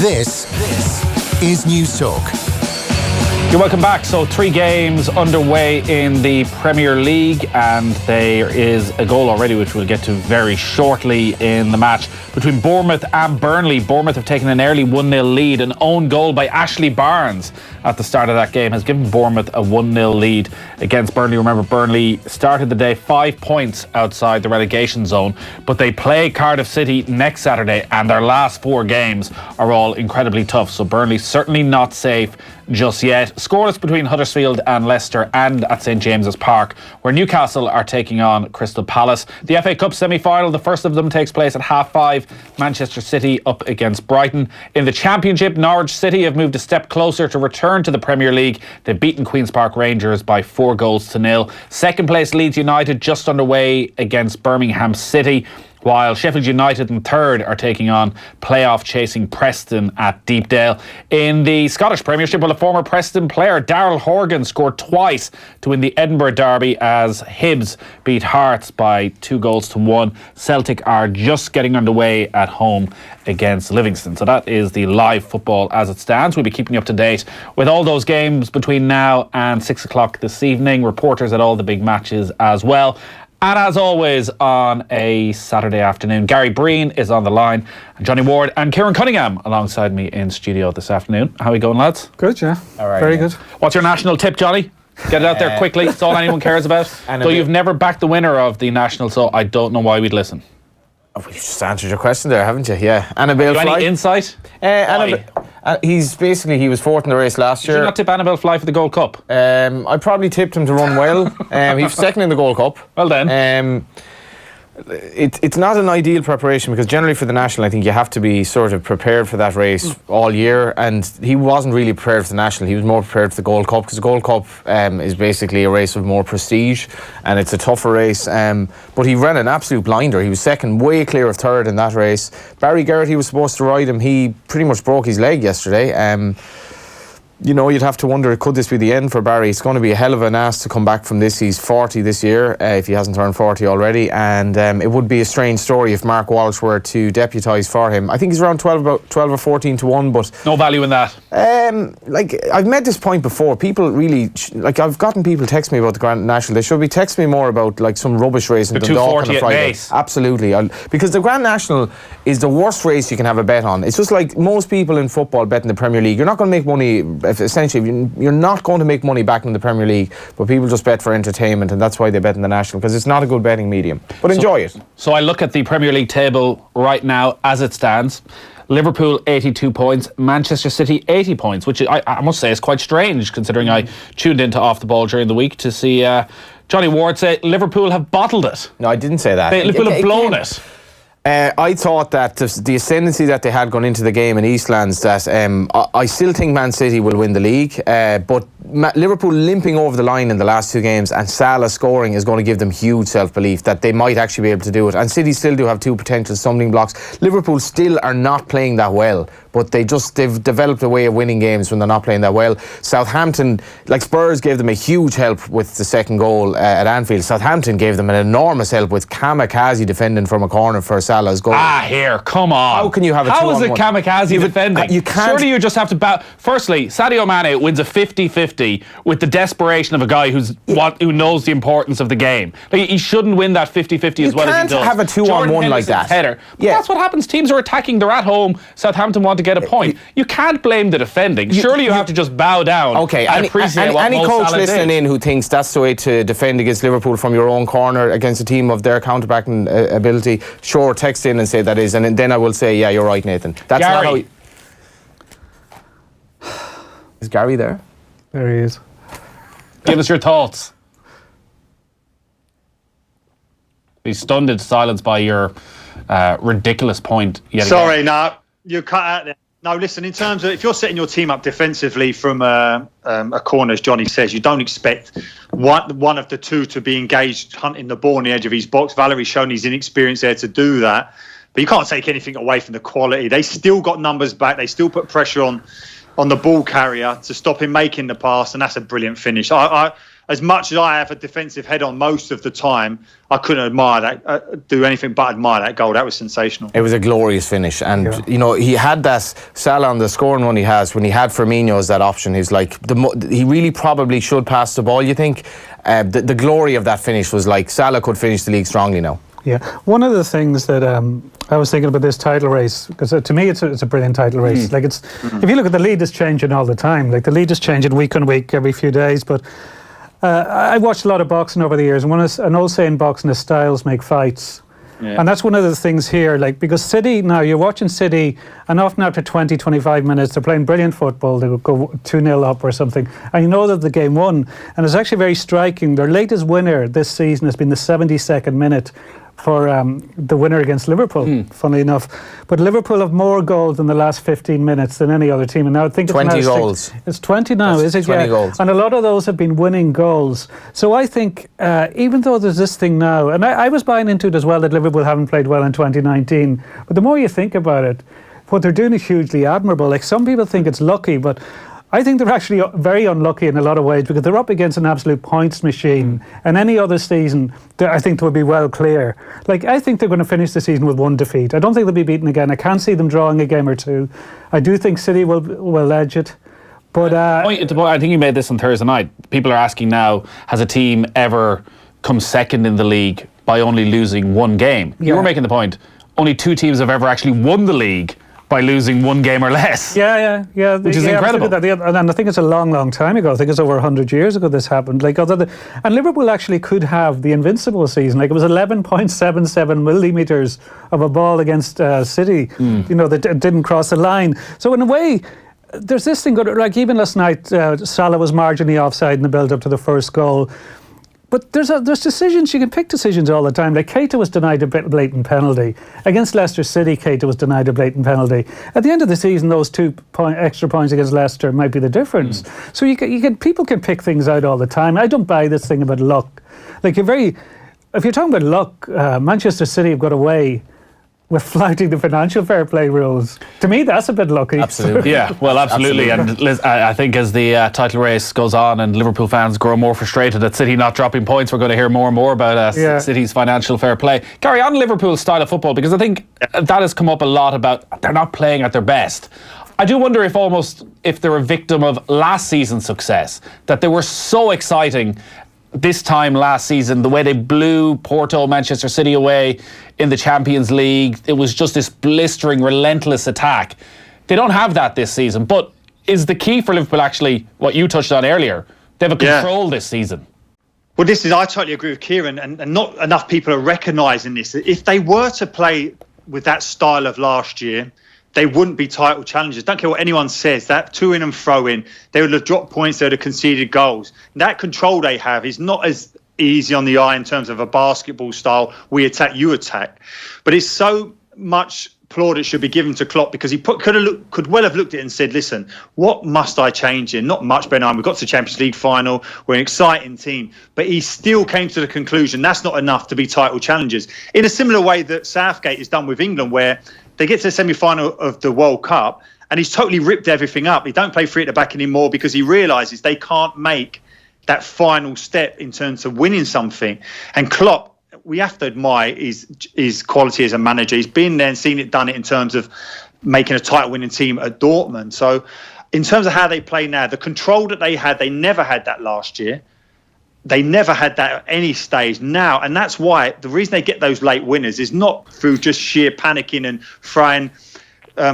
This is News Talk. You're welcome back. So 3 games underway in the Premier League, and there is a goal already which we'll get to very shortly in the match between Bournemouth and Burnley. Bournemouth have taken an early 1-0 lead. An own goal by Ashley Barnes at the start of that game has given Bournemouth a 1-0 lead against Burnley. Remember, Burnley started the day 5 points outside the relegation zone, but they play Cardiff City next Saturday, and their last 4 games are all incredibly tough. So Burnley certainly not safe just yet. Scoreless between Huddersfield and Leicester, and at St James's Park, where Newcastle are taking on Crystal Palace. The FA Cup semi-final, the first of them, takes place at 5:30. Manchester City up against Brighton. In the Championship, Norwich City have moved a step closer to return to the Premier League. They've beaten Queen's Park Rangers by 4-0. Second place, Leeds United, just underway against Birmingham City, while Sheffield United in third are taking on playoff-chasing Preston at Deepdale. In the Scottish Premiership, well, a former Preston player, Daryl Horgan, scored twice to win the Edinburgh Derby as Hibs beat Hearts by 2-1. Celtic are just getting underway at home against Livingston. So that is the live football as it stands. We'll be keeping you up to date with all those games between now and 6 o'clock this evening. Reporters at all the big matches as well. And as always, on a Saturday afternoon, Gary Breen is on the line, and Johnny Ward and Kieran Cunningham alongside me in studio this afternoon. How are we going, lads? Good, yeah. All right, very good. What's your national tip, Johnny? Get it out there quickly. It's all anyone cares about. Though you've never backed the winner of the national, so I don't know why we'd listen. Oh, you just answered your question there, haven't you? Yeah. Annabelle Fly. Any insight? He was fourth in the race last year. Did you not tip Annabelle Fly for the Gold Cup? I probably tipped him to run well. He was second in the Gold Cup. Well then. It's not an ideal preparation, because generally for the national, I think you have to be sort of prepared for that race all year, and he wasn't really prepared for the national. He was more prepared for the Gold Cup, because the Gold Cup is basically a race of more prestige, and it's a tougher race. But he ran an absolute blinder. He was second, way clear of third in that race. Barry Garrett, was supposed to ride him. He pretty much broke his leg yesterday. You know, you'd have to wonder, could this be the end for Barry? It's going to be a hell of an ass to come back from this. He's 40 this year, if he hasn't turned 40 already. And it would be a strange story if Mark Walsh were to deputise for him. I think he's around 12 or 14 to 1, but... No value in that. I've made this point before. People really... I've gotten people text me about the Grand National. They should be texting me more about, some rubbish race in Dundalk on a Friday. Base. Absolutely. Because the Grand National is the worst race you can have a bet on. It's just like most people in football bet in the Premier League. You're not going to make money... Essentially, you're not going to make money back in the Premier League, but people just bet for entertainment, and that's why they bet in the National, because it's not a good betting medium. But enjoy it. So I look at the Premier League table right now as it stands. Liverpool 82 points, Manchester City 80 points, which I must say is quite strange, considering I tuned into Off the Ball during the week to see Johnny Ward say Liverpool have bottled it. No, I didn't say that. Liverpool have blown it. I thought that the ascendancy that they had gone into the game in Eastlands, that I still think Man City will win the league, but Liverpool limping over the line in the last 2 games and Salah scoring is going to give them huge self-belief that they might actually be able to do it. And City still do have 2 potential stumbling blocks. Liverpool still are not playing that well, but they've developed a way of winning games when they're not playing that well. Southampton, Spurs gave them a huge help with the second goal at Anfield. Southampton gave them an enormous help with Kamikaze defending from a corner for Salah's goal. Here, come on. How can you have a 2-on-1? How is it Kamikaze defending? You can't. Surely you just have to bow. Firstly, Sadio Mane wins a 50-50 with the desperation of a guy who knows the importance of the game. He shouldn't win that 50-50 as well as he does. You can't have a 2-on-1 like that. Header. But that's what happens. Teams are attacking. They're at home. Southampton want to get a point. You can't blame the defending. Surely you have to just bow down. Okay. And appreciate what any coach listening in who thinks that's the way to defend against Liverpool from your own corner against a team of their counterbacking ability, sure, text in and say that is, and then I will say, yeah, you're right, Nathan. That's Gary. Not how. Is Gary there? There he is. Give us your thoughts. He's stunned into silence by your ridiculous point. Sorry, no, you cut out there. No, listen, in terms of if you're setting your team up defensively from a corner, as Johnny says, you don't expect one of the two to be engaged hunting the ball on the edge of his box. Valerie's shown his inexperience there to do that. But you can't take anything away from the quality. They still got numbers back. They still put pressure on the ball carrier to stop him making the pass, and that's a brilliant finish. As as much as I have a defensive head on most of the time, I couldn't admire that, do anything but admire that goal. That was sensational. It was a glorious finish. And, he had that Salah on the scoring run he has, when he had Firmino as that option, he's like, he really probably should pass the ball, you think? The glory of that finish was like, Salah could finish the league strongly now. Yeah, one of the things that I was thinking about this title race, because to me it's a brilliant title race. Like if you look at the lead, is changing all the time. Like the lead is changing week on week, every few days. But I watched a lot of boxing over the years, and an old saying in boxing is styles make fights. Yeah. And that's one of the things here, like, because City, now you're watching City, and often after 20, 25 minutes, they're playing brilliant football, they would go 2-0 up or something, and you know that the game won. And it's actually very striking. Their latest winner this season has been the 72nd minute for the winner against Liverpool, funnily enough. But Liverpool have more goals in the last 15 minutes than any other team. And now I think it's 20 goals. It's 20 now, That's is it? 20 goals. And a lot of those have been winning goals. So I think, even though there's this thing now, and I was buying into it as well, that Liverpool haven't played well in 2019, but the more you think about it, what they're doing is hugely admirable. Like, some people think it's lucky, but I think they're actually very unlucky in a lot of ways, because they're up against an absolute points machine. And any other season, I think they would be well clear. Like, I think they're going to finish the season with one defeat. I don't think they'll be beaten again. I can't see them drawing a game or two. I do think City will edge it. But I think you made this on Thursday night. People are asking now, has a team ever come second in the league by only losing one game? You were making the point, only 2 teams have ever actually won the league by losing one game or less. Yeah. Which is incredible. And I think it's a long time ago. I think it's over 100 years ago this happened. Like, and Liverpool actually could have the invincible season. Like, it was 11.77 millimetres of a ball against City, that didn't cross the line. So in a way, there's this thing, like even last night, Salah was marginally offside in the build-up to the first goal. But there's decisions, you can pick decisions all the time. Like, Keita was denied a blatant penalty. Against Leicester City, Keita was denied a blatant penalty. At the end of the season, those 2 extra points against Leicester might be the difference. So people can pick things out all the time. I don't buy this thing about luck. Like, if you're talking about luck, Manchester City have got away with flouting the financial fair play rules. To me, that's a bit lucky. Absolutely. Yeah, well, absolutely. And I think as the title race goes on and Liverpool fans grow more frustrated at City not dropping points, we're going to hear more and more about City's financial fair play. Gary, on Liverpool's style of football, because I think that has come up a lot about they're not playing at their best. I do wonder if they're a victim of last season's success, that they were so exciting this time last season, the way they blew Porto, Manchester City away in the Champions League. It was just this blistering, relentless attack. They don't have that this season, but is the key for Liverpool actually what you touched on earlier? They have a control this season. Well, I totally agree with Kieran, and not enough people are recognising this. If they were to play with that style of last year, they wouldn't be title challengers. Don't care what anyone says. That to-in and throw-in, they would have dropped points, they would have conceded goals. That control they have is not as easy on the eye in terms of a basketball style, we attack, you attack. But it's so much plaudits should be given to Klopp, because he could well have looked at it and said, listen, what must I change in? Not much, Ben. We got to the Champions League final. We're an exciting team. But he still came to the conclusion that's not enough to be title challengers. In a similar way that Southgate has done with England, where they get to the semi-final of the World Cup and he's totally ripped everything up. He don't play 3 at the back anymore because he realises they can't make that final step in terms of winning something. And Klopp, we have to admire his quality as a manager. He's been there and seen it done it in terms of making a title-winning team at Dortmund. So in terms of how they play now, the control that they had, they never had that last year. They never had that at any stage now. And that's why the reason they get those late winners is not through just sheer panicking and throwing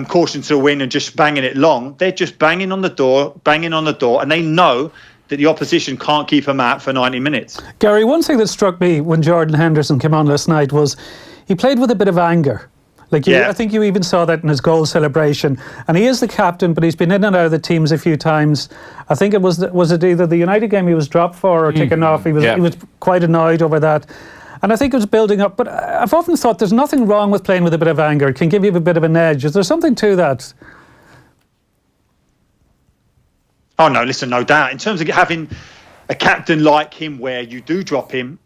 caution to the wind and just banging it long. They're just banging on the door, and they know that the opposition can't keep them out for 90 minutes. Gary, one thing that struck me when Jordan Henderson came on last night was he played with a bit of anger. I think you even saw that in his goal celebration. And he is the captain, but he's been in and out of the teams a few times. I think it was it either the United game he was dropped for or taken off. He was quite annoyed over that. And I think it was building up. But I've often thought there's nothing wrong with playing with a bit of anger. It can give you a bit of an edge. Is there something to that? Oh, no, listen, no doubt. In terms of having a captain like him where you do drop him,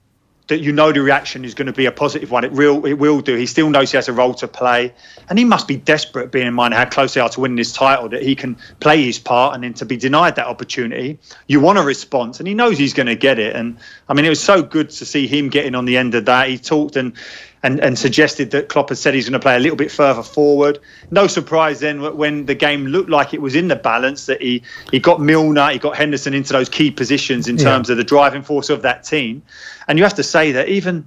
that you know the reaction is going to be a positive one. It will do. He still knows he has a role to play, and he must be desperate, being in mind how close they are to winning this title, that he can play his part, and then to be denied that opportunity, you want a response, and he knows he's going to get it. And I mean, it was so good to see him getting on the end of that. He talked and suggested that Klopp had said he's going to play a little bit further forward. No surprise then when the game looked like it was in the balance that he got Milner, he got Henderson into those key positions in terms of the driving force of that team. And you have to say that even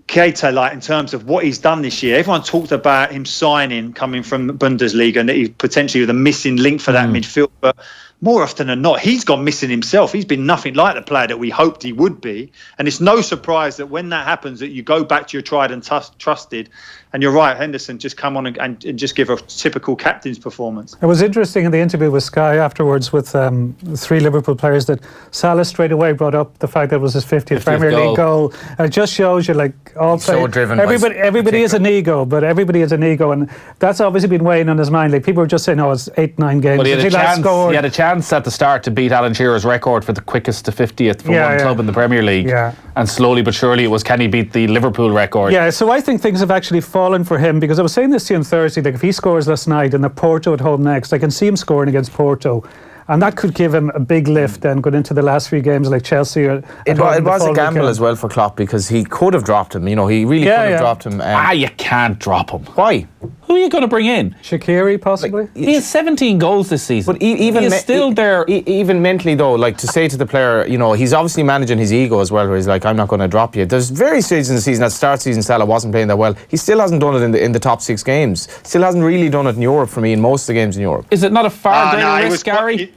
Keita, like in terms of what he's done this year, everyone talked about him signing coming from Bundesliga and that he potentially was the missing link for that midfield. But more often than not, he's gone missing himself. He's been nothing like the player that we hoped he would be. And it's no surprise that when that happens, that you go back to your tried and trusted. And you're right, Henderson just come on and just give a typical captain's performance. It was interesting in the interview with Sky afterwards with 3 Liverpool players that Salah straight away brought up the fact that it was his 50th Premier League goal. And it just shows you, like, all players. So driven. Everybody has an ego, but everybody has an ego. And that's obviously been weighing on his mind. Like, people were just saying, oh, it's 8-9 games. Well, he had a chance at the start to beat Alan Shearer's record for the quickest to 50th for one club in the Premier League. Yeah. And slowly but surely it was, can he beat the Liverpool record? Yeah, so I think things have actually fallen for him, because I was saying this to you on Thursday, like if he scores last night and the Porto at home next, I can see him scoring against Porto. And that could give him a big lift then going into the last 3 games like Chelsea. It was a gamble as well for Klopp, because he could have dropped him. You know, he really could have dropped him. You can't drop him. Why? Who are you going to bring in? Shaqiri, possibly? He has 17 goals this season. But even he's still there. Even mentally, though, like to say to the player, you know, he's obviously managing his ego as well, where he's like, I'm not going to drop you. There's various stages in the season. At the start of the season, Salah wasn't playing that well. He still hasn't done it in the top 6 games. Still hasn't really done it in Europe for me in most of the games in Europe. Is it not a far greater risk, Gary?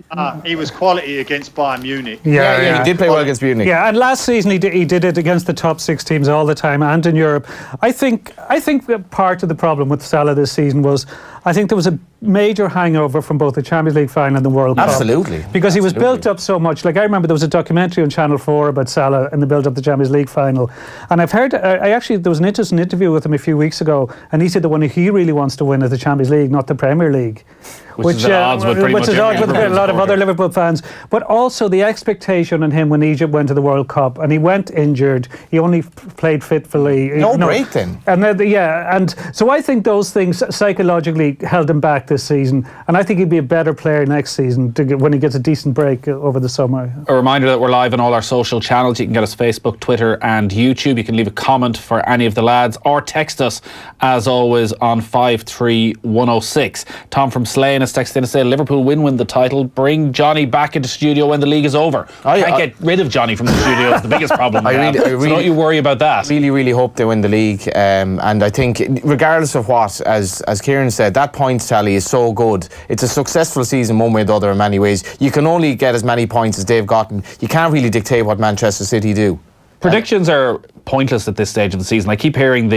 He was quality against Bayern Munich. Yeah, he did play well against Munich. Yeah, and last season he did it against the top 6 teams all the time and in Europe. I think part of the problem with Salah this season was, I think there was a major hangover from both the Champions League final and the World Cup. Absolutely. Because he was built up so much. Like, I remember there was a documentary on Channel 4 about Salah in the build up to the Champions League final. And I've heard, there was an interesting interview with him a few weeks ago, and he said the one he really wants to win is the Champions League, not the Premier League. Which is at odds with a lot of other Liverpool fans. But also the expectation on him when Egypt went to the World Cup, and he went injured. He only played fitfully. No break then. And so I think those things psychologically held him back this season. And I think he'd be a better player next season when he gets a decent break over the summer. A reminder that we're live on all our social channels. You can get us Facebook, Twitter and YouTube. You can leave a comment for any of the lads or text us, as always, on 53106. Tom from Slane has texted in to say Liverpool win the title. Bring Johnny back into studio when the league is over. Can't get rid of Johnny from the studio. It's the biggest problem. So don't you worry about that. I really hope they win the league. And I think regardless of what, as Kieran said, that points tally is so good. It's a successful season one way or the other in many ways. You can only get as many points as they've gotten. You can't really dictate what Manchester City do. Predictions are pointless at this stage of the season. I keep hearing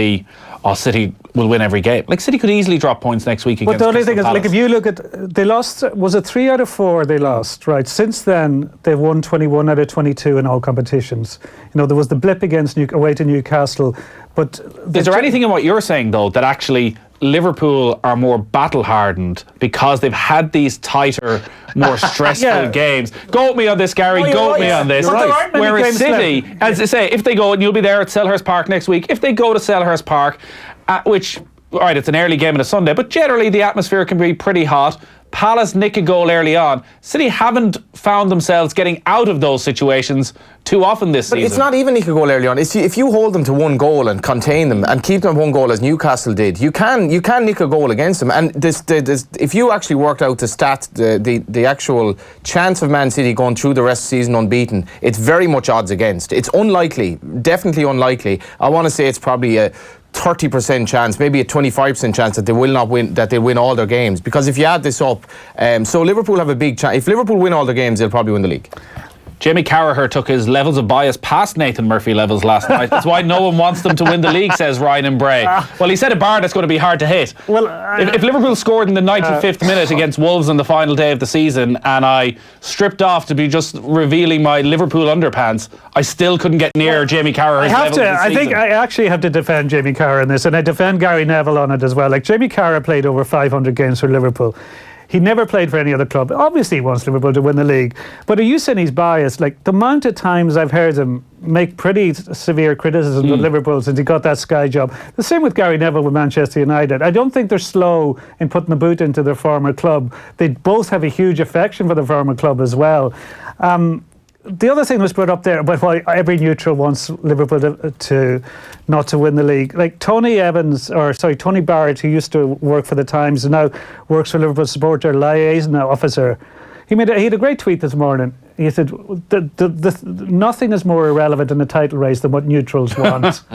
City will win every game. Like, City could easily drop points next week against Crystal Palace. But the only thing is, like, if you look at, they lost, was it 3 out of 4 they lost, right? Since then, they've won 21 out of 22 in all competitions. You know, there was the blip away to Newcastle, but... Is there anything in what you're saying, though, that actually Liverpool are more battle-hardened because they've had these tighter, more stressful games? Go with me on this, Gary. Go with me on this. Right. Whereas City, as I say, if they go, and you'll be there at Selhurst Park next week, if they go to Selhurst Park, which, all right, it's an early game on a Sunday, but generally the atmosphere can be pretty hot. Palace nick a goal early on. City haven't found themselves getting out of those situations too often this season. It's not even nick a goal early on. If you hold them to 1 goal and contain them and keep them 1 goal as Newcastle did, you can nick a goal against them. And if you actually worked out the stat, the actual chance of Man City going through the rest of the season unbeaten, it's very much odds against. It's unlikely, definitely unlikely. I want to say it's probably a 30% chance, maybe a 25% chance that they will not win, that they win all their games. Because if you add this up, so Liverpool have a big chance. If Liverpool win all their games, they'll probably win the league. Jamie Carragher took his levels of bias past Nathan Murphy levels last night. That's why no one wants them to win the league, says Ryan and Bray. Well, he set a bar that's going to be hard to hit. Well, if Liverpool scored in the 95th minute against Wolves on the final day of the season, and I stripped off to be just revealing my Liverpool underpants, I still couldn't get near Jamie Carragher's levels this season. I think I actually have to defend Jamie Carragher in this, and I defend Gary Neville on it as well. Like, Jamie Carragher played over 500 games for Liverpool. He never played for any other club. Obviously, he wants Liverpool to win the league. But are you saying he's biased? Like, the amount of times I've heard him make pretty severe criticism of Liverpool since he got that Sky job. The same with Gary Neville with Manchester United. I don't think they're slow in putting the boot into their former club. They both have a huge affection for the former club as well. The other thing was brought up there about why every neutral wants Liverpool to not to win the league. Like Tony Barrett, who used to work for the Times and now works for Liverpool supporter liaison officer. He had a great tweet this morning. He said, nothing is more irrelevant in the title race than what neutrals want.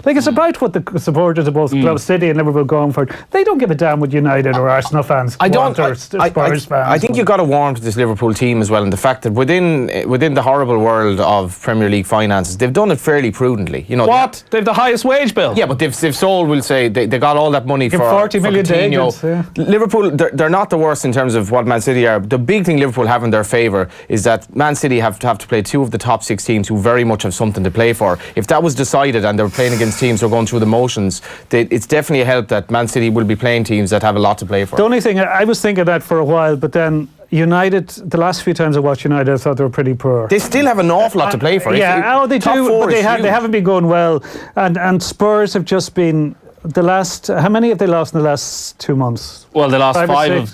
Like, it's about what the supporters of both clubs, City and Liverpool, going for. They don't give a damn what United or Arsenal fans want, or Spurs fans. I think you've got to warm to this Liverpool team as well, and the fact that within the horrible world of Premier League finances, they've done it fairly prudently. You know, They've the highest wage bill. Yeah, but they've sold, we'll say, they got all that money for 40 million to agents, yeah. Liverpool, they're not the worst in terms of what Man City are. The big thing Liverpool have in their favour is that Man City have to play two of the top 6 teams who very much have something to play for. If that was decided and they were playing against teams who are going through the motions, it's definitely a help that Man City will be playing teams that have a lot to play for. The only thing, I was thinking that for a while, but then United, the last few times I watched United, I thought they were pretty poor. They still have an awful lot to play for. Yeah, they do, but they haven't been going well. And Spurs have just been... how many have they lost in the last 2 months? Well, they lost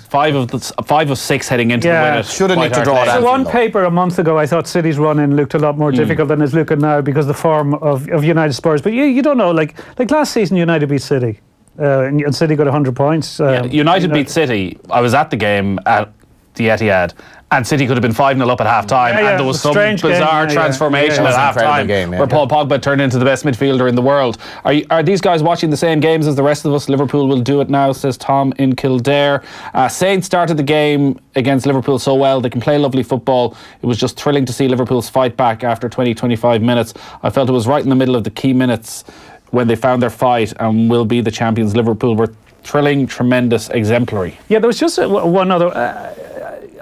five of 6 heading into the win. Should have nicked a draw. So on paper, a month ago, I thought City's run-in looked a lot more difficult than it's looking now because the form of United Spurs. But you don't know. Like last season, United beat City, and City got 100 points. United beat City. I was at the game at the Etihad, and City could have been 5-0 up at half time, and there was some bizarre transformation at half time where Paul Pogba turned into the best midfielder in the world. Are these guys watching the same games as the rest of us? Liverpool will do it now, says Tom in Kildare. Saints started the game against Liverpool so well. They can play lovely football. It was just thrilling to see Liverpool's fight back after 20-25 minutes. I felt it was right in the middle of the key minutes when they found their fight and will be the champions. Liverpool were thrilling, tremendous, exemplary. Yeah, there was just one other...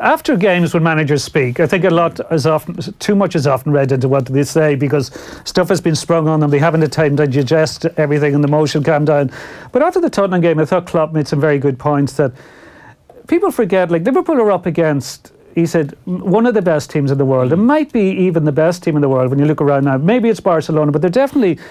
after games, when managers speak, I think too much is often read into what they say because stuff has been sprung on them. They haven't had time to digest everything and the motion calm down. But after the Tottenham game, I thought Klopp made some very good points that people forget. Like, Liverpool are up against, he said, one of the best teams in the world. It might be even the best team in the world when you look around now. Maybe it's Barcelona, but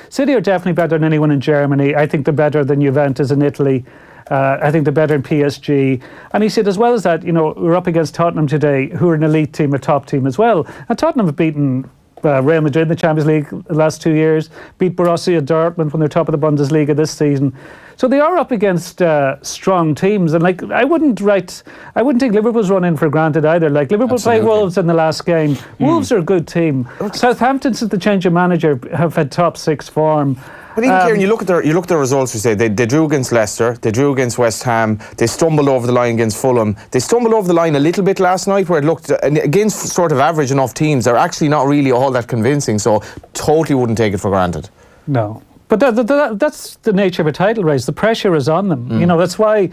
City are definitely better than anyone in Germany. I think they're better than Juventus in Italy. I think they're better in PSG. And he said, as well as that, we're up against Tottenham today, who are an elite team, a top team as well. And Tottenham have beaten Real Madrid in the Champions League the last 2 years, beat Borussia Dortmund when they're top of the Bundesliga this season. So they are up against strong teams. And I wouldn't take Liverpool's run in for granted either. Like, Liverpool played Wolves in the last game. Wolves are a good team. Southampton, since the change of manager, have had top 6 form. But even Kieran, you look at the results. We say they drew against Leicester, they drew against West Ham, they stumbled over the line against Fulham. They stumbled over the line a little bit last night, where it looked against sort of average enough teams. They're actually not really all that convincing. So totally wouldn't take it for granted. No, but that's the nature of a title race. The pressure is on them. That's why.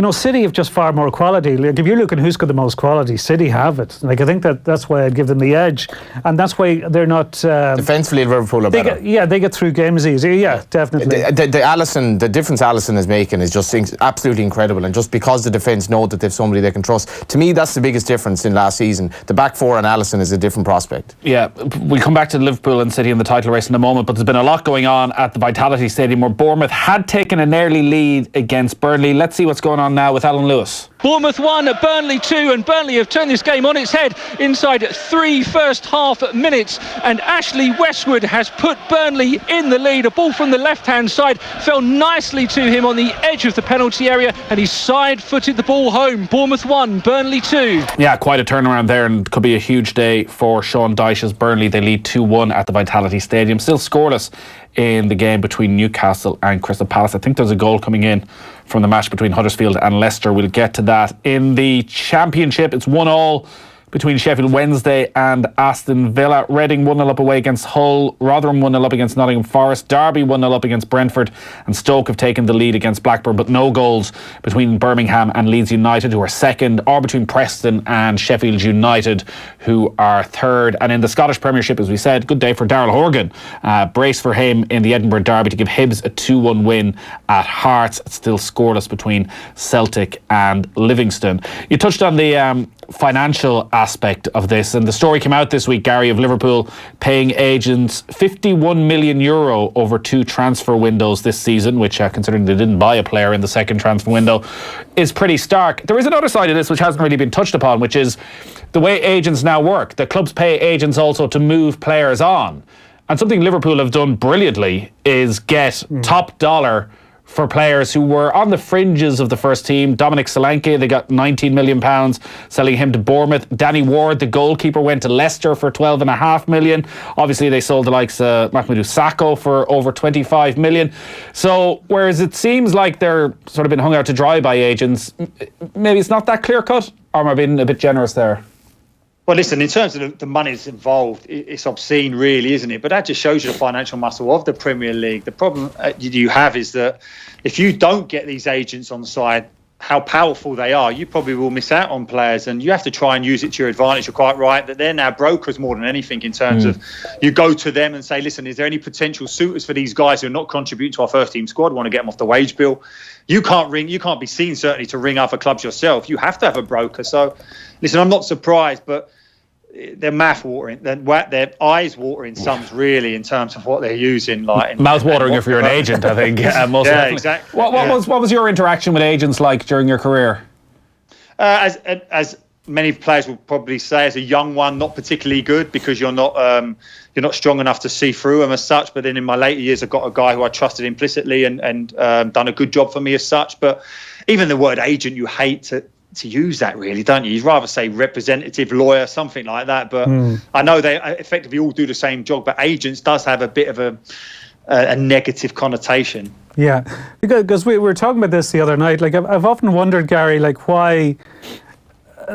City have just far more quality. Like, if you're looking who's got the most quality, City have it. Like, I think that's why I'd give them the edge, and that's why they're not defensively. Liverpool are better. They get through games easy. Yeah, definitely. The difference Alisson is making is just absolutely incredible, and just because the defence know that they've somebody they can trust. To me, that's the biggest difference in last season. The back four and Alisson is a different prospect. Yeah, we'll come back to Liverpool and City in the title race in a moment, but there's been a lot going on at the Vitality Stadium where Bournemouth had taken an early lead against Burnley. Let's see what's going on now with Alan Lewis. Bournemouth 1, Burnley 2, and Burnley have turned this game on its head inside 3 first half minutes, and Ashley Westwood has put Burnley in the lead. A ball from the left-hand side fell nicely to him on the edge of the penalty area, and he side-footed the ball home. Bournemouth 1, Burnley 2. Yeah, quite a turnaround there, and could be a huge day for Sean Dyche's Burnley. They lead 2-1 at the Vitality Stadium. Still scoreless in the game between Newcastle and Crystal Palace. I think there's a goal coming in from the match between Huddersfield and Leicester. We'll get to that. In the Championship, it's 1-1 between Sheffield Wednesday and Aston Villa. Reading 1-0 up away against Hull. Rotherham 1-0 up against Nottingham Forest. Derby 1-0 up against Brentford. And Stoke have taken the lead against Blackburn, but no goals between Birmingham and Leeds United, who are second, or between Preston and Sheffield United, who are third. And in the Scottish Premiership, as we said, good day for Darrell Horgan. Brace for him in the Edinburgh Derby to give Hibs a 2-1 win at Hearts. It's still scoreless between Celtic and Livingston. You touched on the financial aspect of this, and the story came out this week, Gary, of Liverpool paying agents €51 million over 2 transfer windows this season, which considering they didn't buy a player in the second transfer window, is pretty stark. There is another side of this which hasn't really been touched upon, which is the way agents now work. The clubs pay agents also to move players on, and something Liverpool have done brilliantly is get top dollar for players who were on the fringes of the first team. Dominic Solanke, they got £19 million, selling him to Bournemouth. Danny Ward, the goalkeeper, went to Leicester for £12.5 million. Obviously, they sold the likes of Mamadou Sakho for over £25 million. So, whereas it seems like they're sort of been hung out to dry by agents, maybe it's not that clear-cut, or am I being a bit generous there? Well, listen, in terms of the money that's involved, it's obscene, really, isn't it? But that just shows you the financial muscle of the Premier League. The problem you have is that if you don't get these agents on side, how powerful they are, you probably will miss out on players, and you have to try and use it to your advantage. You're quite right that they're now brokers more than anything, in terms of you go to them and say, listen, is there any potential suitors for these guys who are not contributing to our first team squad? Want to get them off the wage bill? You can't be seen certainly to ring other clubs yourself. You have to have a broker. So, listen, I'm not surprised, but they're mouth-watering, their eyes-watering sums, really, in terms of what they're using. Mouth-watering if you're an agent, I think. Most definitely. Exactly. What was your interaction with agents like during your career? As many players will probably say, as a young one, not particularly good, because you're not strong enough to see through them as such. But then in my later years, I've got a guy who I trusted implicitly and done a good job for me as such. But even the word agent, you hate to use that, really, don't you? You'd rather say representative, lawyer, something like that. But I know they effectively all do the same job, but agents does have a bit of a negative connotation. Yeah, because we were talking about this the other night. Like, I've often wondered, Gary, like why,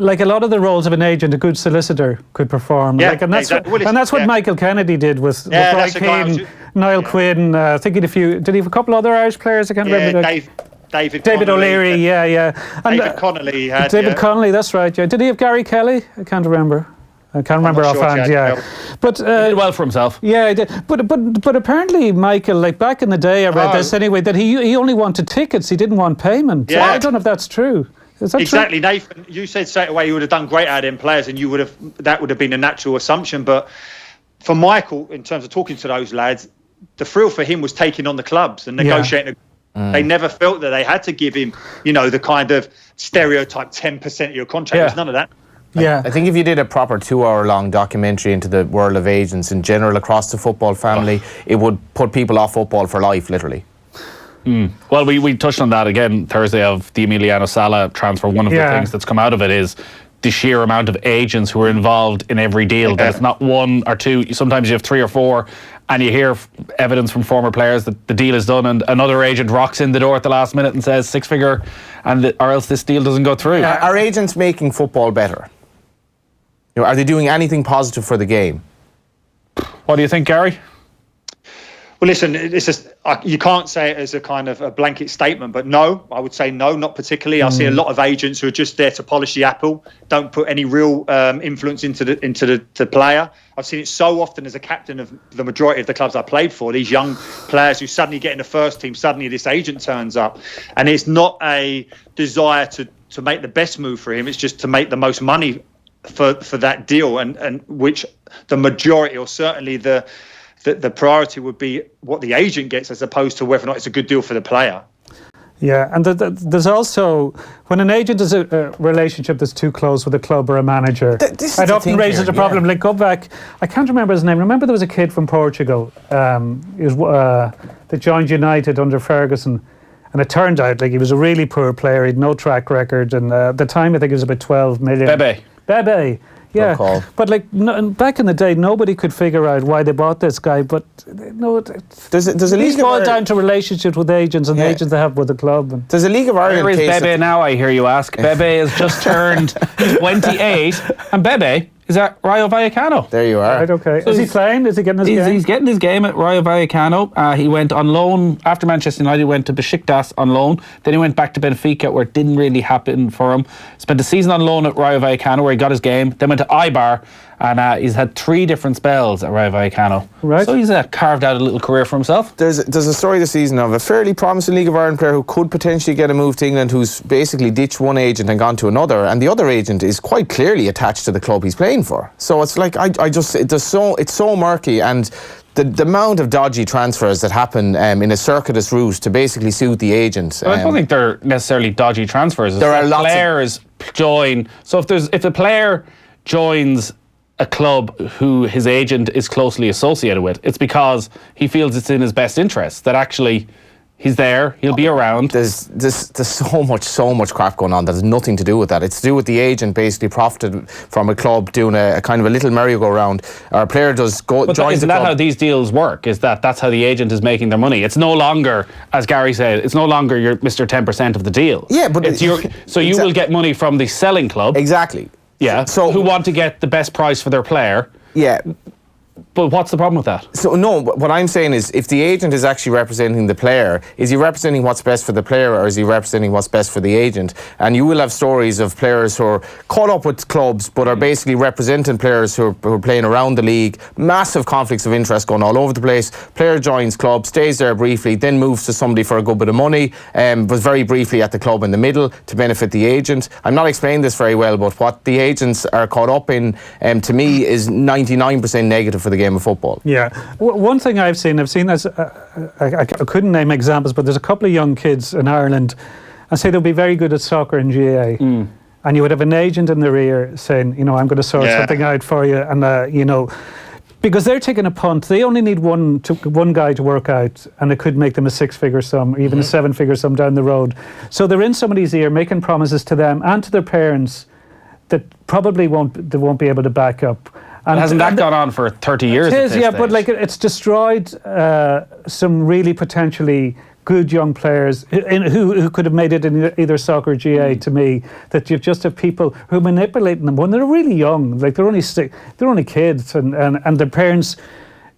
like a lot of the roles of an agent, a good solicitor could perform. Yeah, and that's exactly. and that's what Michael Kennedy did with Roy Keane, Niall Quinn. Thinking did he have a couple other Irish players? I can't remember. David O'Leary, and David Connolly had. David Connolly, that's right. Yeah, did he have Gary Kelly? I can't remember. Offhand. Yeah, but he did well for himself. Yeah, he did. But apparently, Michael, like back in the day, I read this anyway, that he only wanted tickets. He didn't want payment. Yeah. I don't know if that's true. Is that exactly, true? Nathan? You said straight away you would have done great out of them players, and that would have been a natural assumption. But for Michael, in terms of talking to those lads, the thrill for him was taking on the clubs and negotiating. They never felt that they had to give him, the kind of stereotype 10% of your contract. There's none of that. Yeah, I think if you did a proper 2-hour-long documentary into the world of agents in general across the football family, it would put people off football for life, literally. Well, we touched on that again Thursday of the Emiliano Sala transfer. One of the things that's come out of it is the sheer amount of agents who are involved in every deal. That it's not one or two. Sometimes you have 3 or 4, and you hear evidence from former players that the deal is done, and another agent rocks in the door at the last minute and says 6-figure, or else this deal doesn't go through. Are agents making football better? Are they doing anything positive for the game? What do you think, Gary? Well, listen, it's just, you can't say it as a kind of a blanket statement, but no, I would say no, not particularly. I see a lot of agents who are just there to polish the apple, don't put any real influence into the player. I've seen it so often as a captain of the majority of the clubs I played for, these young players who suddenly get in the first team, suddenly this agent turns up. And it's not a desire to make the best move for him, it's just to make the most money for that deal, and which the majority, or certainly the priority, would be what the agent gets as opposed to whether or not it's a good deal for the player. Yeah, and there's also, when an agent is a relationship that's too close with a club or a manager, it often raises a problem. Like, go back, I can't remember his name. Remember there was a kid from Portugal that joined United under Ferguson, and it turned out like he was a really poor player. He had no track record, and at the time I think it was about 12 million. Bebe. Yeah, call. but like back in the day, nobody could figure out why they bought this guy. But no, There's a these League fall of down to relationships with agents and the agents they have with the club. And There's a League of Ireland Where is case. Bebe now, I hear you ask? Bebe has just turned 28, and Bebe is at Rayo Vallecano. There you are. right, okay. So Is he playing? Is he getting his game? He's getting his game at Rayo Vallecano. He went on loan after Manchester United. He went to Besiktas on loan. Then he went back to Benfica, where it didn't really happen for him. Spent a season on loan at Rayo Vallecano, where he got his game. Then went to Eibar, and he's had 3 different spells at Rayo Vallecano. Right. So he's carved out a little career for himself. There's a story this season of a fairly promising League of Ireland player who could potentially get a move to England, who's basically ditched one agent and gone to another, and the other agent is quite clearly attached to the club he's playing for. So it's like it's so murky, and the amount of dodgy transfers that happen in a circuitous route to basically suit the agent. I don't think they're necessarily dodgy transfers. There are lots of players join. So if a player joins a club who his agent is closely associated with, it's because he feels it's in his best interest that actually he's there, he'll be around. There's so much crap going on that has nothing to do with that. It's to do with the agent basically profited from a club doing a kind of a little merry-go-round. Our player does go But join isn't the that club. how these deals work? Is that's how the agent is making their money? It's no longer, as Gary said, it's no longer your Mr. 10% of the deal. Yeah, but it's so you will get money from the selling club. Exactly. Yeah. So who want to get the best price for their player. Yeah. But what's the problem with that? So no, what I'm saying is, if the agent is actually representing the player, is he representing what's best for the player, or is he representing what's best for the agent? And you will have stories of players who are caught up with clubs but are basically representing players who are playing around the league. Massive conflicts of interest going all over the place. Player joins club, stays there briefly, then moves to somebody for a good bit of money, but very briefly at the club in the middle to benefit the agent. I'm not explaining this very well, but what the agents are caught up in, to me, is 99% negative for the game of football. Yeah. One thing I've seen as I couldn't name examples, but there's a couple of young kids in Ireland, and say they'll be very good at soccer in GA, and you would have an agent in their ear saying, I'm going to sort something out for you, and because they're taking a punt. They only need one guy to work out, and it could make them a 6-figure sum, or even a 7-figure sum down the road. So they're in somebody's ear, making promises to them and to their parents that probably they won't be able to back up. And hasn't that gone on for 30 years? It is, yeah, but like it's destroyed some really potentially good young players who could have made it in either soccer or GA. To me, that you just have people who are manipulating them when they're really young, like they're only kids, and their parents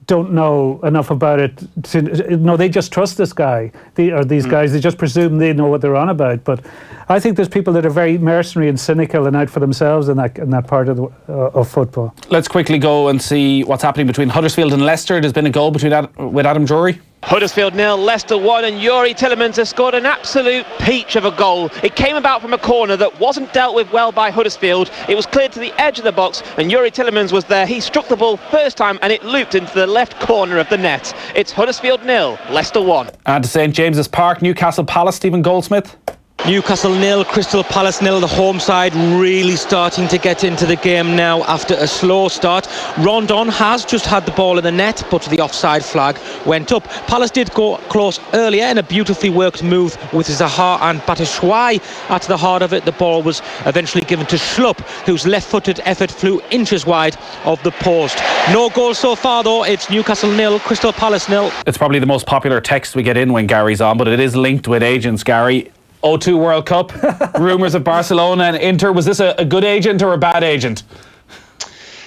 don't know enough about it they just trust this guy these guys. They just presume they know what they're on about. But I think there's people that are very mercenary and cynical and out for themselves in that part of football. Let's quickly go and see what's happening between Huddersfield and Leicester. There's been a goal with Adam Drury. Huddersfield 0, Leicester 1, and Yuri Tillemans has scored an absolute peach of a goal. It came about from a corner that wasn't dealt with well by Huddersfield. It was cleared to the edge of the box, and Yuri Tillemans was there. He struck the ball first time, and it looped into the left corner of the net. It's Huddersfield 0, Leicester 1. And to St James's Park, Newcastle Palace, Stephen Goldsmith. Newcastle 0, Crystal Palace 0. The home side really starting to get into the game now after a slow start. Rondon has just had the ball in the net, but the offside flag went up. Palace did go close earlier in a beautifully worked move with Zaha and Batshuayi at the heart of it. The ball was eventually given to Schlupp, whose left-footed effort flew inches wide of the post. No goal so far, though. It's Newcastle 0, Crystal Palace 0. It's probably the most popular text we get in when Gary's on, but it is linked with agents, Gary. O2 World Cup, rumours of Barcelona and Inter. Was this a good agent or a bad agent?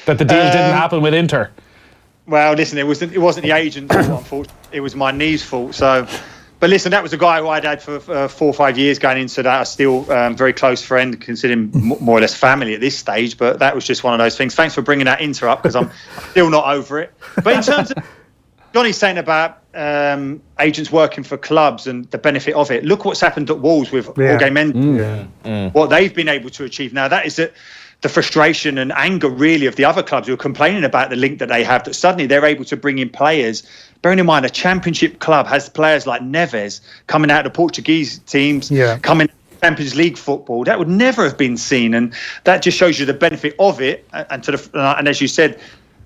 That the deal didn't happen with Inter? Well, listen, it wasn't the agent's fault, unfortunately. It was my knee's fault. So, but listen, that was a guy who I'd had for 4 or 5 years going into that. I'm still very close friend, considering more or less family at this stage. But that was just one of those things. Thanks for bringing that Inter up, because I'm still not over it. But in terms of Johnny's saying about agents working for clubs and the benefit of it. Look what's happened at Wolves with Jorge Mendes. What they've been able to achieve now. That is the frustration and anger, really, of the other clubs who are complaining about the link that they have, that suddenly they're able to bring in players. Bearing in mind, a championship club has players like Neves coming out of the Portuguese teams, coming Champions League football. That would never have been seen. And that just shows you the benefit of it. And as you said,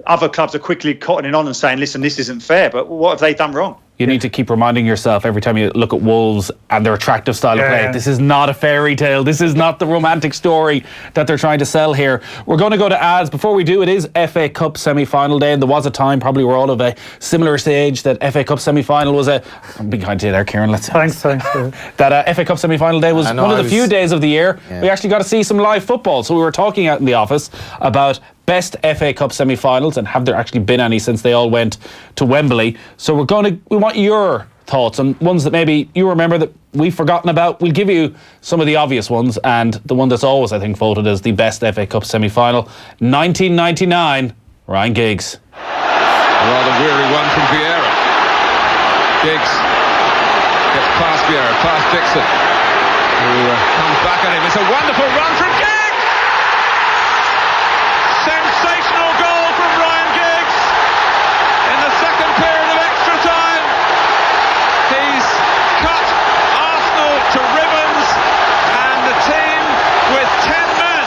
other clubs are quickly cottoning on and saying, listen, this isn't fair. But what have they done wrong? You need to keep reminding yourself every time you look at Wolves and their attractive style of play. Yeah. This is not a fairy tale. This is not the romantic story that they're trying to sell here. We're going to go to ads. Before we do, it is FA Cup semi-final day, and there was a time, probably we're all of a similar stage, that FA Cup semi-final was I'm being kind to you there, Kieran. Thanks. That FA Cup semi-final day was one of the few days of the year we actually got to see some live football. So we were talking out in the office about best FA Cup semi-finals, and have there actually been any since they all went to Wembley. So we want your thoughts on ones that maybe you remember that we've forgotten about. We'll give you some of the obvious ones, and the one that's always, I think, voted as the best FA Cup semi-final, 1999, Ryan Giggs. A rather weary one from Vieira. Giggs gets past Vieira, past Dixon, who comes back at him. It's a wonderful run from Giggs! Sensational goal from Ryan Giggs in the second period of extra time. He's cut Arsenal to ribbons, and the team with 10 men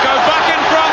go back in front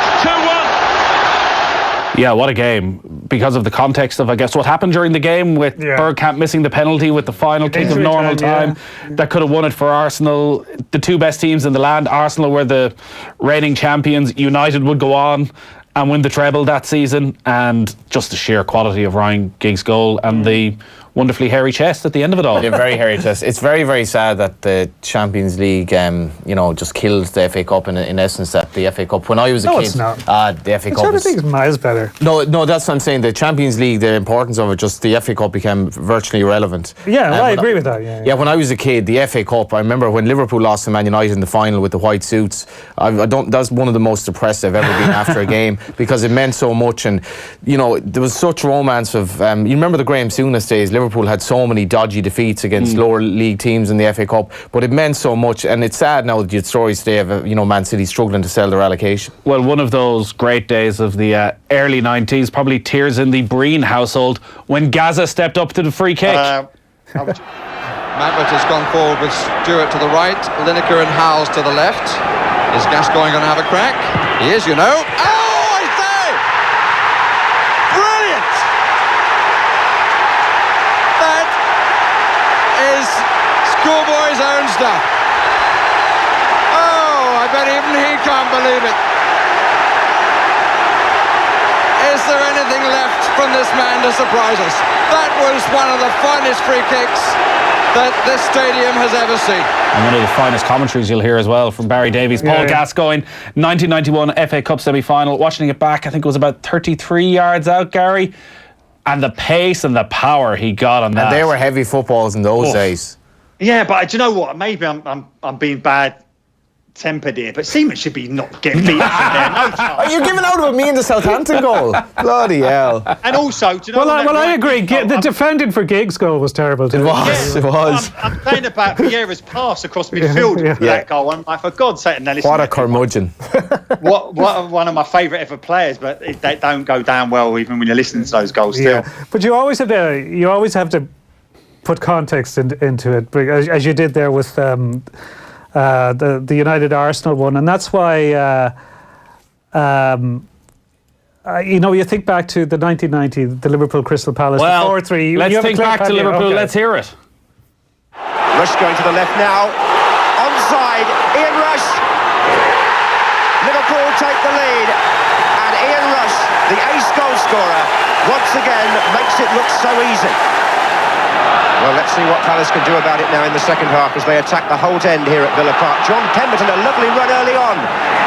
2-1. Yeah, what a game. Because of the context of, I guess, what happened during the game with Bergkamp missing the penalty with the final kick of normal time. That could have won it for Arsenal. The two best teams in the land. Arsenal were the reigning champions. United would go on and win the treble that season. And just the sheer quality of Ryan Giggs' goal and the wonderfully hairy chest at the end of it all. Yeah, very hairy chest. It's very, very sad that the Champions League, just killed the FA Cup in essence. That the FA Cup, when I was a kid, it's not. The FA Cup. The Champions League is miles better. No, that's what I'm saying. The Champions League, the importance of it, just the FA Cup became virtually irrelevant. Yeah, I agree with that. Yeah, when I was a kid, the FA Cup, I remember when Liverpool lost to Man United in the final with the white suits. That's one of the most depressed I've ever been after a game, because it meant so much, and there was such romance of. You remember the Graham Souness days? Liverpool had so many dodgy defeats against lower league teams in the FA Cup, but it meant so much, and it's sad now that you had stories today of Man City struggling to sell their allocation. Well, one of those great days of the early 90s, probably tears in the Breen household when Gaza stepped up to the free kick. Maverick has gone forward with Stewart to the right, Lineker and Howes to the left. Is Gascoigne going to have a crack? He is, Oh, I say! Brilliant! That is schoolboy's own stuff. Oh, I bet even he can't believe it. Is there anything left from this man to surprise us? That was one of the finest free kicks that this stadium has ever seen. And one of the finest commentaries you'll hear as well from Barry Davies. Paul Gascoigne, 1991 FA Cup semi-final. Watching it back, I think it was about 33 yards out, Gary. And the pace and the power he got on that. And they were heavy footballs in those days. Yeah, but do you know what? Maybe I'm being bad-tempered here, but Seaman should be not getting beat up in there. No chance. Are you giving out about me in the Southampton goal? Bloody hell. And also, do you know Well, I agree. The defending for Giggs' goal was terrible too. It was. I'm saying about Vieira's pass across midfield for that goal. I'm like, for God's sake, now listen. What a curmudgeon. What one of my favourite ever players, but they don't go down well even when you listen to those goals still. But you always have to put context into it, as you did there with the United Arsenal one, and that's why you think back to the 1990, the Liverpool Crystal Palace, the 4-3. Let's think back to Liverpool. Okay. Let's hear it. Rush going to the left now. Onside, Ian Rush. Liverpool take the lead, and Ian Rush, the ace goal scorer, once again makes it look so easy. Well, let's see what Palace can do about it now in the second half as they attack the Holt end here at Villa Park. John Pemberton, a lovely run early on.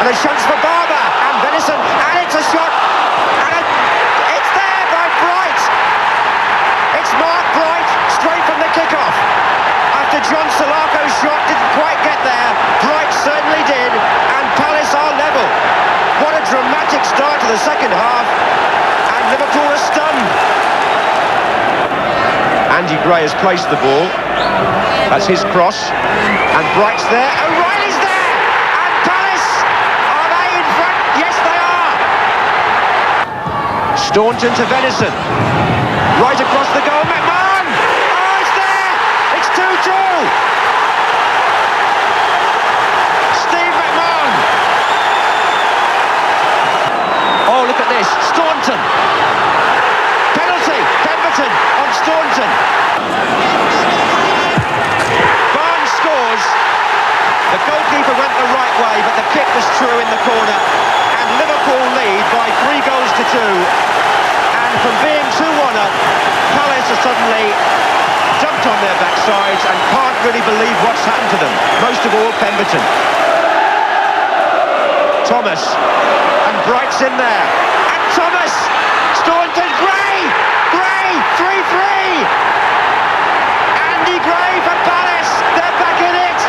And a chance for Barber and Venison. And it's a shot. And it's there by Bright. It's Mark Bright straight from the kickoff. After John Solako's shot didn't quite get there, Bright certainly did. And Palace are level. What a dramatic start to the second half. And Liverpool are stunned. Andy Gray has placed the ball. That's his cross. And Bright's there. O'Reilly's there! And Palace! Are they in front? Yes, they are! Staunton to Venison. Right across the goal. McMahon! Oh, it's there! It's 2-2! Steve McMahon! Oh, look at this. Staunton! Penalty! Pemberton on Staunton! Pemberton. Barnes scores. The goalkeeper went the right way, but the kick was true in the corner. And Liverpool lead by 3 goals to 2. And from being 2-1 up, Palace are suddenly jumped on their backsides and can't really believe what's happened to them. Most of all, Pemberton. Thomas, and Bright's in there. And Thomas, Staunton, Gray, 3-3. Andy Gray for Palace, they're back in it.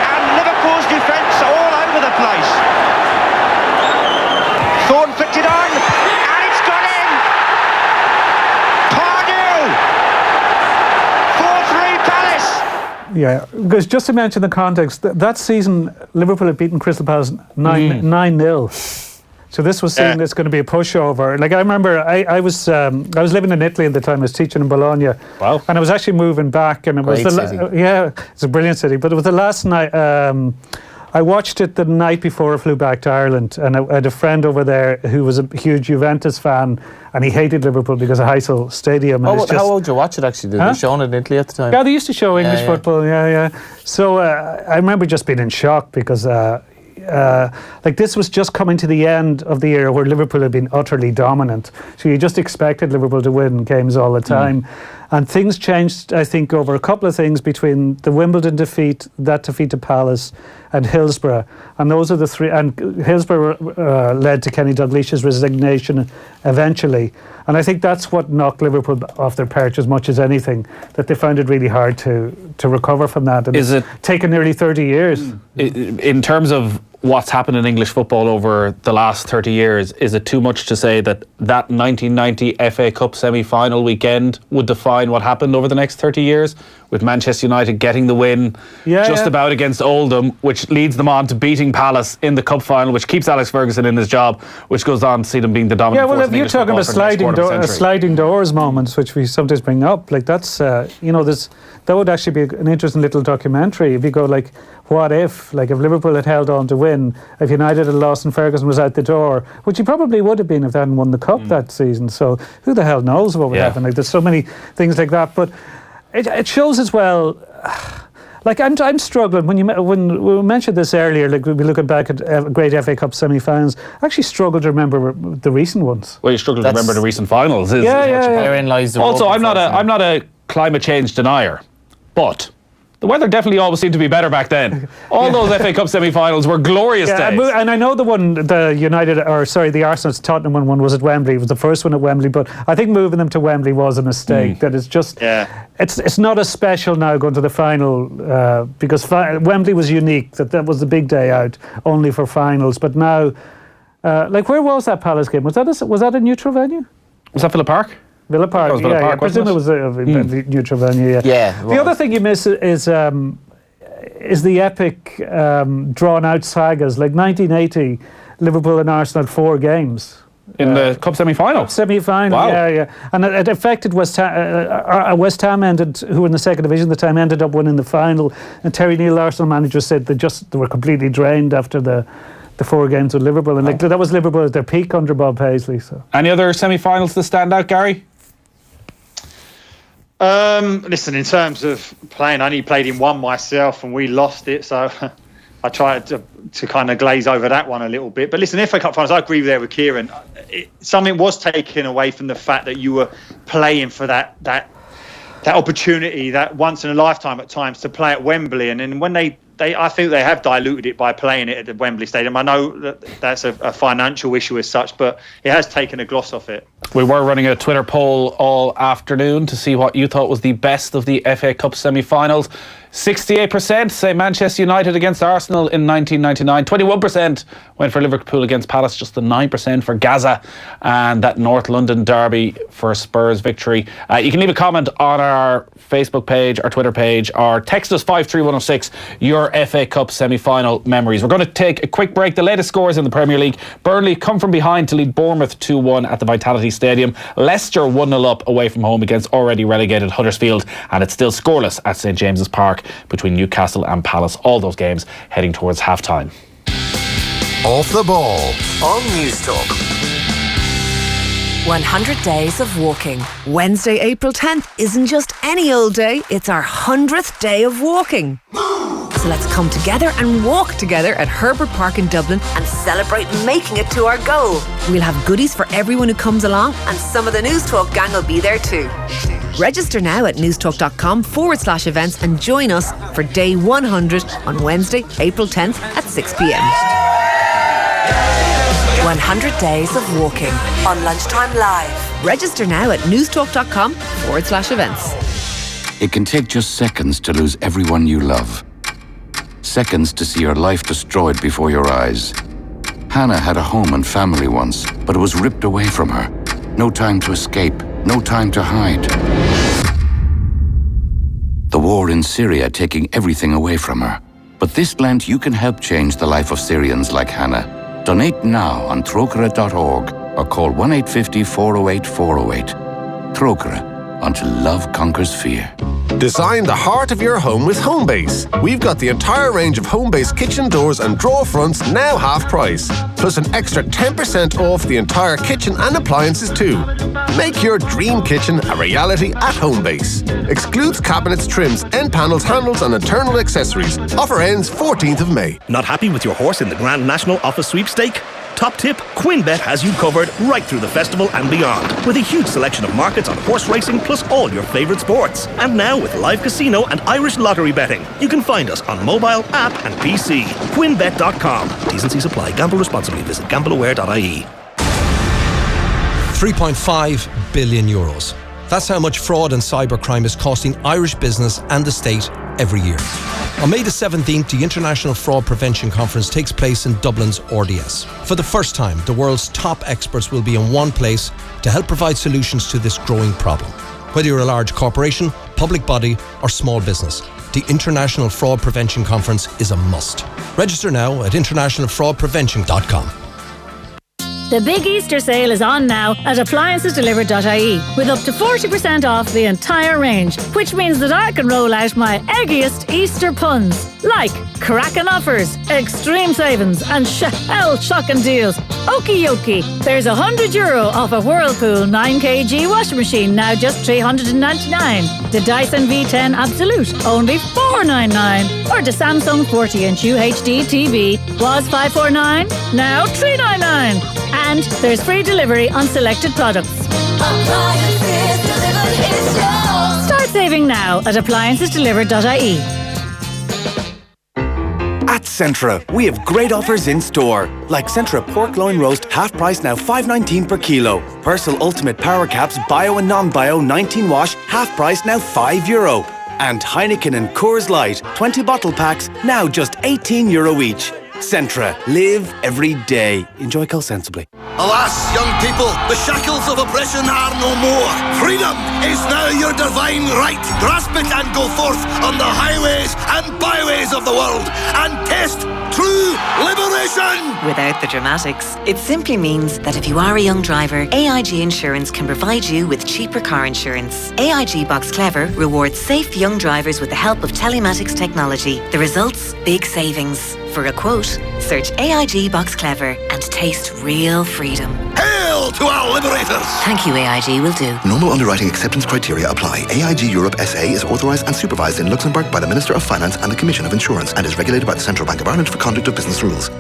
And Liverpool's defence all over the place. Thorne flicked it on, and it's gone in. Pardew, 4-3 Palace. Yeah, because just to mention the context, that season Liverpool had beaten Crystal Palace 9-0. So this was seen as going to be a pushover. Like I remember, I was living in Italy at the time. I was teaching in Bologna. Wow. And I was actually moving back, and it was it's a brilliant city. But it was the last night. I watched it the night before I flew back to Ireland, and I had a friend over there who was a huge Juventus fan, and he hated Liverpool because of Heysel Stadium. And How old did you watch it actually? Did they show it in Italy at the time? Yeah, they used to show English football, So I remember just being in shock because like this was just coming to the end of the era where Liverpool had been utterly dominant. So you just expected Liverpool to win games all the time. And things changed, I think, over a couple of things between the Wimbledon defeat, that defeat to Palace, and Hillsborough. And those are the three. And Hillsborough led to Kenny Dalglish's resignation eventually. And I think that's what knocked Liverpool off their perch as much as anything, that they found it really hard to recover from that. And it's taken nearly 30 years. In terms of what's happened in English football over the last 30 years, is it too much to say that 1990 FA Cup semi-final weekend would define what happened over the next 30 years, with Manchester United getting the win about against Oldham, which leads them on to beating Palace in the cup final, which keeps Alex Ferguson in his job, which goes on to see them being the dominant force in English football. If you're talking about sliding doors moments, which we sometimes bring up, like that's that would actually be an interesting little documentary. If you go like, what if Liverpool had held on to win, if United had lost and Ferguson was out the door, which he probably would have been if they hadn't won the cup that season. So who the hell knows what would happen? Like there's so many things like that, but it shows as well. Like I'm struggling when we mentioned this earlier. Like we'll be looking back at great FA Cup semi-finals. I actually struggle to remember the recent ones. Well, you struggle to remember the recent finals. Therein lies the also, I'm not a climate change denier, but the weather definitely always seemed to be better back then. All those FA Cup semi-finals were glorious days. And I know the Arsenal's Tottenham one was at Wembley. It was the first one at Wembley, but I think moving them to Wembley was a mistake. That it's just, it's not as special now going to the final because Wembley was unique. That was the big day out, only for finals. But now, where was that Palace game? Was that a neutral venue? Was that Villa Park? Villa Park, I presume it was a neutral venue. The other thing you miss is the epic drawn-out sagas. Like 1980, Liverpool and Arsenal had 4 games in the cup semi-final. Wow. And it affected West Ham. West Ham who were in the second division at the time, ended up winning the final. And Terry Neal, Arsenal manager, said they were completely drained after the 4 games with Liverpool, and that was Liverpool at their peak under Bob Paisley. So, any other semi-finals that stand out, Gary? Listen, in terms of playing, I only played in one myself and we lost it, so I tried to kind of glaze over that one a little bit. But listen, FA Cup finals, I agree there with Kieran. Something was taken away from the fact that you were playing for that opportunity, that once in a lifetime at times, to play at Wembley. And then when I think they have diluted it by playing it at the Wembley Stadium. I know that's a financial issue as such, but it has taken a gloss off it. We were running a Twitter poll all afternoon to see what you thought was the best of the FA Cup semi-finals. 68% say Manchester United against Arsenal in 1999. 21% went for Liverpool against Palace. Just the 9% for Gaza, and that North London derby for Spurs victory. You can leave a comment on our Facebook page, our Twitter page, or text us 53106 your FA Cup semi-final memories. We're going to take a quick break. The latest scores in the Premier League: Burnley come from behind to lead Bournemouth 2-1 at the Vitality Stadium. Leicester 1-0 up away from home against already relegated Huddersfield, and it's still scoreless at St James's Park between Newcastle and Palace. All those games heading towards half-time. Off the ball on News Talk. 100 Days of Walking. Wednesday, April 10th isn't just any old day, it's our 100th day of walking. So let's come together and walk together at Herbert Park in Dublin and celebrate making it to our goal. We'll have goodies for everyone who comes along, and some of the News Talk gang will be there too. Register now at newstalk.com/events and join us for day 100 on Wednesday, April 10th at 6 p.m. 100 Days of Walking on Lunchtime Live. Register now at newstalk.com/events. It can take just seconds to lose everyone you love. Seconds to see your life destroyed before your eyes. Hannah had a home and family once, but it was ripped away from her. No time to escape, no time to hide. The war in Syria taking everything away from her. But this Lent you can help change the life of Syrians like Hannah. Donate now on trocra.org or call 1-850-408-408. Trocra, until love conquers fear. Design the heart of your home with Homebase. We've got the entire range of Homebase kitchen doors and drawer fronts now half price, plus an extra 10% off the entire kitchen and appliances too. Make your dream kitchen a reality at Homebase. Excludes cabinets, trims, end panels, handles and internal accessories. Offer ends 14th of May. Not happy with your horse in the Grand National Office Sweepstake? Top tip, QuinBet has you covered right through the festival and beyond, with a huge selection of markets on horse racing plus all your favourite sports. And now with live casino and Irish lottery betting. You can find us on mobile, app and PC. QuinBet.com. T's and C's apply. Gamble responsibly. Visit gambleaware.ie. 3.5 billion euros. That's how much fraud and cybercrime is costing Irish business and the state every year. On May the 17th, the International Fraud Prevention Conference takes place in Dublin's RDS. For the first time, the world's top experts will be in one place to help provide solutions to this growing problem. Whether you're a large corporation, public body or small business, the International Fraud Prevention Conference is a must. Register now at internationalfraudprevention.com. The big Easter sale is on now at appliancesdelivered.ie with up to 40% off the entire range, which means that I can roll out my eggiest Easter puns, like cracking offers, extreme savings and shocking deals. Okie dokie, there's €100 off a Whirlpool 9kg washing machine, now just $399. The Dyson V10 Absolute, only $499. Or the Samsung 40-inch UHD TV was $549, now $399. And there's free delivery on selected products. Start saving now at appliancesdelivered.ie. At Centra, we have great offers in store. Like Centra pork loin roast, half price now $5.19 per kilo. Persil Ultimate Power Caps, bio and non-bio, 19 wash, half price now €5. And Heineken and Coors Light, 20 bottle packs, now just €18 each. Centra. Live every day. Enjoy Coke sensibly. Alas, young people, the shackles of oppression are no more. Freedom is now your divine right. Grasp it and go forth on the highways and byways of the world and taste true liberation. Without the dramatics, it simply means that if you are a young driver, AIG Insurance can provide you with cheaper car insurance. AIG Box Clever rewards safe young drivers with the help of telematics technology. The results? Big savings. For a quote, search AIG Box Clever and taste real freedom. Hail to our liberators! Thank you, AIG will do. Normal underwriting acceptance criteria apply. AIG Europe SA is authorised and supervised in Luxembourg by the Minister of Finance and the Commission of Insurance and is regulated by the Central Bank of Ireland for conduct of business rules.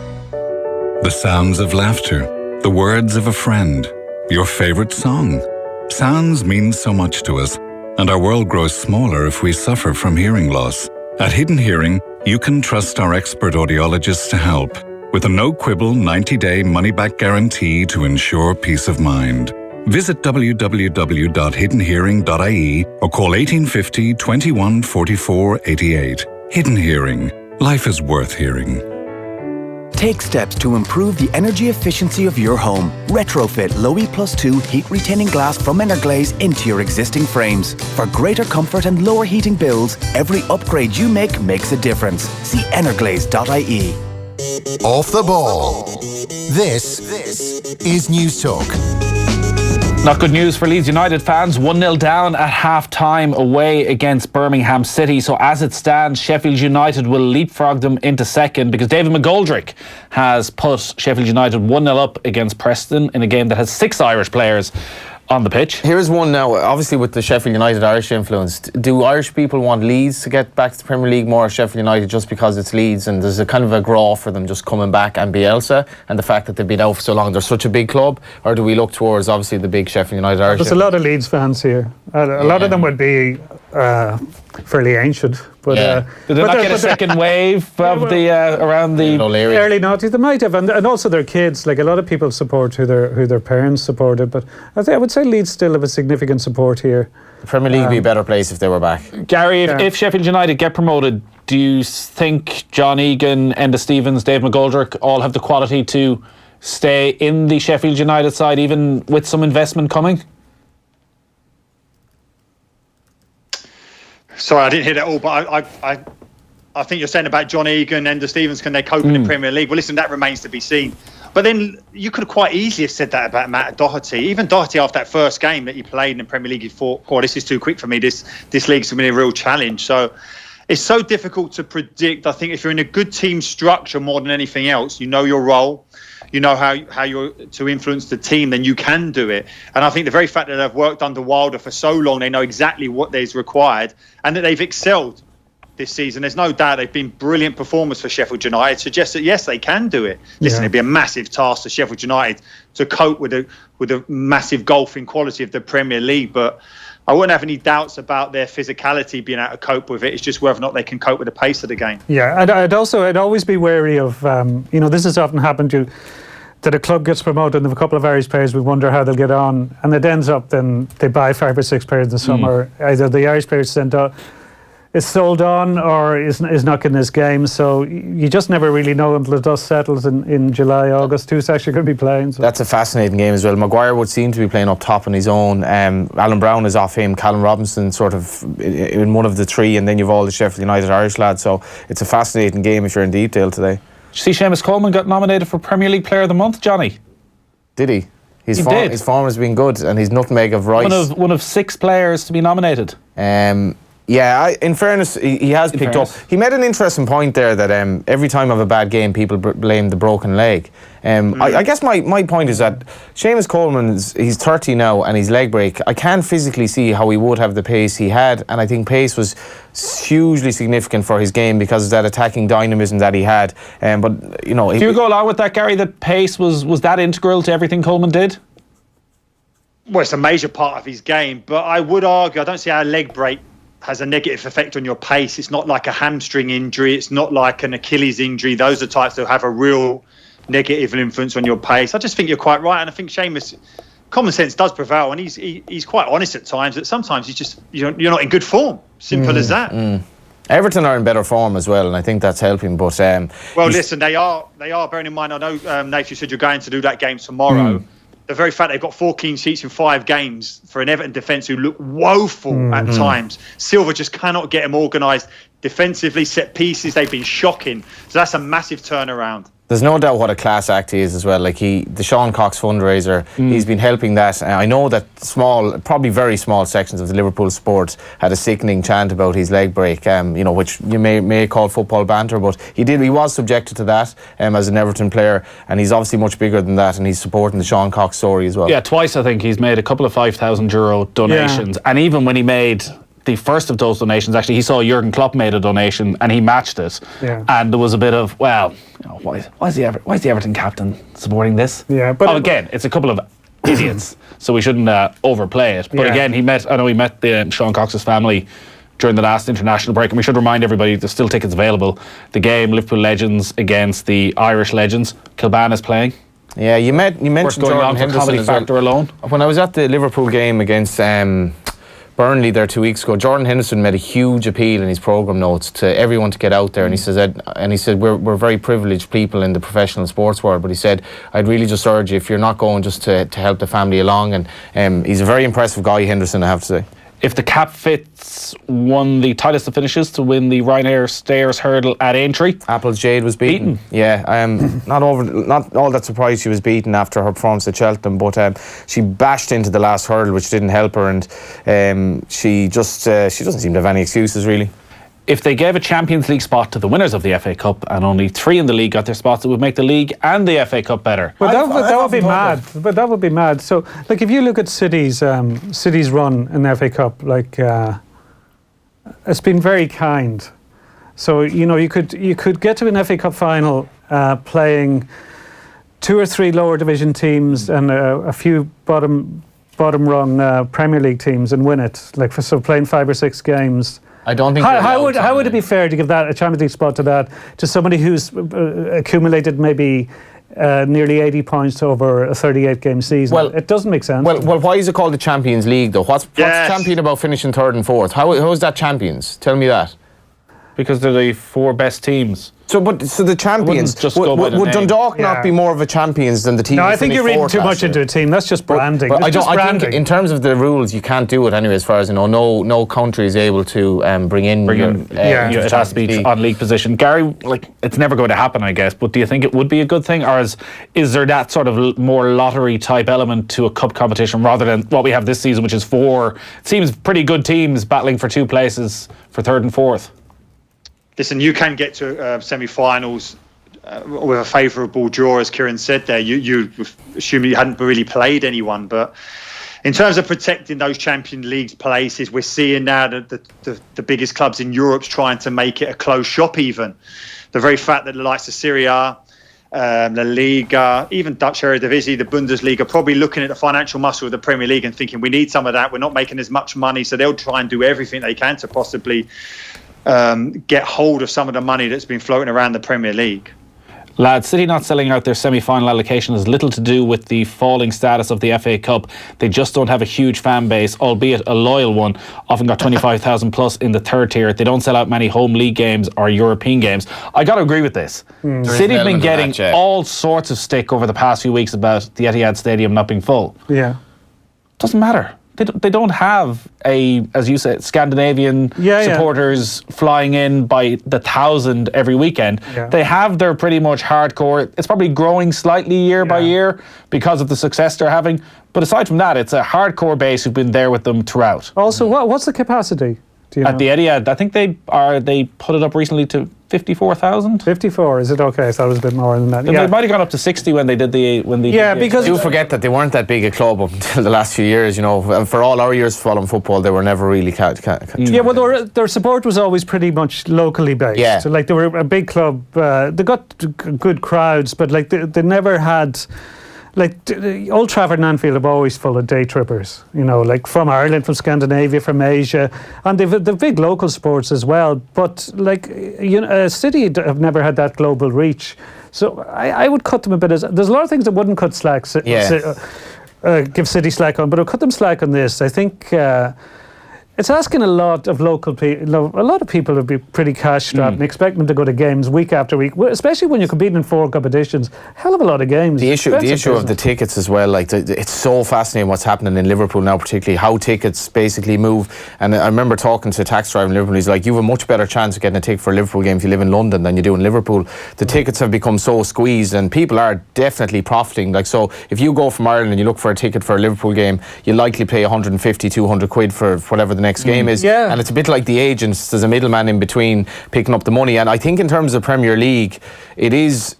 The sounds of laughter, the words of a friend, your favourite song. Sounds mean so much to us, and our world grows smaller if we suffer from hearing loss. At Hidden Hearing, you can trust our expert audiologists to help, with a no-quibble 90-day money-back guarantee to ensure peace of mind. Visit www.hiddenhearing.ie or call 1850 21 44 88. Hidden Hearing. Life is worth hearing. Take steps to improve the energy efficiency of your home. Retrofit Low E+2 heat-retaining glass from Energlaze into your existing frames. For greater comfort and lower heating bills, every upgrade you make makes a difference. See energlaze.ie. Off the ball. This is News Talk. Not good news for Leeds United fans. 1-0 down at half-time away against Birmingham City. So as it stands, Sheffield United will leapfrog them into second because David McGoldrick has put Sheffield United 1-0 up against Preston in a game that has 6 Irish players on the pitch. Here's one now, obviously with the Sheffield United Irish influence. Do Irish people want Leeds to get back to the Premier League more, or Sheffield United, just because it's Leeds and there's a kind of a graw for them just coming back, and Bielsa and the fact that they've been out for so long, they're such a big club? Or do we look towards obviously the big Sheffield United Irish? There's a lot of Leeds fans here. A lot of them would be fairly ancient. But, Did they not get a second wave of the around the early noughties? They might have, and also their kids. Like, a lot of people support who their parents supported, but I would say Leeds still have a significant support here. The Premier League would be a better place if they were back. Gary, if Sheffield United get promoted, do you think John Egan, Enda Stevens, Dave McGoldrick all have the quality to stay in the Sheffield United side, even with some investment coming? Sorry, I didn't hear that all, but I think you're saying about John Egan and Enda Stevens, can they cope in the Premier League? Well, listen, that remains to be seen. But then you could quite easily have said that about Matt Doherty. Even Doherty, after that first game that he played in the Premier League, he thought, oh, this is too quick for me. This league's going to be a real challenge. So it's so difficult to predict. I think if you're in a good team structure more than anything else, you know your role. You know how you're to influence the team, then you can do it. And I think the very fact that they've worked under Wilder for so long, they know exactly what is required, and that they've excelled this season. There's no doubt they've been brilliant performers for Sheffield United. Suggests that yes, they can do it. Listen, it'd be a massive task for Sheffield United to cope with the massive golfing quality of the Premier League, but I wouldn't have any doubts about their physicality being able to cope with it. It's just whether or not they can cope with the pace of the game. Yeah, I'd always be wary of, this has often happened that a club gets promoted and a couple of Irish players, we wonder how they'll get on, and it ends up then they buy 5 or 6 players in the summer. Either the Irish players sent out, is sold on, or is not getting this game. So you just never really know until the dust settles in July, August, who's actually going to be playing. So. That's a fascinating game as well. Maguire would seem to be playing up top on his own. Alan Brown is off him. Callum Robinson sort of in one of the 3, and then you've all the Sheffield United Irish lads. So it's a fascinating game if you're in detail today. Did you see Seamus Coleman got nominated for Premier League Player of the Month, Johnny? Did he? His did. form has been good, and his nutmeg of rice. One of 6 players to be nominated. In fairness, he has picked up. He made an interesting point there that every time of a bad game, people blame the broken leg. I guess my point is that Seamus Coleman, he's 30 now, and his leg break, I can't physically see how he would have the pace he had, and I think pace was hugely significant for his game because of that attacking dynamism that he had. But you know, do you go along with that, Gary? That pace was that integral to everything Coleman did? Well, it's a major part of his game, but I would argue I don't see how a leg break has a negative effect on your pace. It's not like a hamstring injury. It's not like an Achilles injury. Those are types that have a real negative influence on your pace. I just think you're quite right, and I think Seamus, common sense does prevail, and he's quite honest at times that sometimes you're not in good form. Simple as that. Everton are in better form as well, and I think that's helping. But well, listen, they are. Bearing in mind, I know, Nate, you said you're going to do that game tomorrow. The very fact they've got 4 clean sheets in 5 games for an Everton defence who look woeful at times. Silva just cannot get them organised defensively. Set pieces, they've been shocking. So that's a massive turnaround. There's no doubt what a class act he is as well. Like the Sean Cox fundraiser, he's been helping that. I know that probably very small sections of the Liverpool sports had a sickening chant about his leg break, which you may call football banter, but he was subjected to that as an Everton player, and he's obviously much bigger than that, and he's supporting the Sean Cox story as well. Yeah, twice I think he's made a couple of €5,000 donations, and even when he made the first of those donations, actually, he saw Jurgen Klopp made a donation and he matched it. Yeah. And there was a bit of, why is the Everton captain supporting this? Yeah, but again, it's a couple of idiots, so we shouldn't overplay it. But again, he met the Sean Cox's family during the last international break, and we should remind everybody there's still tickets available. The game, Liverpool Legends against the Irish Legends. Kilban is playing. Yeah, you mentioned Jordan Henderson as well. Alone. When I was at the Liverpool game against Burnley there 2 weeks ago, Jordan Henderson made a huge appeal in his programme notes to everyone to get out there, and he said we're very privileged people in the professional sports world, but he said I'd really just urge you, if you're not going, just to help the family along. And he's a very impressive guy, Henderson, I have to say. If the cap fits won the tightest of finishes to win the Ryanair Stairs Hurdle at Aintree. Apple's Jade was beaten. Yeah, not all that surprised she was beaten after her performance at Cheltenham, but she bashed into the last hurdle, which didn't help her, and she doesn't seem to have any excuses really. If they gave a Champions League spot to the winners of the FA Cup and only 3 in the league got their spots, it would make the league and the FA Cup better. But that would be mad. But that would be mad. So, like, if you look at City's run in the FA Cup, like, it's been very kind. So, you know, you could get to an FA Cup final playing 2 or 3 lower division teams and a few bottom rung Premier League teams and win it. Like, so playing 5 or 6 games. I don't think. How would it be fair to give that a Champions League spot to somebody who's accumulated maybe nearly 80 points over a 38-game season? Well, it doesn't make sense. Well, why is it called the Champions League though? What's champion about finishing 3rd and 4th? How is that champions? Tell me that. Because they're the 4 best teams. So the champions, would Dundalk not be more of a champions than the team? No, I think you're reading too much into a team. That's just branding. But I think in terms of the rules, you can't do it anyway. As far as I know, no country is able to bring in. It has to be on league position. Gary, like, it's never going to happen, I guess. But do you think it would be a good thing, or is there that sort of more lottery type element to a cup competition rather than what we have this season, which is 4? It seems pretty good teams battling for 2 places for 3rd and 4th. Listen, you can get to semi-finals with a favourable draw, as Kieran said there. You assume you hadn't really played anyone, but in terms of protecting those Champions League places, we're seeing now that the biggest clubs in Europe's trying to make it a closed shop even. The very fact that the likes of Serie A, La Liga, even Dutch Eredivisie, the Bundesliga, probably looking at the financial muscle of the Premier League and thinking we need some of that. We're not making as much money, so they'll try and do everything they can to possibly get hold of some of the money that's been floating around the Premier League. Lads, City not selling out their semi-final allocation has little to do with the falling status of the FA Cup. They just don't have a huge fan base, albeit a loyal one. Often got 25,000 plus in the 3rd tier. They don't sell out many home league games or European games. I got to agree with this. City've been getting all sorts of stick over the past few weeks about the Etihad Stadium not being full. Yeah. Doesn't matter. They don't have as you said, Scandinavian supporters flying in by the 1,000 every weekend. Yeah. They have their pretty much hardcore. It's probably growing slightly year by year because of the success they're having. But aside from that, it's a hardcore base who've been there with them throughout. Also, what's the capacity? At the Etihad, I think they put it up recently to 54,000. 54, is it? Okay, I thought it was a bit more than that. They might have gone up to 60 when they did because you forget that they weren't that big a club until the last few years. You know, for all our years following football, they were never really. Well, their support was always pretty much locally based. Yeah, so, like, they were a big club. They got good crowds, but like they never had. Like, Old Trafford and Anfield are always full of day trippers, you know, like from Ireland, from Scandinavia, from Asia, and they've big local sports as well. But like, you know, City have never had that global reach, so I would cut them a bit. There's a lot of things that wouldn't cut slack. Give City slack on, but I'll cut them slack on this. I think. It's asking a lot of local people. A lot of people would be pretty cash-strapped and expect them to go to games week after week, especially when you're competing in 4 competitions. Hell of a lot of games. The issue of the tickets as well. Like, it's so fascinating what's happening in Liverpool now, particularly how tickets basically move. And I remember talking to a taxi driver in Liverpool. He's like, "You have a much better chance of getting a ticket for a Liverpool game if you live in London than you do in Liverpool." The tickets have become so squeezed, and people are definitely profiting. Like, so if you go from Ireland and you look for a ticket for a Liverpool game, you likely pay 150, 200 quid for whatever the next game is. And it's a bit like the agents. There's a middleman in between picking up the money. And I think in terms of Premier League, it is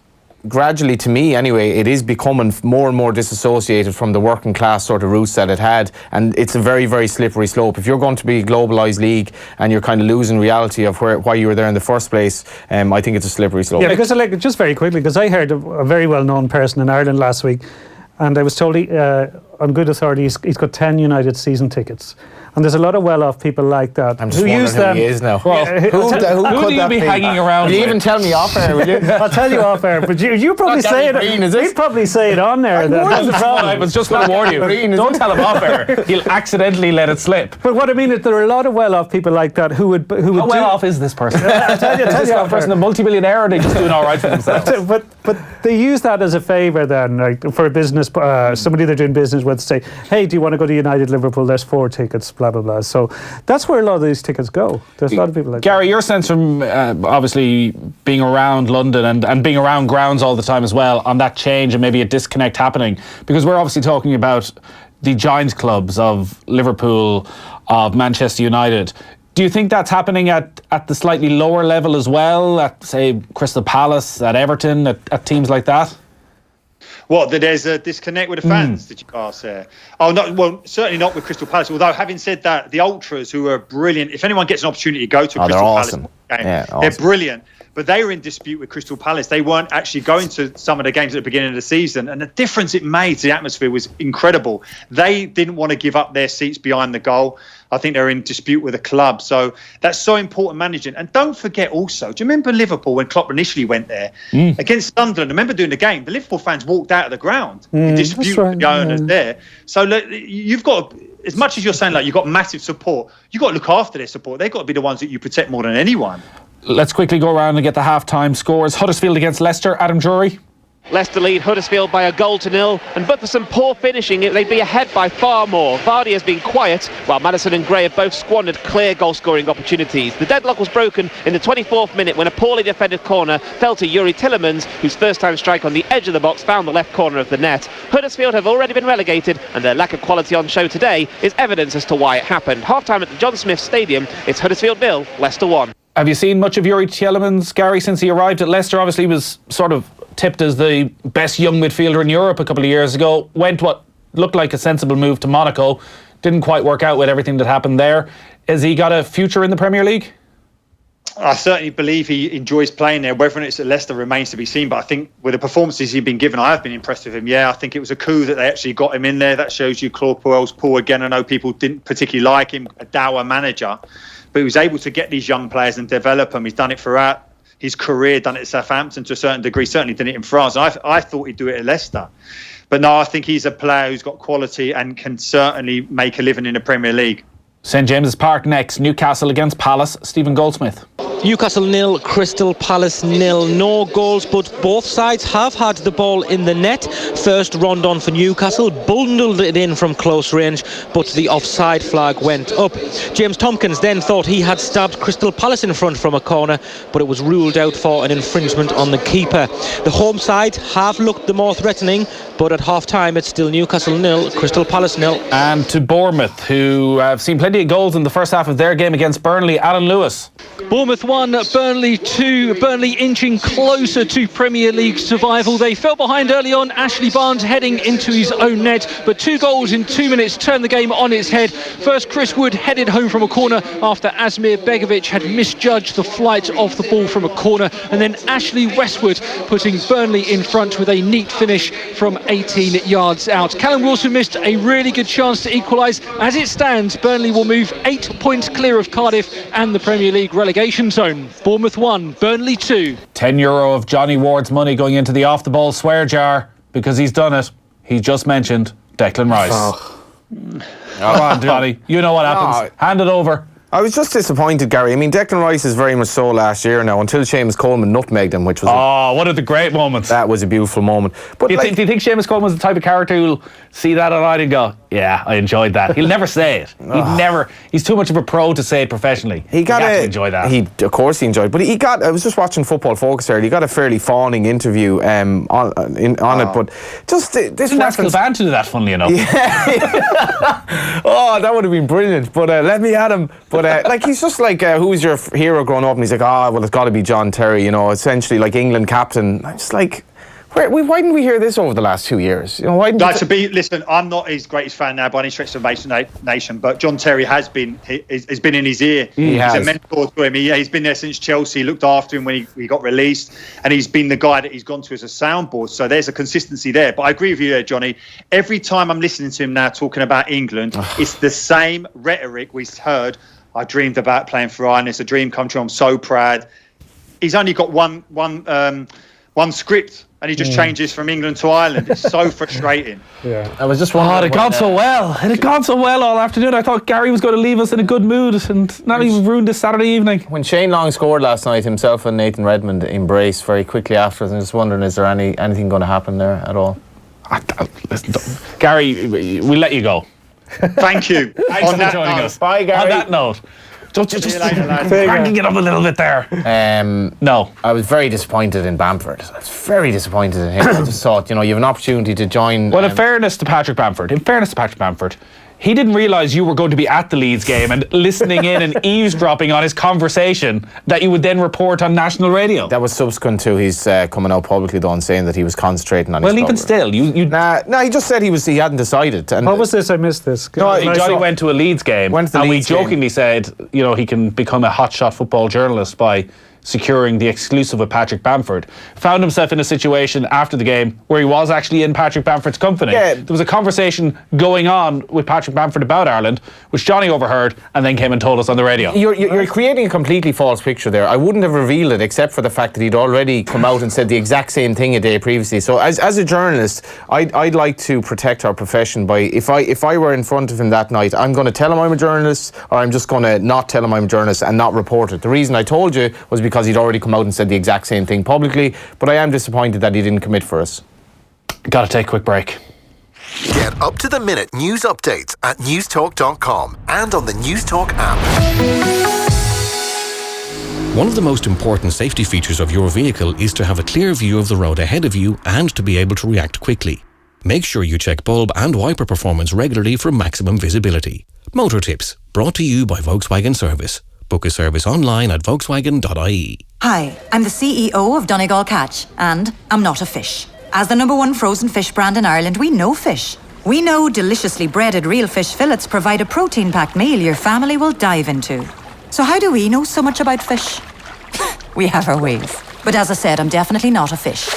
gradually, to me anyway, it is becoming more and more disassociated from the working class sort of roots that it had. And it's a very, very slippery slope. If you're going to be a globalised league and you're kind of losing reality of why you were there in the first place, I think it's a slippery slope. Yeah, because like, just very quickly, because I heard a very well-known person in Ireland last week, and I was told on good authority he's got 10 United season tickets. And there's a lot of well-off people like that. I'm just wondering who he is now. Well, who could you be hanging around with? Will you even tell me off air, will you? I'll tell you off air, but you probably say it. You'd probably say it on there. I was just going to warn you. Don't tell him off air. He'll accidentally let it slip. But what I mean is there are a lot of well-off people like that who would How well-off is this person? I'll tell you. Is this person a multi-billionaire, or are they just doing all right for themselves? But they use that as a favour then, like, for a business, somebody they're doing business with, say, hey, do you want to go to United Liverpool? There's 4 tickets, blah, blah, blah. So that's where a lot of these tickets go. There's a lot of people like Gary, your sense from obviously being around London and being around grounds all the time as well on that change and maybe a disconnect happening, because we're obviously talking about the giant clubs of Liverpool, of Manchester United. Do you think that's happening at the slightly lower level as well, at, say, Crystal Palace, at Everton, at teams like that? What, that there's a disconnect with the fans, did you ask there? Oh, no, well, certainly not with Crystal Palace. Although, having said that, the Ultras, who are brilliant, if anyone gets an opportunity to go to a Crystal Palace game, they're brilliant. But they were in dispute with Crystal Palace. They weren't actually going to some of the games at the beginning of the season. And the difference it made to the atmosphere was incredible. They didn't want to give up their seats behind the goal. I think they're in dispute with the club. So that's so important managing. And don't forget also, do you remember Liverpool when Klopp initially went there? Against Sunderland, I remember doing the game, the Liverpool fans walked out of the ground in dispute with the owners there. So look, you've got, as much as you're saying like you've got massive support, you've got to look after their support. They've got to be the ones that you protect more than anyone. Let's quickly go around and get the half-time scores. Huddersfield against Leicester. Adam Drury. Leicester lead Huddersfield by 1-0, and but for some poor finishing, they'd be ahead by far more. Vardy has been quiet, while Maddison and Gray have both squandered clear goal-scoring opportunities. The deadlock was broken in the 24th minute when a poorly defended corner fell to Youri Tielemans, whose first-time strike on the edge of the box found the left corner of the net. Huddersfield have already been relegated, and their lack of quality on show today is evidence as to why it happened. Half-time at the John Smith Stadium, it's Huddersfield 0, Leicester 1. Have you seen much of Youri Tielemans, Gary, since he arrived at Leicester? Obviously, he was sort of tipped as the best young midfielder in Europe a couple of years ago. Went what looked like a sensible move to Monaco. Didn't quite work out with everything that happened there. Has he got a future in the Premier League? I certainly believe he enjoys playing there. Whether it's at Leicester remains to be seen. But I think with the performances he's been given, I have been impressed with him. Yeah, I think it was a coup that they actually got him in there. That shows you Claude Puel's pull again. I know people didn't particularly like him, a dour manager, but he was able to get these young players and develop them. He's done it throughout his career, done it at Southampton to a certain degree, certainly did it in France. And I thought he'd do it at Leicester. But no, I think he's a player who's got quality and can certainly make a living in the Premier League. St James's Park next, Newcastle against Palace. Stephen Goldsmith. Newcastle 0, Crystal Palace 0. No goals, but both sides have had the ball in the net. First Rondon for Newcastle, bundled it in from close range, but the offside flag went up. James Tompkins then thought he had stabbed Crystal Palace in front from a corner, but it was ruled out for an infringement on the keeper. The home side have looked the more threatening, but at half-time it's still Newcastle 0, Crystal Palace 0. And to Bournemouth, who have seen plenty of goals in the first half of their game against Burnley. Alan Lewis. Bournemouth 1, Burnley 2. Burnley inching closer to Premier League survival. They fell behind early on. Ashley Barnes heading into his own net, but 2 goals in 2 minutes turned the game on its head. First, Chris Wood headed home from a corner after Asmir Begovic had misjudged the flight of the ball from a corner, and then Ashley Westwood putting Burnley in front with a neat finish from 18 yards out. Callum Wilson missed a really good chance to equalise. As it stands, Burnley will move 8 points clear of Cardiff and the Premier League relegation zone. Bournemouth 1, Burnley 2. €10 of Johnny Ward's money going into the off-the-ball swear jar because he's done it. He just mentioned Declan Rice. Come on, Johnny. You know what happens. Hand it over. I was just disappointed, Gary. I mean, Declan Rice is very much so last year now, until Seamus Coleman nutmegged him, which was... one of the great moments. That was a beautiful moment. But do you think Seamus Coleman was the type of character who'll see that online and go, yeah, I enjoyed that? He'll never say it. He's too much of a pro to say it professionally. He got to enjoy that. Of course he enjoyed it. But I was just watching Football Focus there, he got a fairly fawning interview on it, but just this Pascal Van to do that, funnily enough. Yeah. That would have been brilliant. But let me at him. But he's just like, who was your hero growing up? And he's like, well, it's got to be John Terry, essentially like England captain. I'm just like, why didn't we hear this over the last 2 years? Listen, I'm not his greatest fan now by any stretch of imagination, but John Terry has been in his ear. He's a mentor to him. He's been there since Chelsea, looked after him when he got released, and he's been the guy that he's gone to as a soundboard. So there's a consistency there. But I agree with you there, Johnny. Every time I'm listening to him now talking about England, it's the same rhetoric we heard. I dreamed about playing for Ireland. It's a dream come true. I'm so proud. He's only got one script, and he just changes from England to Ireland. It's so frustrating. Yeah, I was just wondering. It had gone so well. It had gone so well all afternoon. I thought Gary was going to leave us in a good mood, and not even ruined this Saturday evening. When Shane Long scored last night, himself and Nathan Redmond embraced very quickly after. I'm just wondering, is there anything going to happen there at all? Listen, Gary, we'll let you go. Thank you. Thanks for joining us. Bye, Gary. On that note, just later, lads. cranking it up a little bit there. No. I was very disappointed in Bamford. I was very disappointed in him. I just thought, you have an opportunity to join. Well, in fairness to Patrick Bamford, he didn't realise you were going to be at the Leeds game and listening in and eavesdropping on his conversation that you would then report on national radio. That was subsequent to his coming out publicly though and saying that he was concentrating on his even still, Nah, he just said he hadn't decided. And what was this? I missed this. Johnny went to a Leeds game and we jokingly said, he can become a hotshot football journalist by securing the exclusive with Patrick Bamford. Found himself in a situation after the game where he was actually in Patrick Bamford's company. Yeah. There was a conversation going on with Patrick Bamford about Ireland, which Johnny overheard and then came and told us on the radio. You're creating a completely false picture there. I wouldn't have revealed it except for the fact that he'd already come out and said the exact same thing a day previously. So as a journalist, I'd like to protect our profession by, if I were in front of him that night, I'm going to tell him I'm a journalist, or I'm just going to not tell him I'm a journalist and not report it. The reason I told you was because he'd already come out and said the exact same thing publicly, but I am disappointed that he didn't commit for us. Got to take a quick break. Get up-to-the-minute news updates at newstalk.com and on the Newstalk app. One of the most important safety features of your vehicle is to have a clear view of the road ahead of you and to be able to react quickly. Make sure you check bulb and wiper performance regularly for maximum visibility. Motor Tips, brought to you by Volkswagen Service. Book a service online at volkswagen.ie. Hi, I'm the CEO of Donegal Catch, and I'm not a fish. As the #1 frozen fish brand in Ireland, we know fish. We know deliciously breaded real fish fillets provide a protein-packed meal your family will dive into. So how do we know so much about fish? We have our ways. But as I said, I'm definitely not a fish.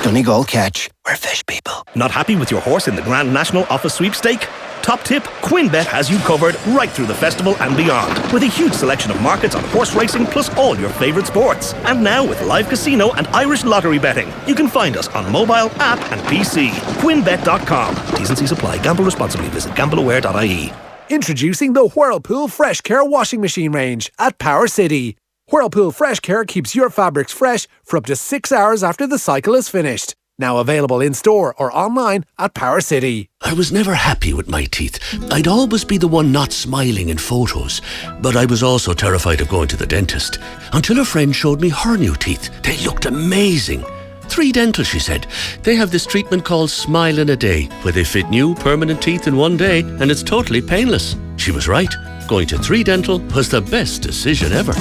Donegal Catch, we're fish people. Not happy with your horse in the Grand National Office Sweepstake? Top tip, QuinBet has you covered right through the festival and beyond, with a huge selection of markets on horse racing plus all your favourite sports. And now with live casino and Irish lottery betting. You can find us on mobile, app and PC. QuinBet.com. T's and C's apply. Gamble responsibly. Visit gambleaware.ie. Introducing the Whirlpool Fresh Care washing machine range at Power City. Whirlpool Fresh Care keeps your fabrics fresh for up to 6 hours after the cycle is finished. Now available in-store or online at Power City. I was never happy with my teeth. I'd always be the one not smiling in photos. But I was also terrified of going to the dentist. Until a friend showed me her new teeth. They looked amazing. 3 Dental, she said. They have this treatment called Smile in a Day, where they fit new permanent teeth in one day, and it's totally painless. She was right. Going to 3 Dental was the best decision ever.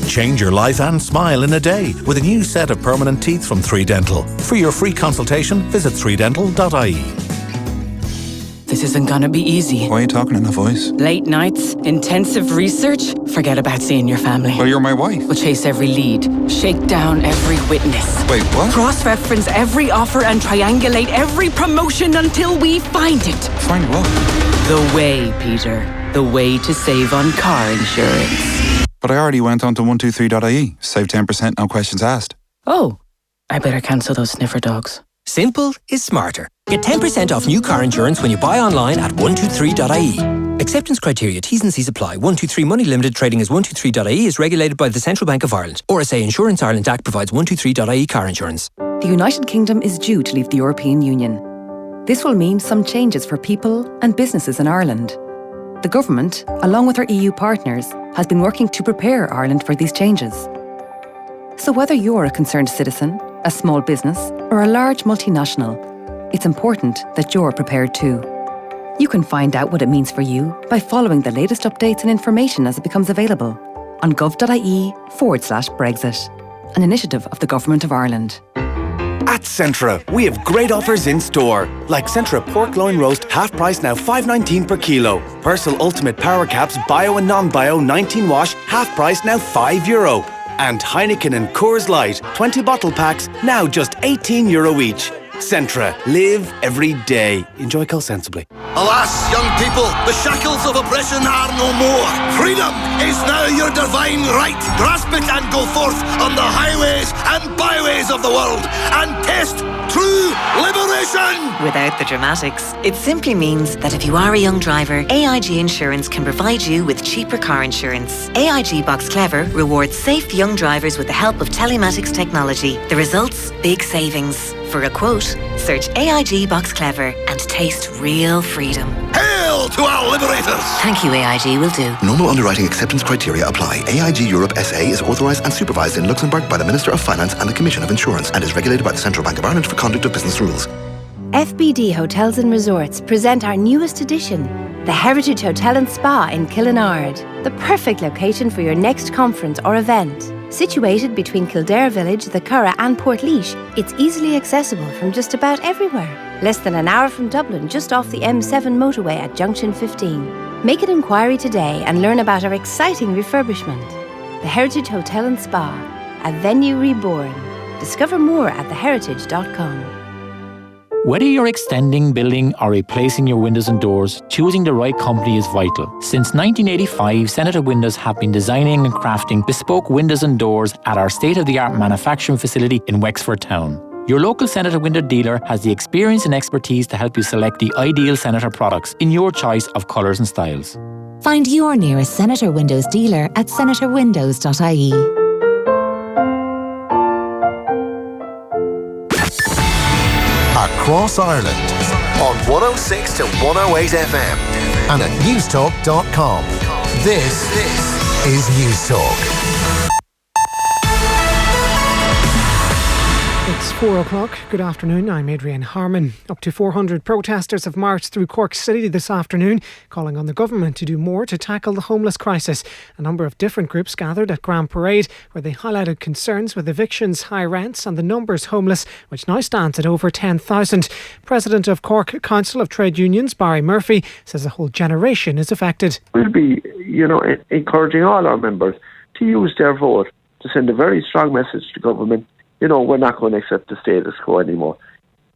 Change your life and smile in a day with a new set of permanent teeth from 3 Dental. For your free consultation, visit 3dental.ie. This isn't gonna be easy. Why are you talking in that voice? Late nights, intensive research, forget about seeing your family. Well, you're my wife. We'll chase every lead, shake down every witness. Wait, what? Cross-reference every offer and triangulate every promotion until we find it. Find what? The way, Peter. The way to save on car insurance. But I already went on to 123.ie. Save 10%, no questions asked. Oh, I better cancel those sniffer dogs. Simple is smarter. Get 10% off new car insurance when you buy online at 123.ie. Acceptance criteria, T's and C's apply. 123 Money Limited trading as 123.ie is regulated by the Central Bank of Ireland. RSA Insurance Ireland Act provides 123.ie car insurance. The United Kingdom is due to leave the European Union. This will mean some changes for people and businesses in Ireland. The government, along with our EU partners, has been working to prepare Ireland for these changes. So whether you're a concerned citizen, a small business, or a large multinational, it's important that you're prepared too. You can find out what it means for you by following the latest updates and information as it becomes available on gov.ie/Brexit, an initiative of the Government of Ireland. At Centra, we have great offers in store, like Centra Pork Loin Roast, half price now $5.19 per kilo. Persil Ultimate Power Caps, bio and non-bio 19 wash, half price now €5. And Heineken and Coors Light, 20 bottle packs, now just €18 each. Centra, live every day. Enjoy Coke sensibly. Alas, young people, the shackles of oppression are no more. Freedom is now your divine right. Grasp it and go forth on the highways and byways of the world and taste true liberation. Without the dramatics, it simply means that if you are a young driver, AIG Insurance can provide you with cheaper car insurance. AIG Box Clever rewards safe young drivers with the help of telematics technology. The results? Big savings. For a quote, search AIG Box Clever and taste real freedom. Hail Hail to our liberators! Thank you, AIG will do. Normal underwriting acceptance criteria apply. AIG Europe SA is authorised and supervised in Luxembourg by the Minister of Finance and the Commission of Insurance and is regulated by the Central Bank of Ireland for conduct of business rules. FBD Hotels and Resorts present our newest edition, the Heritage Hotel and Spa in Killinard. The perfect location for your next conference or event. Situated between Kildare Village, the Curragh and Portlaoise, it's easily accessible from just about everywhere. Less than an hour from Dublin, just off the M7 motorway at Junction 15. Make an inquiry today and learn about our exciting refurbishment. The Heritage Hotel and Spa, a venue reborn. Discover more at theheritage.com. Whether you're extending, building or replacing your windows and doors, choosing the right company is vital. Since 1985, Senator Windows have been designing and crafting bespoke windows and doors at our state-of-the-art manufacturing facility in Wexford Town. Your local Senator Window dealer has the experience and expertise to help you select the ideal Senator products in your choice of colours and styles. Find your nearest Senator Windows dealer at senatorwindows.ie. Across Ireland on 106 to 108 FM and at newstalk.com. This is News Talk. It's 4 o'clock. Good afternoon. I'm Adrian Harmon. Up to 400 protesters have marched through Cork City this afternoon, calling on the government to do more to tackle the homeless crisis. A number of different groups gathered at Grand Parade, where they highlighted concerns with evictions, high rents and the numbers homeless, which now stands at over 10,000. President of Cork Council of Trade Unions, Barry Murphy, says a whole generation is affected. We'll be, encouraging all our members to use their vote to send a very strong message to government. We're not going to accept the status quo anymore.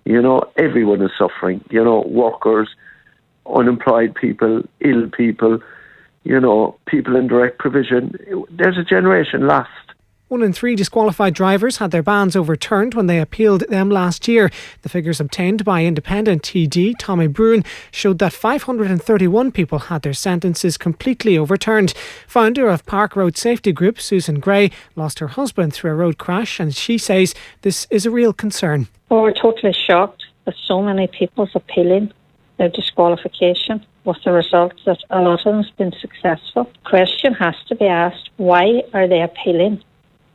Everyone is suffering. Workers, unemployed people, ill people, people in direct provision. There's a generation lost. 1 in 3 disqualified drivers had their bans overturned when they appealed them last year. The figures obtained by independent TD Tommy Breen showed that 531 people had their sentences completely overturned. Founder of Park Road Safety Group, Susan Gray, lost her husband through a road crash, and she says this is a real concern. Well, we're totally shocked that so many people's appealing their disqualification, with the result that a lot of them has been successful. The question has to be asked, why are they appealing?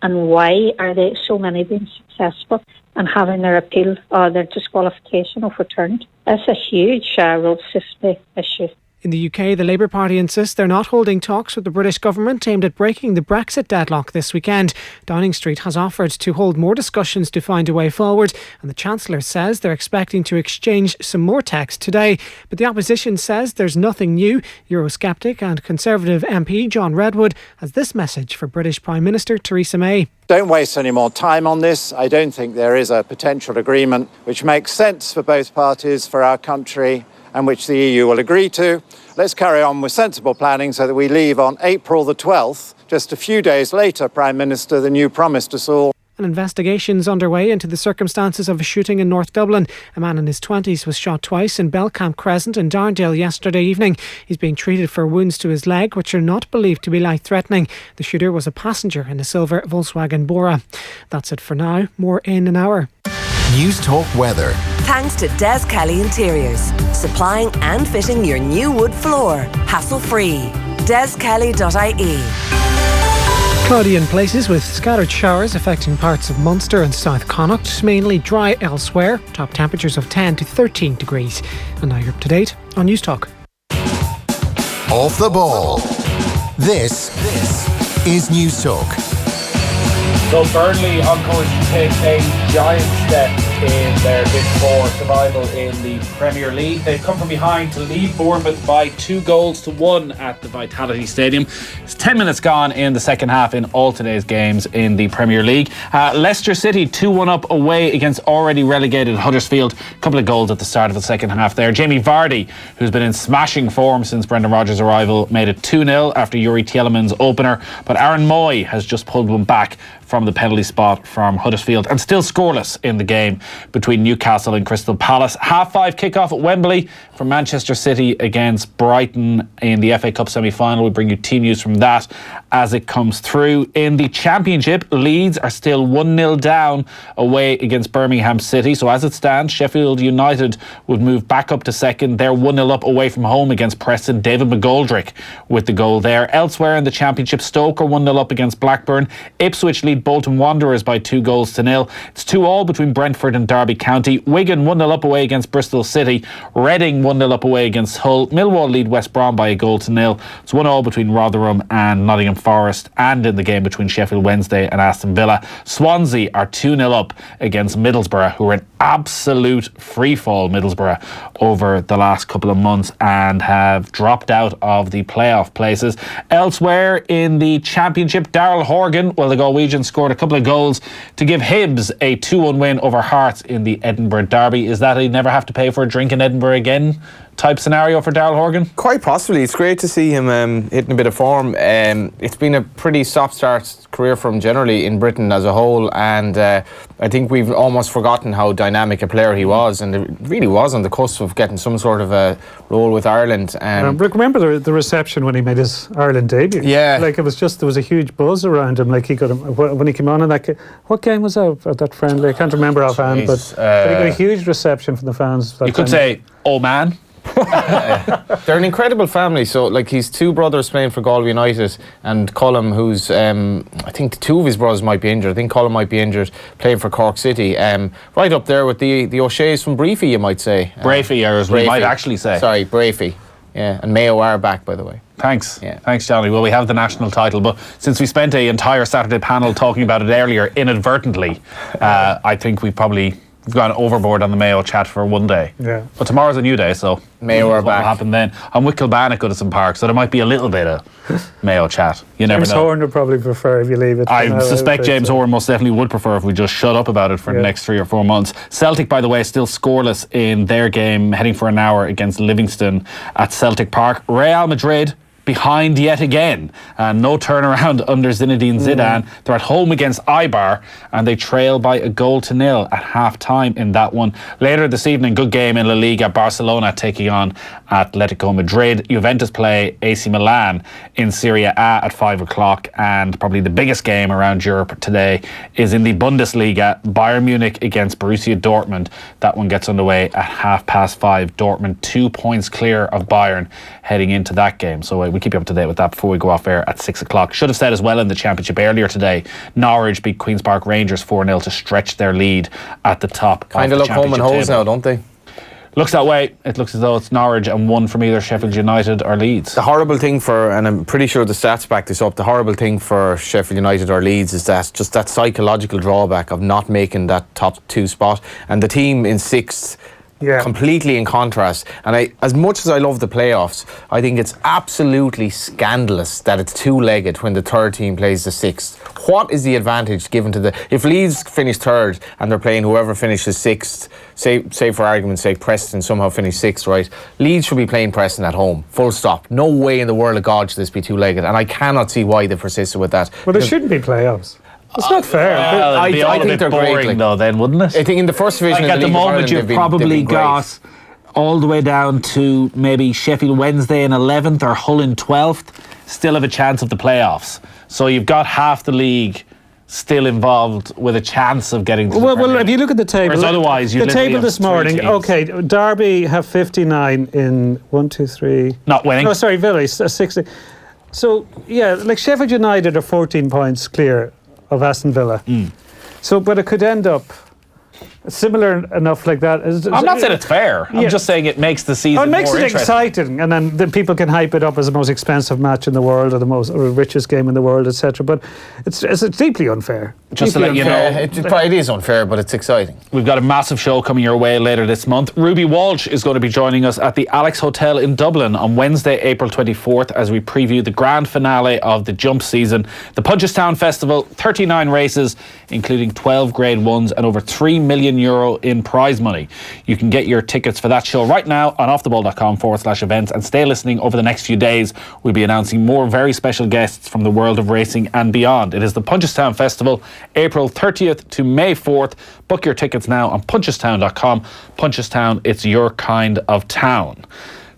And why are they so many being successful and having their appeal or their disqualification overturned? That's a huge road safety issue. In the UK, the Labour Party insists they're not holding talks with the British government aimed at breaking the Brexit deadlock this weekend. Downing Street has offered to hold more discussions to find a way forward, and the Chancellor says they're expecting to exchange some more text today. But the opposition says there's nothing new. Eurosceptic and Conservative MP John Redwood has this message for British Prime Minister Theresa May. Don't waste any more time on this. I don't think there is a potential agreement which makes sense for both parties, for our country, and which the EU will agree to. Let's carry on with sensible planning so that we leave on April the 12th, just a few days later, Prime Minister, than you promised us all. An investigation is underway into the circumstances of a shooting in North Dublin. A man in his 20s was shot twice in Belcamp Crescent in Darndale yesterday evening. He's being treated for wounds to his leg, which are not believed to be life-threatening. The shooter was a passenger in a silver Volkswagen Bora. That's it for now. More in an hour. News Talk Weather. Thanks to Des Kelly Interiors, supplying and fitting your new wood floor, hassle-free. DesKelly.ie. Cloudy in places with scattered showers affecting parts of Munster and South Connacht, mainly dry elsewhere. Top temperatures of 10 to 13 degrees. And now you're up to date on News Talk. Off the ball. This is News Talk. So Burnley on course to take a giant step in their bid for survival in the Premier League. They've come from behind to lead Bournemouth by 2-1 at the Vitality Stadium. It's 10 minutes gone in the second half in all today's games in the Premier League. Leicester City 2-1 up away against already relegated Huddersfield. A couple of goals at the start of the second half there. Jamie Vardy, who's been in smashing form since Brendan Rodgers' arrival, made it 2-0 after Yuri Tielemans' opener. But Aaron Moy has just pulled one back from the penalty spot from Huddersfield and still scoreless in the game. between Newcastle and Crystal Palace. 5:30 kickoff at Wembley for Manchester City against Brighton in the FA Cup semi-final. We'll bring you team news from that as it comes through. In the Championship, Leeds are still 1-0 down away against Birmingham City. So as it stands, Sheffield United would move back up to second. They're 1-0 up away from home against Preston. David McGoldrick with the goal there. Elsewhere in the Championship, Stoke are 1-0 up against Blackburn. Ipswich lead Bolton Wanderers by 2-0. It's 2-2 between Brentford and Derby County. Wigan 1-0 up away against Bristol City. Reading 1-0 up away against Hull. Millwall lead West Brom by 1-0. It's 1-1 between Rotherham and Nottingham Forest, and in the game between Sheffield Wednesday and Aston Villa. Swansea are 2-0 up against Middlesbrough, who are in absolute freefall, Middlesbrough, over the last couple of months and have dropped out of the playoff places. Elsewhere in the Championship, Daryl Horgan, the Galwegian, scored a couple of goals to give Hibs a 2-1 win over Hearts in the Edinburgh Derby. Is that a never have to pay for a drink in Edinburgh again type scenario for Daryl Horgan? Quite possibly. It's great to see him hitting a bit of form. It's been a pretty stop-start career for him generally in Britain as a whole, and I think we've almost forgotten how dynamic a player he was, and it really was on the cusp of getting some sort of a role with Ireland. Remember the reception when he made his Ireland debut? Yeah. Like, it was just, there was a huge buzz around him. Like, he got when he came on in that game. What game was that friendly? I can't remember offhand, but he got a huge reception from the fans. You could say, oh man. They're an incredible family. So, like, he's two brothers playing for Galway United, and Colm, who's I think two of his brothers might be injured. I think Colm might be injured, playing for Cork City. Right up there with the O'Shea's from Breaffy, you might say. Breaffy, or as we might actually say. Sorry, Breaffy. Yeah, and Mayo are back, by the way. Thanks. Yeah. Thanks, Johnny. Well, we have the national title, but since we spent an entire Saturday panel talking about it earlier inadvertently, I think we've gone overboard on the Mayo chat for one day. Yeah. But tomorrow's a new day, so Mayo are back. What will happen then? I'm with Kilban at Goodison Park, so there might be a little bit of Mayo chat. You never know. James Horn would probably prefer if you leave it. I suspect James Horn most definitely would prefer if we just shut up about it for the next 3 or 4 months. Celtic, by the way, still scoreless in their game, heading for an hour against Livingston at Celtic Park. Real Madrid behind yet again, and no turnaround under Zinedine Zidane. They're at home against Eibar, and they trail by 1-0 at half-time in that one. Later this evening, good game in La Liga, Barcelona taking on Atletico Madrid. Juventus play AC Milan in Serie A at 5 o'clock, and probably the biggest game around Europe today is in the Bundesliga, Bayern Munich against Borussia Dortmund. That one gets underway at 5:30. Dortmund 2 points clear of Bayern heading into that game, so we'll keep you up to date with that before we go off air at 6 o'clock. Should have said as well in the Championship earlier today, Norwich beat Queen's Park Rangers 4-0 to stretch their lead at the top. Kind of look home and hose now, don't they? Looks that way. It looks as though it's Norwich and one from either Sheffield United or Leeds. The horrible thing and I'm pretty sure the stats back this up, the horrible thing for Sheffield United or Leeds is that just that psychological drawback of not making that top 2 spot, and the team in 6th, completely in contrast. And as much as I love the playoffs, I think it's absolutely scandalous that it's two-legged when the third team plays the 6th. What is the advantage given to if Leeds finish 3rd and they're playing whoever finishes 6th, say for argument's sake Preston somehow finish 6th, right? Leeds should be playing Preston at home, full stop. No way in the world of God should this be two-legged, and I cannot see why they persisted with that. Well, there shouldn't be playoffs. It's not fair. I think they're boring great, though, then, wouldn't it? I think in the first division at the moment you've probably got all the way down to maybe Sheffield Wednesday in 11th or Hull in 12th still have a chance of the playoffs. So you've got half the league still involved with a chance of getting to the Well, if you look at the table, whereas otherwise you the table this morning, okay, Derby have 59 in 1, 2, 3. Not winning. No, sorry, Villa 60. So yeah, like Sheffield United are 14 points clear of Aston Villa. So, but it could end up similar enough like that. I'm not saying it's fair. I'm just saying it makes the season more interesting. It makes it exciting, and then the people can hype it up as the most expensive match in the world or the richest game in the world, etc. But it's deeply unfair. Just to let you know, it is unfair, but it's exciting. We've got a massive show coming your way later this month. Ruby Walsh is going to be joining us at the Alex Hotel in Dublin on Wednesday, April 24th, as we preview the grand finale of the jump season. The Punchestown Festival, 39 races, including 12 Grade 1s and over €3 million €1 in prize money. You can get your tickets for that show right now on offtheball.com/events, and stay listening over the next few days. We'll be announcing more very special guests from the world of racing and beyond. It is the Punchestown Festival, April 30th to May 4th. Book your tickets now on punchestown.com. Punchestown, it's your kind of town.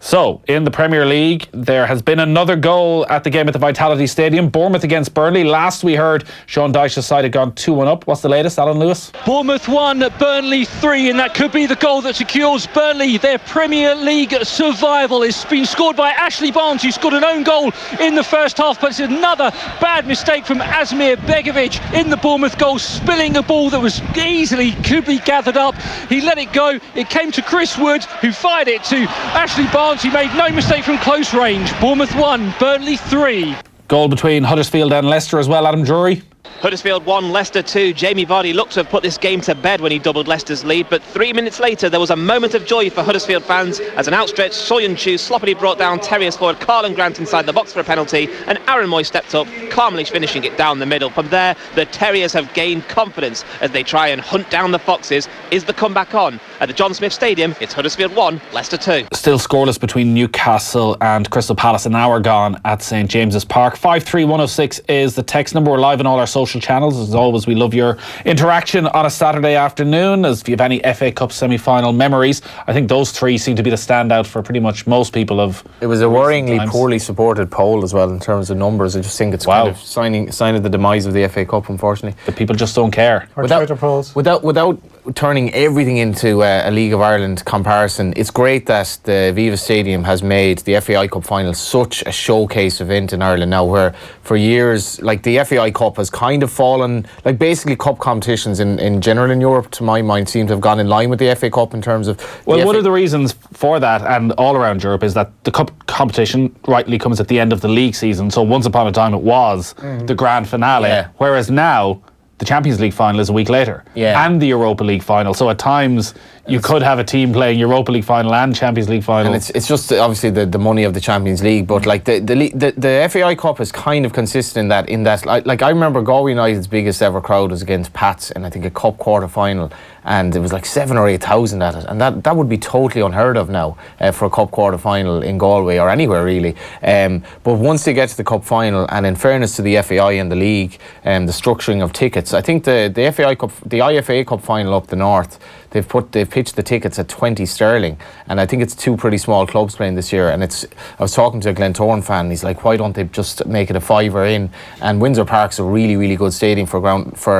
So, in the Premier League, there has been another goal at the game at the Vitality Stadium. Bournemouth against Burnley. Last we heard, Sean Dyche's side had gone 2-1 up. What's the latest, Alan Lewis? Bournemouth 1, Burnley 3, and that could be the goal that secures Burnley their Premier League survival. It's been scored by Ashley Barnes, who scored an own goal in the first half, but it's another bad mistake from Asmir Begovic in the Bournemouth goal, spilling a ball that was easily could be gathered up. He let it go. It came to Chris Wood, who fired it to Ashley Barnes. He made no mistake from close range. Bournemouth 1, Burnley 3. Goal between Huddersfield and Leicester as well, Adam Drury. Huddersfield 1, Leicester 2. Jamie Vardy looked to have put this game to bed when he doubled Leicester's lead, but 3 minutes later there was a moment of joy for Huddersfield fans as an outstretched Soyuncu sloppily brought down Terriers forward Carlin Grant inside the box for a penalty, and Aaron Moy stepped up, calmly finishing it down the middle. From there, the Terriers have gained confidence as they try and hunt down the Foxes. Is the comeback on? At the John Smith Stadium, it's Huddersfield 1, Leicester 2. Still scoreless between Newcastle and Crystal Palace, an hour gone at St James's Park. 53106 is the text number. We're live on all our social channels. As always, we love your interaction on a Saturday afternoon. As if you have any FA Cup semi-final memories, I think those three seem to be the standout for pretty much most people of. It was a worryingly poorly supported poll as well in terms of numbers. I just think it's kind of sign of the demise of the FA Cup, unfortunately. The people just don't care. Without turning everything into a League of Ireland comparison, it's great that the Aviva Stadium has made the FAI Cup final such a showcase event in Ireland now, where for years, like, the FAI Cup has kind of fallen, like, basically cup competitions in general in Europe, to my mind, seem to have gone in line with the FA Cup in terms of... Well, one of the reasons for that, and all around Europe, is that the cup competition rightly comes at the end of the league season. So once upon a time it was the grand finale, whereas now the Champions League final is a week later, and the Europa League final. So at times you could have a team playing Europa League final and Champions League final. And it's just obviously the money of the Champions League, but like the FAI Cup is kind of consistent in that like I remember Galway United's biggest ever crowd was against Pats in I think a cup quarter final, and it was like 7,000 or 8,000 at it, and that would be totally unheard of now for a cup quarter final in Galway or anywhere really. But once they get to the cup final, and in fairness to the FAI and the league, the structuring of tickets, I think the FAI Cup, the IFA Cup final up the north, they've pitched the tickets at 20 sterling, and I think it's two pretty small clubs playing this year. And I was talking to a Glentoran fan, and he's like, why don't they just make it a fiver in? And Windsor Park's a really, really good stadium for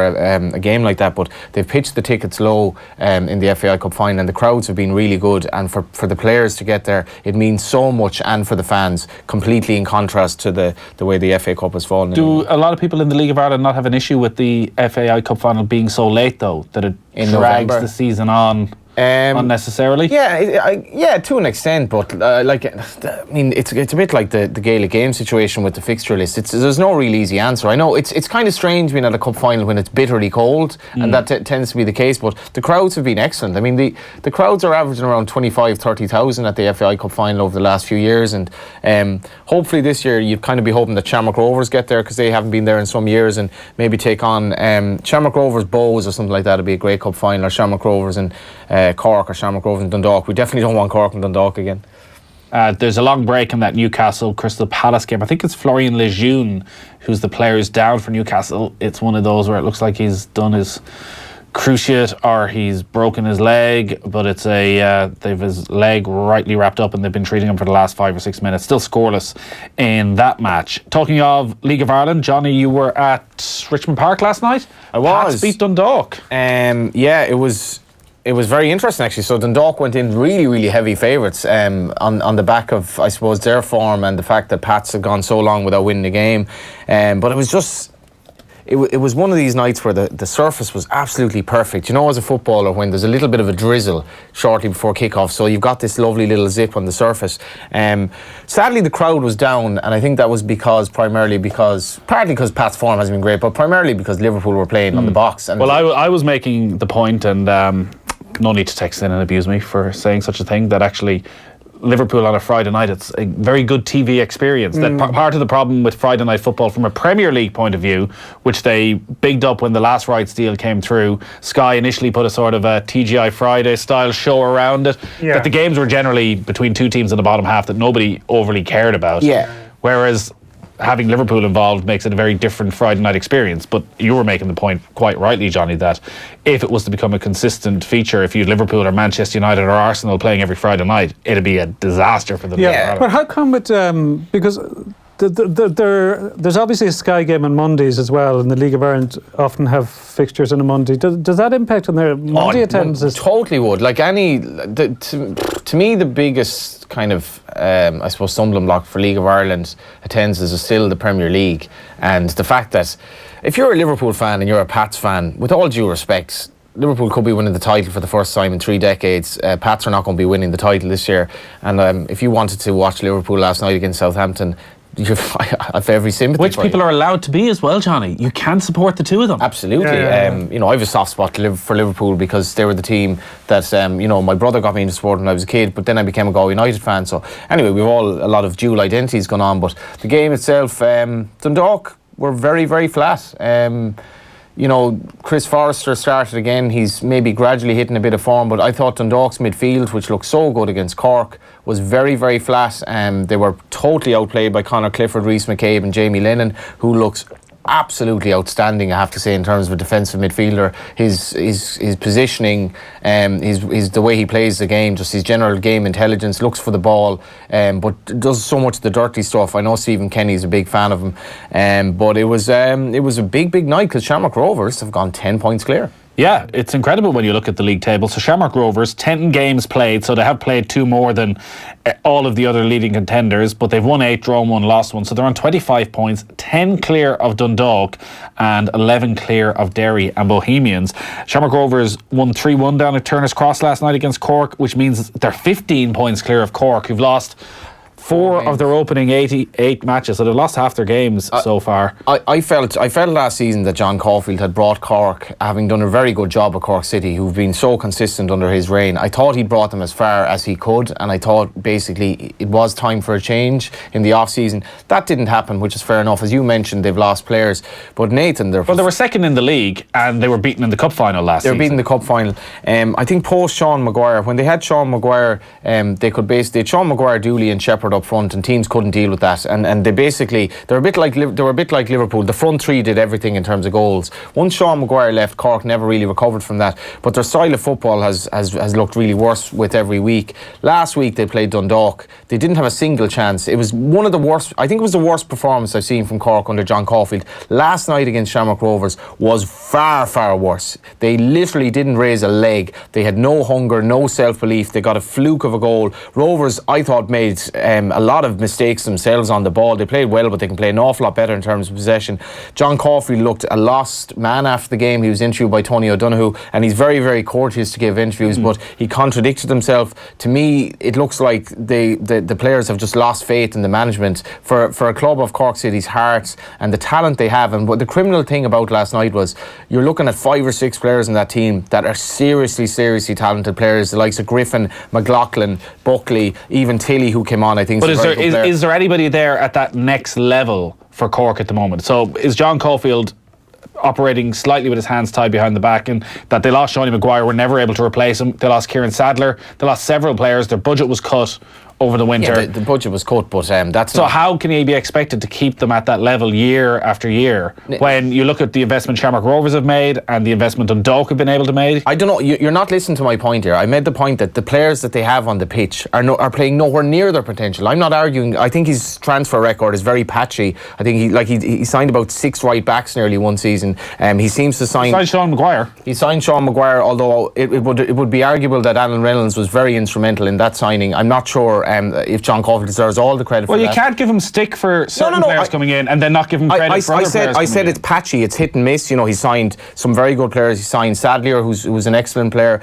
a game like that, but they've pitched the tickets low in the FAI Cup final, and the crowds have been really good, and for the players to get there, it means so much, and for the fans, completely in contrast to the way the FA Cup has fallen. Do a lot of people in the League of Ireland not have an issue with the FAI Cup final being so late, though, that it drags the season on unnecessarily? Yeah, to an extent, but I mean, it's a bit like the Gaelic game situation with the fixture list. There's no real easy answer. I know it's kind of strange being at a cup final when it's bitterly cold, and that tends to be the case, but the crowds have been excellent. I mean, the crowds are averaging around 25,000-30,000 at the FAI Cup final over the last few years, and hopefully this year you'd kind of be hoping that Shamrock Rovers get there, because they haven't been there in some years, and maybe take on Shamrock Rovers Bows or something like that. It'd be a great cup final, or Shamrock Rovers and Cork, or Shamrock Rovers and Dundalk. We definitely don't want Cork and Dundalk again. There's a long break in that Newcastle Crystal Palace game. I think it's Florian Lejeune who's the players down for Newcastle. It's one of those where it looks like he's done his cruciate or he's broken his leg, but it's they've his leg rightly wrapped up, and they've been treating him for the last 5 or 6 minutes. Still scoreless in that match. Talking of League of Ireland, Johnny, you were at Richmond Park last night. I was. Pats beat Dundalk. Yeah, it was very interesting, actually. So Dundalk went in really, really heavy favourites on the back of, I suppose, their form and the fact that Pats had gone so long without winning the game. But it was just... It was one of these nights where the surface was absolutely perfect. You know, as a footballer, when there's a little bit of a drizzle shortly before kickoff, so you've got this lovely little zip on the surface. Sadly, the crowd was down, and I think that was partly because Pat's form hasn't been great, but primarily because Liverpool were playing on the box. And well, I was making the point, and no need to text in and abuse me for saying such a thing, that actually Liverpool on a Friday night, it's a very good TV experience. That part of the problem with Friday night football from a Premier League point of view, which they bigged up when the last rights deal came through, Sky initially put a sort of a TGI Friday style show around it, that the games were generally between two teams in the bottom half that nobody overly cared about. Whereas having Liverpool involved makes it a very different Friday night experience. But you were making the point quite rightly, Johnny, that if it was to become a consistent feature, if you had Liverpool or Manchester United or Arsenal playing every Friday night, it'd be a disaster for them. But how come it, because there's obviously a Sky game on Mondays as well, and the League of Ireland often have fixtures on a Monday. Does that impact on their Monday attendances? Totally would. Like to me, the biggest kind of, I suppose, stumbling block for League of Ireland attendances is still the Premier League. And the fact that if you're a Liverpool fan and you're a Pats fan, with all due respect, Liverpool could be winning the title for the first time in 3 decades. Pats are not going to be winning the title this year. And if you wanted to watch Liverpool last night against Southampton, I have every sympathy. Which people are allowed to be as well, Johnny. You can support the two of them. Absolutely. You know, I have a soft spot for Liverpool because they were the team that you know, my brother got me into sport when I was a kid, but then I became a Galway United fan. So anyway, we've all a lot of dual identities going on. But the game itself, Dundalk were very, very flat. You know, Chris Forrester started again. He's maybe gradually hitting a bit of form, but I thought Dundalk's midfield, which looked so good against Cork, was very, very flat. They were totally outplayed by Conor Clifford, Rhys McCabe and Jamie Lennon, who looks absolutely outstanding, I have to say, in terms of a defensive midfielder. His positioning, his the way he plays the game, just his general game intelligence, looks for the ball, but does so much of the dirty stuff. I know Stephen Kenny's a big fan of him, but it was a big night because Shamrock Rovers have gone 10 points clear. Yeah, it's incredible when you look at the league table. So Shamrock Rovers, 10 games played, so they have played 2 more than all of the other leading contenders, but they've won 8, drawn 1, lost 1, so they're on 25 points, 10 clear of Dundalk and 11 clear of Derry and Bohemians. Shamrock Rovers won 3-1 down at Turner's Cross last night against Cork, which means they're 15 points clear of Cork, who've lost 4 of their opening 88 matches, so they've lost half their games so far. I felt last season that John Caulfield had brought Cork, having done a very good job at Cork City, who've been so consistent under his reign. I thought he'd brought them as far as he could, and I thought basically it was time for a change in the off-season. That didn't happen, which is fair enough. As you mentioned, they've lost players, but Nathan... Well, they were second in the league, and they were beaten in the cup final last season. They were beaten in the cup final. I think post Sean Maguire, when they had Sean Maguire, they had Sean Maguire, Dooley and Shepherd up front, and teams couldn't deal with that, and they basically they were a bit like Liverpool. The front three did everything in terms of goals. Once Sean Maguire left, Cork never really recovered from that, but their style of football has looked really worse with every week. Last week they played Dundalk. They didn't have a single chance. It was one of the worst, I think it was the worst performance I've seen from Cork under John Caulfield. Last night against Shamrock Rovers was far worse. They literally didn't raise a leg. They had no hunger, no self-belief. They got a fluke of a goal. Rovers, I thought, made a lot of mistakes themselves on the ball. They played well, but they can play an awful lot better in terms of possession. John Caulfield looked a lost man after the game. He was interviewed by Tony O'Donoghue, and he's very, very courteous to give interviews, but he contradicted himself. To me, it looks like the players have just lost faith in the management for a club of Cork City's hearts and the talent they have. And what the criminal thing about last night was, you're looking at 5 or 6 players in that team that are seriously talented players, the likes of Griffin, McLaughlin, Buckley, even Tilly, who came on, I think. But is there anybody there at that next level for Cork at the moment? So is John Caulfield operating slightly with his hands tied behind the back, and that they lost Seanie Maguire, were never able to replace him? They lost Kieran Sadler, they lost several players, their budget was cut over the winter. Yeah, the budget was cut, but that's so how can he be expected to keep them at that level year after year when you look at the investment Shamrock Rovers have made and the investment Dundalk have been able to make? I don't know, you're not listening to my point here. I made the point that the players that they have on the pitch are playing nowhere near their potential. I'm not arguing. I think his transfer record is very patchy. I think he signed about 6 right backs nearly one season. He seems to sign... He signed Sean Maguire. He signed Sean Maguire, although it would be arguable that Alan Reynolds was very instrumental in that signing. I'm not sure if John Caulfield deserves all the credit for that. Well, you can't give him stick for certain players coming in and then not give him credit for other players. I said it's patchy, it's hit and miss. You know, he signed some very good players. He signed Sadlier, who's an excellent player.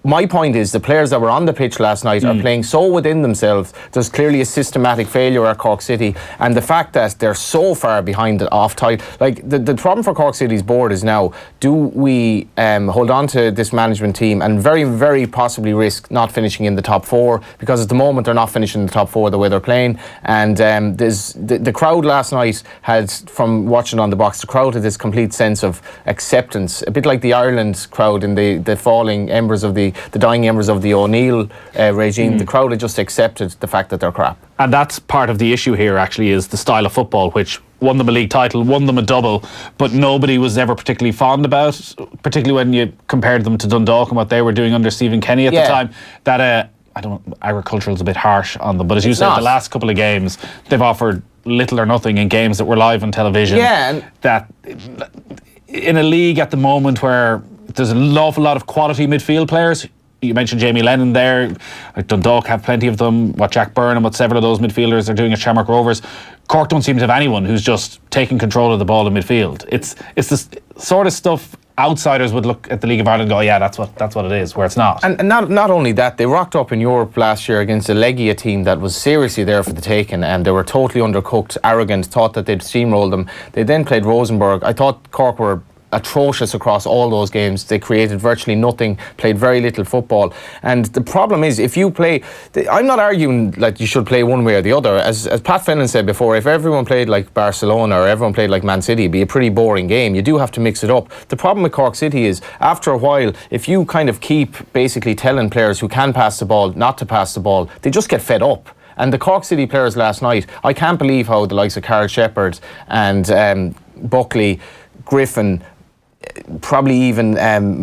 my point is the players that were on the pitch last night are playing so within themselves. There's clearly a systematic failure at Cork City, and the fact that they're so far behind the off-title, like the problem for Cork City's board is now, do we hold on to this management team and very, very possibly risk not finishing in the top 4, because at the moment they're not finishing in the top 4 the way they're playing. And there's the crowd last night had, from watching on the box, the crowd had this complete sense of acceptance, a bit like the Ireland crowd in the falling embers of the dying embers of the O'Neill regime. The crowd had just accepted the fact that they're crap. And that's part of the issue here, actually, is the style of football, which won them a league title, won them a double, but nobody was ever particularly fond about, particularly when you compared them to Dundalk and what they were doing under Stephen Kenny at the time. That agricultural is a bit harsh on them, but as you said, the last couple of games, they've offered little or nothing in games that were live on television. And that in a league at the moment where there's an awful lot of quality midfield players. You mentioned Jamie Lennon there. Dundalk have plenty of them. What Jack Byrne and what several of those midfielders are doing at Shamrock Rovers. Cork don't seem to have anyone who's just taking control of the ball in midfield. It's the sort of stuff outsiders would look at the League of Ireland and go, yeah, that's what it is, where it's not. And not only that, they rocked up in Europe last year against a Legia team that was seriously there for the taking, and they were totally undercooked, arrogant, thought that they'd steamroll them. They then played Rosenborg. I thought Cork were atrocious across all those games. They created virtually nothing, played very little football. And the problem is, if you play, I'm not arguing that you should play one way or the other. As Pat Fenton said before, if everyone played like Barcelona or everyone played like Man City, it'd be a pretty boring game. You do have to mix it up. The problem with Cork City is, after a while, if you kind of keep basically telling players who can pass the ball not to pass the ball, they just get fed up. And the Cork City players last night, I can't believe how the likes of Carl Shepherd and Buckley, Griffin, probably even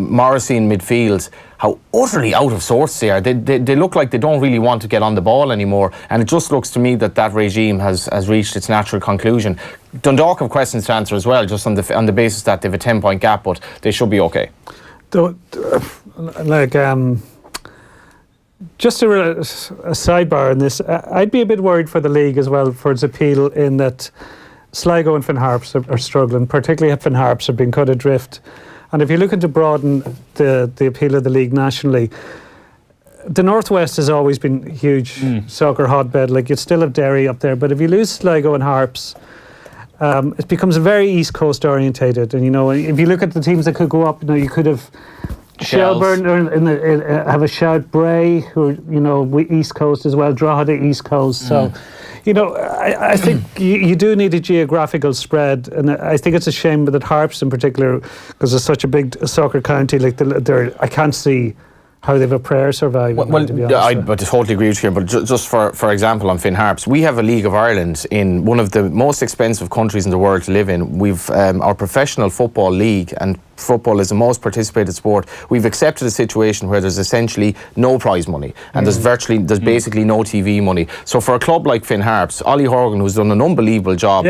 Morrissey in midfield, how utterly out of sorts they are. They look like they don't really want to get on the ball anymore, and it just looks to me that regime has reached its natural conclusion. Dundalk have questions to answer as well, just on the basis that they have a 10-point gap, but they should be okay. Just a sidebar on this, I'd be a bit worried for the league as well, for its appeal, in that Sligo and Finn Harps are struggling, particularly Finn Harps have been cut adrift. And if you're looking to broaden the appeal of the league nationally, the Northwest has always been a huge soccer hotbed. Like, you'd still have Derry up there, but if you lose Sligo and Harps, it becomes very East Coast orientated. And, you know, if you look at the teams that could go up, you know, you could have Shelburne have a shout, Bray, who, you know, East Coast as well, Drogheda East Coast. So, you know, I think you do need a geographical spread, and I think it's a shame that Harps in particular, because it's such a big soccer county, like I can't see how they've a prayer surviving. I totally agree with you, but just for example, on Finn Harps, we have a League of Ireland in one of the most expensive countries in the world to live in. We've our professional football league, and football is the most participated sport. We've accepted a situation where there's essentially no prize money, and there's basically no TV money. So for a club like Finn Harps, Ollie Horgan, who's done an unbelievable job,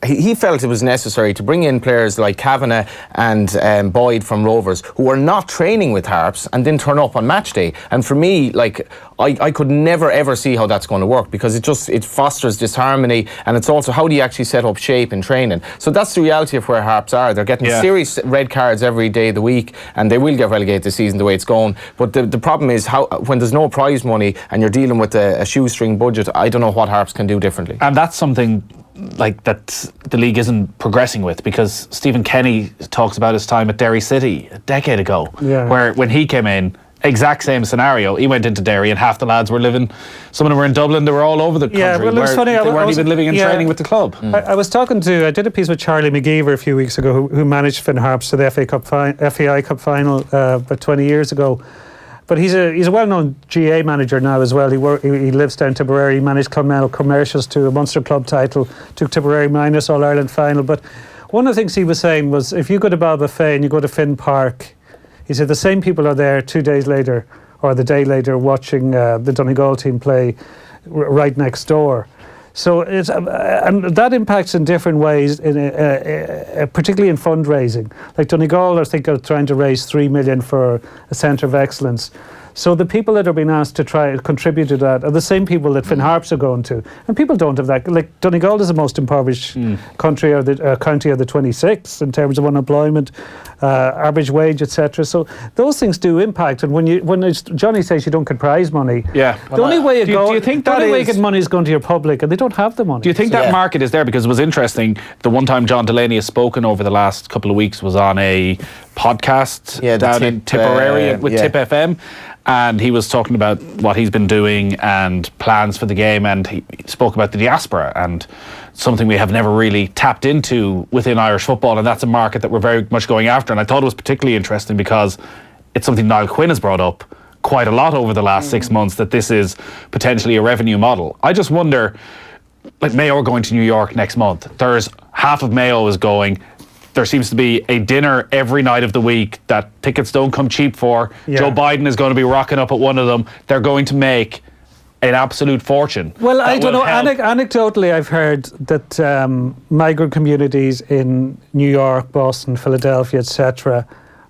he felt it was necessary to bring in players like Kavanagh and Boyd from Rovers, who are not training with Harps and then turn up on match day. And for me, like, I could never ever see how that's going to work, because it fosters disharmony, and it's also, how do you actually set up shape in training? So that's the reality of where Harps are. They're getting serious red cards every day of the week, and they will get relegated this season the way it's going. But the problem is, how when there's no prize money and you're dealing with a shoestring budget, I don't know what Harps can do differently. And that's something like that the league isn't progressing with, because Stephen Kenny talks about his time at Derry City a decade ago, where when he came in, exact same scenario. He went into Derry and half the lads were living, some of them were in Dublin, they were all over the country. Yeah, well, it was funny. They weren't even living and training with the club. I did a piece with Charlie McGeever a few weeks ago, who managed Finn Harps to the FAI Cup final about 20 years ago. But he's a well-known GA manager now as well. He lives down Tipperary. He managed Clonmel Commercials to a Munster club title, took Tipperary minus All-Ireland final. But one of the things he was saying was, if you go to Balbafay and you go to Finn Park, he said the same people are there 2 days later or the day later watching the Donegal team play right next door. So it's and that impacts in different ways, particularly in fundraising. Like Donegal, I think, are trying to raise 3 million for a centre of excellence. So the people that are being asked to try to contribute to that are the same people that Finn Harps are going to. And people don't have that. Like, Donegal is the most impoverished country or the county of the 26 in terms of unemployment, average wage, etc. So those things do impact. And when Johnny says you don't get prize money, the only way you go, the only way you get money is going to your public, and they don't have the money. Do you think that market is there? Because it was interesting. The one time John Delaney has spoken over the last couple of weeks was on a podcast down in Tipperary with Tip FM, and he was talking about what he's been doing and plans for the game, and he spoke about the diaspora and something we have never really tapped into within Irish football, and that's a market that we're very much going after. And I thought it was particularly interesting because it's something Niall Quinn has brought up quite a lot over the last 6 months, that this is potentially a revenue model. I just wonder, like Mayo are going to New York next month. There's half of Mayo is going. There seems to be a dinner every night of the week that tickets don't come cheap for. Joe Biden is going to be rocking up at one of them. They're going to make an absolute fortune. Well, I don't know. Anecdotally, I've heard that migrant communities in New York, Boston, Philadelphia, etc.,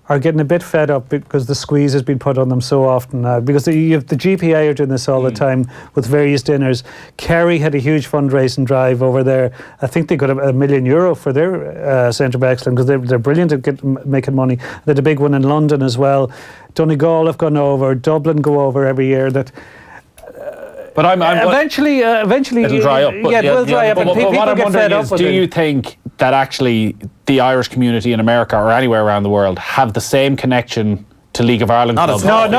are getting a bit fed up because the squeeze has been put on them so often now. Because you have the GPA are doing this all the time with various dinners. Kerry had a huge fundraising drive over there. I think they got €1 million for their Centre of Excellence because they're brilliant at making money. They had a big one in London as well. Donegal have gone over. Dublin go over every year. That. But eventually it'll dry up. It will dry up, and people get fed up with it. Do you think that actually the Irish community in America or anywhere around the world have the same connection to League of Ireland clubs? Not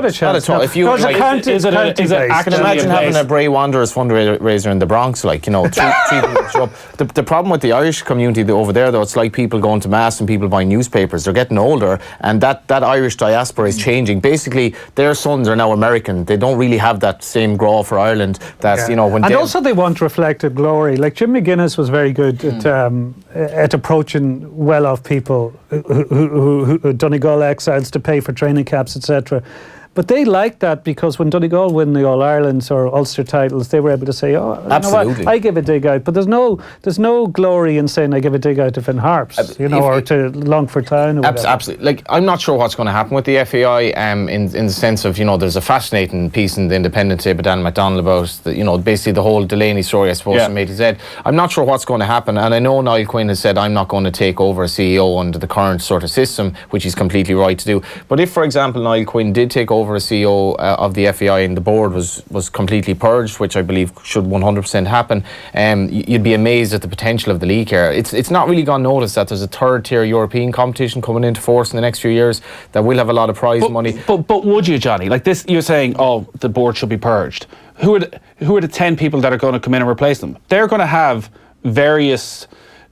a chance. If you is it actually imagine having a Bray Wanderers fundraiser in the Bronx, like, you know, the problem with the Irish community over there, though, it's like people going to mass and people buying newspapers. They're getting older, and that Irish diaspora is changing. Basically, their sons are now American. They don't really have that same grow for Ireland. That's you know when. And also they want reflected glory. Like Jim McGuinness was very good at approaching well-off people who Donegal exiles to pay for training caps, etc. But they like that because when Donegal win the All-Irelands or Ulster titles, they were able to say, "Oh, absolutely, you know what? I give a dig out." But there's no glory in saying I give a dig out to Finn Harps, or to Longford Town. Or absolutely. Like, I'm not sure what's going to happen with the FAI. In the sense of, you know, there's a fascinating piece in the Independent today by Dan McDonald about the, you know, basically the whole Delaney story, I suppose, from A to Z. I'm not sure what's going to happen, and I know Niall Quinn has said I'm not going to take over as CEO under the current sort of system, which he's completely right to do. But if, for example, Niall Quinn did take over as CEO of the FAI and the board was completely purged, which I believe should 100% happen, you'd be amazed at the potential of the league here. It's not really gone noticed that there's a third tier European competition coming into force in the next few years that will have a lot of prize money. But would you, Johnny? Like this, you're saying, oh, the board should be purged. Who are the 10 people that are going to come in and replace them? They're going to have various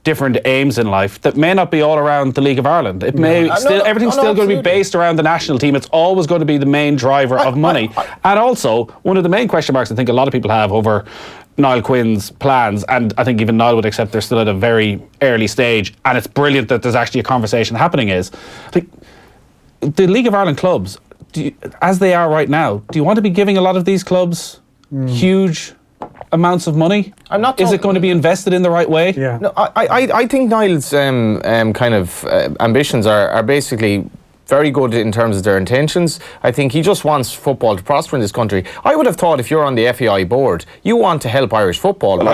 different aims in life that may not be all around the League of Ireland. It may everything's still going to be based around the national team. It's always going to be the main driver of money. And also, one of the main question marks I think a lot of people have over Niall Quinn's plans, and I think even Niall would accept they're still at a very early stage, and it's brilliant that there's actually a conversation happening, is like the League of Ireland clubs, as they are right now, do you want to be giving a lot of these clubs huge amounts of money? Is it going to be invested in the right way? No, I think Niall's kind of ambitions are basically very good in terms of their intentions. I think he just wants football to prosper in this country. I would have thought if you're on the FAI board, you want to help Irish football. I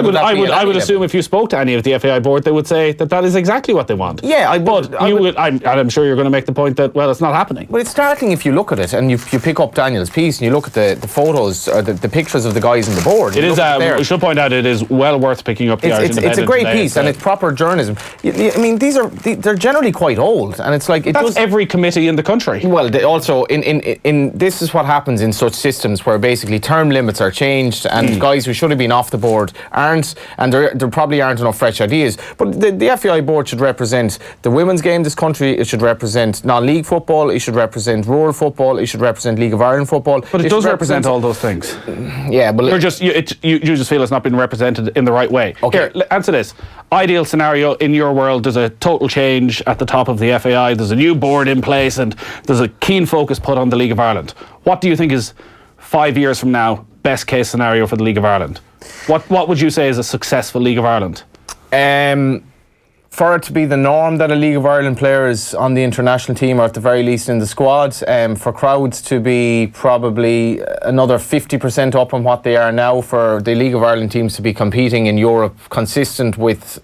would assume if you spoke to any of the FAI board, they would say that is exactly what they want. Yeah, I'm sure you're going to make the point that, well, it's not happening. But it's startling if you look at it and you pick up Daniel's piece and you look at the photos or the pictures of the guys on the board. It is. We should point out it is well worth picking up the Irish Independent. It's a great piece and it's proper journalism. I mean, they're generally quite old, and it's like that's every committee in the country. Well, they also in this is what happens in such systems where basically term limits are changed and guys who should have been off the board aren't, and there probably aren't enough fresh ideas. But the FAI board should represent the women's game in this country. It should represent non-league football. It should represent rural football. It should represent League of Ireland football. But it does represent all those things. Yeah, but you just feel it's not been represented in the right way. Okay, here, answer this. Ideal scenario in your world, there's a total change at the top of the FAI. There's a new board in place and there's a keen focus put on the League of Ireland. What do you think is 5 years from now best case scenario for the League of Ireland? What would you say is a successful League of Ireland? for it to be the norm that a League of Ireland player is on the international team, or at the very least in the squad, for crowds to be probably another 50% up on what they are now, for the League of Ireland teams to be competing in Europe, consistent with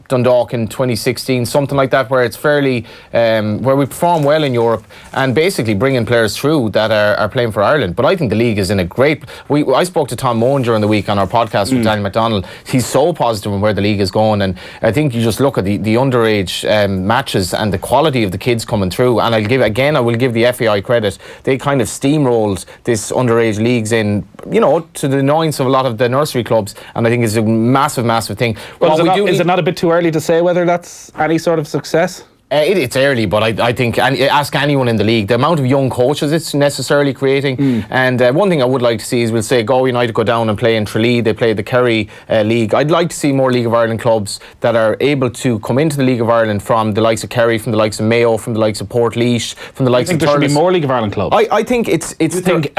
Dundalk in 2016, something like that, where it's fairly where we perform well in Europe and basically bringing players through that are playing for Ireland. But I think the league is in a great... I spoke to Tom Mohan during the week on our podcast with Daniel McDonald. He's so positive on where the league is going, and I think you just look at the underage matches and the quality of the kids coming through, and I will give the FAI credit. They kind of steamrolled this underage leagues in, to the annoyance of a lot of the nursery clubs, and I think it's a massive thing. Well, is it not a bit too early to say whether that's any sort of success? It's early, but I think, and ask anyone in the league, the amount of young coaches it's necessarily creating. And one thing I would like to see is, we'll say Galway United go down and play in Tralee, they play the Kerry League. I'd like to see more League of Ireland clubs that are able to come into the League of Ireland from the likes of Kerry, from the likes of Mayo, from the likes of Portlaoise, from the likes of Thurles. There should be more League of Ireland clubs? I think it's... Do you think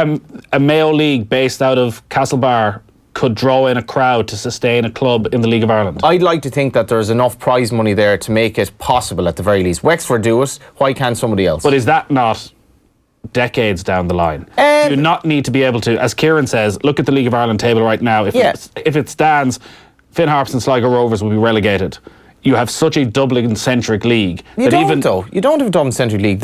a Mayo League based out of Castlebar could draw in a crowd to sustain a club in the League of Ireland? I'd like to think that there's enough prize money there to make it possible at the very least. Wexford do it, why can't somebody else? But is that not decades down the line? Do you not need to be able to, as Kieran says, look at the League of Ireland table right now, if it stands, Finn Harps and Sligo Rovers will be relegated. You have such a Dublin-centric league. You don't have a Dublin-centric league.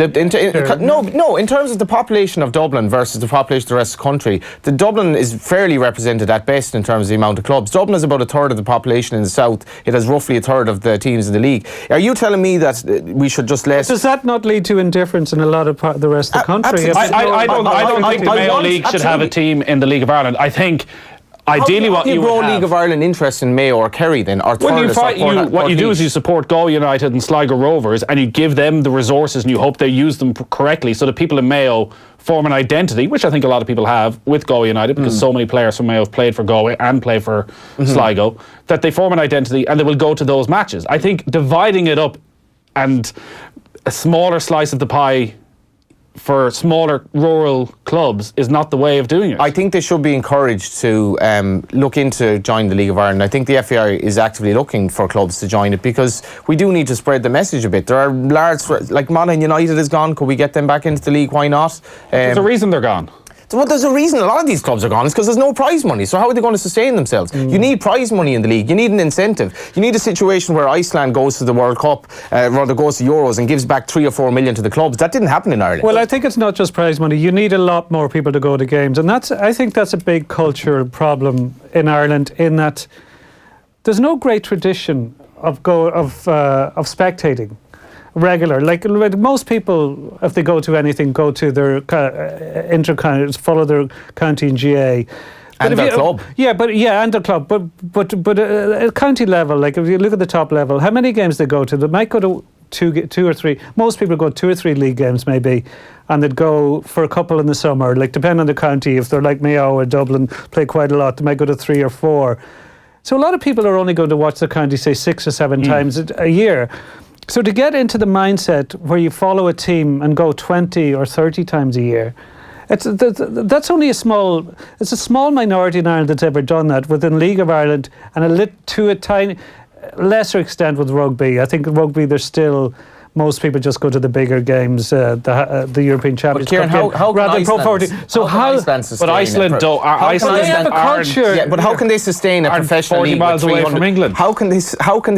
No, in terms of the population of Dublin versus the population of the rest of the country, the Dublin is fairly represented at best in terms of the amount of clubs. Dublin is about a third of the population in the south. It has roughly a third of the teams in the league. Are you telling me that we should just let... Does that not lead to indifference in a lot of the rest of the country? I don't think the Mayo League should have a team in the League of Ireland. I think... Ideally, what you would have... League of Ireland interest in Mayo or Kerry then, or what you do is you support Galway United and Sligo Rovers, and you give them the resources, and you hope they use them correctly, so that people in Mayo form an identity, which I think a lot of people have with Galway United, because so many players from Mayo have played for Galway and play for Sligo, that they form an identity and they will go to those matches. I think dividing it up and a smaller slice of the pie for smaller rural clubs is not the way of doing it. I think they should be encouraged to look into joining the League of Ireland. I think the FAI is actively looking for clubs to join it, because we do need to spread the message a bit. There are large, like Monaghan United is gone. Could we get them back into the league? Why not? There's a reason they're gone. Well, there's a reason a lot of these clubs are gone. It's because there's no prize money. So how are they going to sustain themselves? You need prize money in the league. You need an incentive. You need a situation where Iceland goes to the World Cup, rather goes to Euros and gives back 3 or 4 million to the clubs. That didn't happen in Ireland. Well, I think it's not just prize money. You need a lot more people to go to games, and I think that's a big cultural problem in Ireland, in that there's no great tradition of spectating. Regular, like most people, if they go to anything, go to their follow their county and GA. And their club. And their club. But at county level, like if you look at the top level, how many games they go to? They might go to two or three. Most people go 2 or 3 league games maybe, and they'd go for a couple in the summer. Like depending on the county, if they're like Mayo or Dublin, play quite a lot, they might go to 3 or 4. So a lot of people are only going to watch the county, say 6 or 7 times a year. So to get into the mindset where you follow a team and go 20 or 30 times a year, that's only a small minority in Ireland that's ever done that within League of Ireland, and to a tiny lesser extent with rugby. I think rugby, there's still... Most people just go to the bigger games, the European Championship. But Kieran, how can Iceland? So Iceland don't. Iceland have a culture. Yeah, but how can they sustain a professional league 40 miles away from England? How can they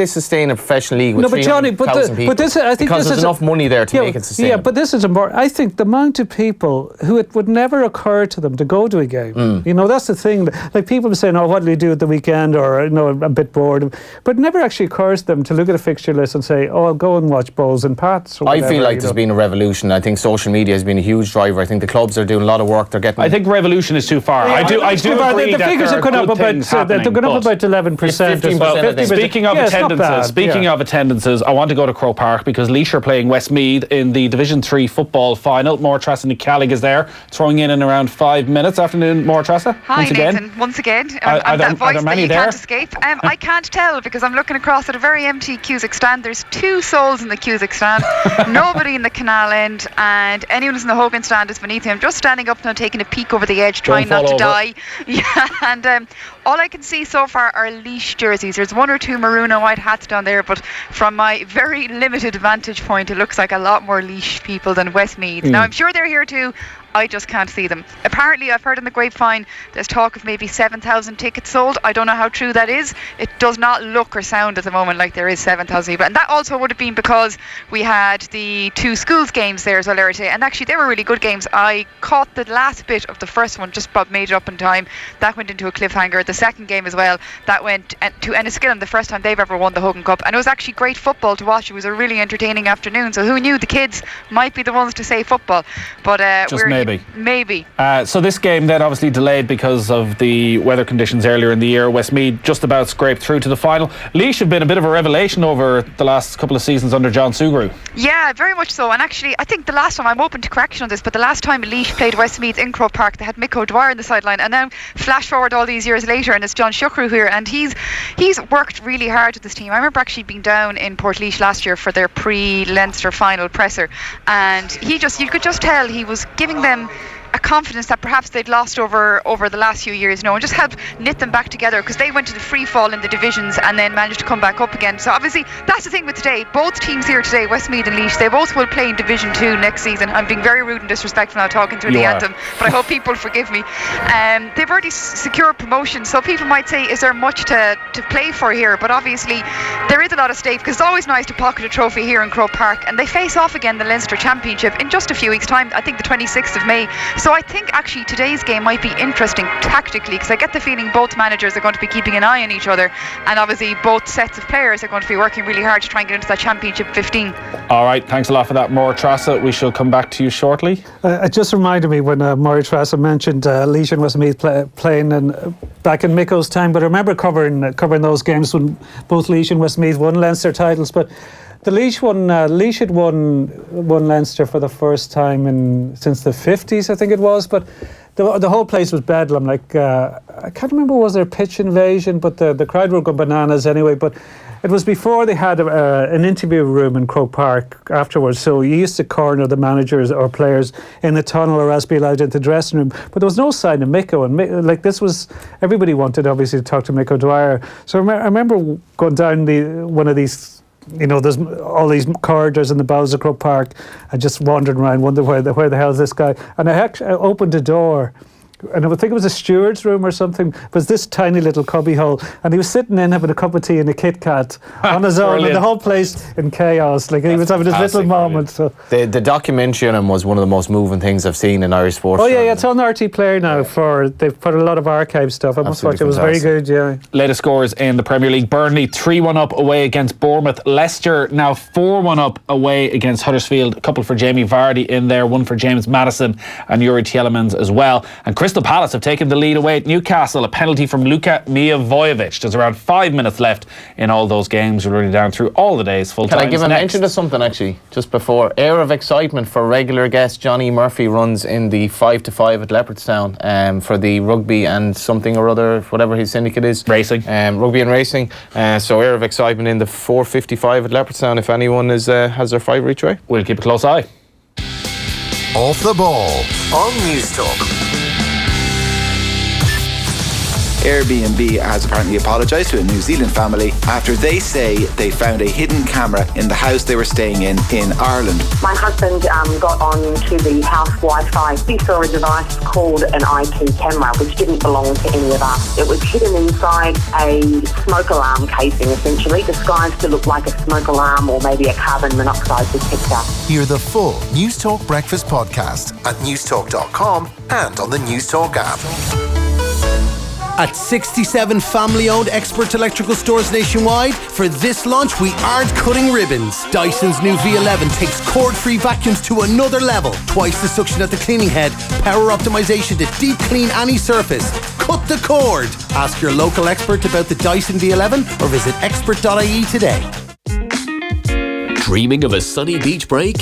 sustain a professional league with 300,000 people? But this, I think, because there's enough money there to make it sustainable. Yeah, but this is important. I think the amount of people who it would never occur to them to go to a game. That's the thing. Like people saying, "Oh, what do you do at the weekend?" Or I'm a bit bored. But it never actually occurs to them to look at a fixture list and say, "Oh, I'll go and watch bowls and Pats." Or whatever, I feel like there's been a revolution. I think social media has been a huge driver. I think the clubs are doing a lot of work. They're getting. I think revolution is too far. I do agree the figures have gone up about 11%. Speaking of attendances, I want to go to Croke Park because Laois are playing Westmeath in the Division 3 football final. Mortrassa Nicalig is there, throwing in around 5 minutes. Afternoon, Mortrassa. Hi, Nathan. Once again, I'm that voice that you can't escape. I can't tell because I'm looking across at a very empty Cusack stand. There's 2 souls in the Cusack stand, nobody in the canal end, and anyone who's in the Hogan stand is beneath him, just standing up now, taking a peek over the edge, trying not to die. Yeah, and all I can see so far are Laois jerseys. There's one or two maroon and white hats down there, but from my very limited vantage point, it looks like a lot more Laois people than Westmeath. Now, I'm sure they're here too. I just can't see them. Apparently, I've heard in the grapevine there's talk of maybe 7,000 tickets sold. I don't know how true that is. It does not look or sound at the moment like there is 7,000 people. And that also would have been because we had the two schools games there as well, and actually they were really good games. I caught the last bit of the first one, just about made it up in time. That went into a cliffhanger. The second game as well, that went to Enniskillen, the first time they've ever won the Hogan Cup. And it was actually great football to watch. It was a really entertaining afternoon. So who knew the kids might be the ones to say football. But Maybe. So this game then obviously delayed because of the weather conditions earlier in the year. Westmeath just about scraped through to the final. Laois have been a bit of a revelation over the last couple of seasons under John Sugrue. Yeah, very much so. And actually, I think the last time, I'm open to correction on this, but the last time Laois played Westmeath in Croke Park, they had Mick O'Dwyer in the sideline. And now flash forward all these years later, and it's John Sugrue here, and he's worked really hard with this team. I remember actually being down in Portlaoise last year for their pre-Leinster final presser, and you could just tell he was giving them a confidence that perhaps they'd lost over the last few years, and just help knit them back together, because they went to the free fall in the divisions and then managed to come back up again. So obviously that's the thing with today. Both teams here today, Westmeath and Laois, they both will play in Division 2 next season. I'm being very rude and disrespectful now talking through the anthem, but I hope people forgive me. They've already secured promotion, so people might say, is there much to play for here? But obviously there is a lot of stake, because it's always nice to pocket a trophy here in Croke Park, and they face off again the Leinster Championship in just a few weeks' time, I think the 26th of May. So I think actually today's game might be interesting tactically, because I get the feeling both managers are going to be keeping an eye on each other, and obviously both sets of players are going to be working really hard to try and get into that Championship 15. All right, thanks a lot for that, Maura Trassa. We shall come back to you shortly. It just reminded me when Maura Trassa mentioned Laois and Westmeath playing back in Micko's time, but I remember covering those games when both Laois and Westmeath won Leinster titles. But the Laois had won Leinster for the first time since the 50s, I think it was. But the whole place was bedlam. Like I can't remember, was there a pitch invasion? But the crowd were going bananas anyway. But it was before they had an interview room in Croke Park afterwards. So you used to corner the managers or players in the tunnel, or else be allowed into the dressing room. But there was no sign of Micko, and everybody wanted obviously to talk to Mick O'Dwyer. So I remember going down one of these. There's all these corridors in the bowels of Croke Park. I just wandered around, wondered where the hell is this guy? And I opened a door, and I think it was a steward's room or something. It was this tiny little cubby hole, and he was sitting in having a cup of tea and a Kit Kat on his own, and the whole place in chaos. Like he was having his little moment. So the documentary on him was one of the most moving things I've seen in Irish sports. Oh yeah, it's on RT Player now. They've put a lot of archive stuff. I must watch it. It was very good. Yeah. Latest scores in the Premier League: Burnley 3-1 up away against Bournemouth. Leicester now 4-1 up away against Huddersfield. A couple for Jamie Vardy in there, one for James Maddison and Yuri Tielemans as well. And Crystal Palace have taken the lead away at Newcastle. A penalty from Luka Mijovic. There's around 5 minutes left in all those games. We're running down through all the days full time. Can I give a mention to something actually just before? Air of excitement for regular guest Johnny Murphy runs in the 5-5 at Leopardstown for the rugby and something or other, whatever his syndicate is. Racing. Rugby and racing. So air of excitement in the 4:55 at Leopardstown if anyone has their 5 each way. We'll keep a close eye. Off the ball on News Talk. Airbnb has apparently apologised to a New Zealand family after they say they found a hidden camera in the house they were staying in Ireland. My husband got on to the house Wi-Fi. He saw a device called an IP camera, which didn't belong to any of us. It was hidden inside a smoke alarm casing, essentially, disguised to look like a smoke alarm or maybe a carbon monoxide detector. Hear the full News Talk Breakfast podcast at newstalk.com and on the News Talk app. At 67 family-owned expert electrical stores nationwide, for this launch we aren't cutting ribbons. Dyson's new V11 takes cord-free vacuums to another level. Twice the suction at the cleaning head, power optimization to deep clean any surface. Cut the cord. Ask your local expert about the Dyson V11 or visit expert.ie today. Dreaming of a sunny beach break?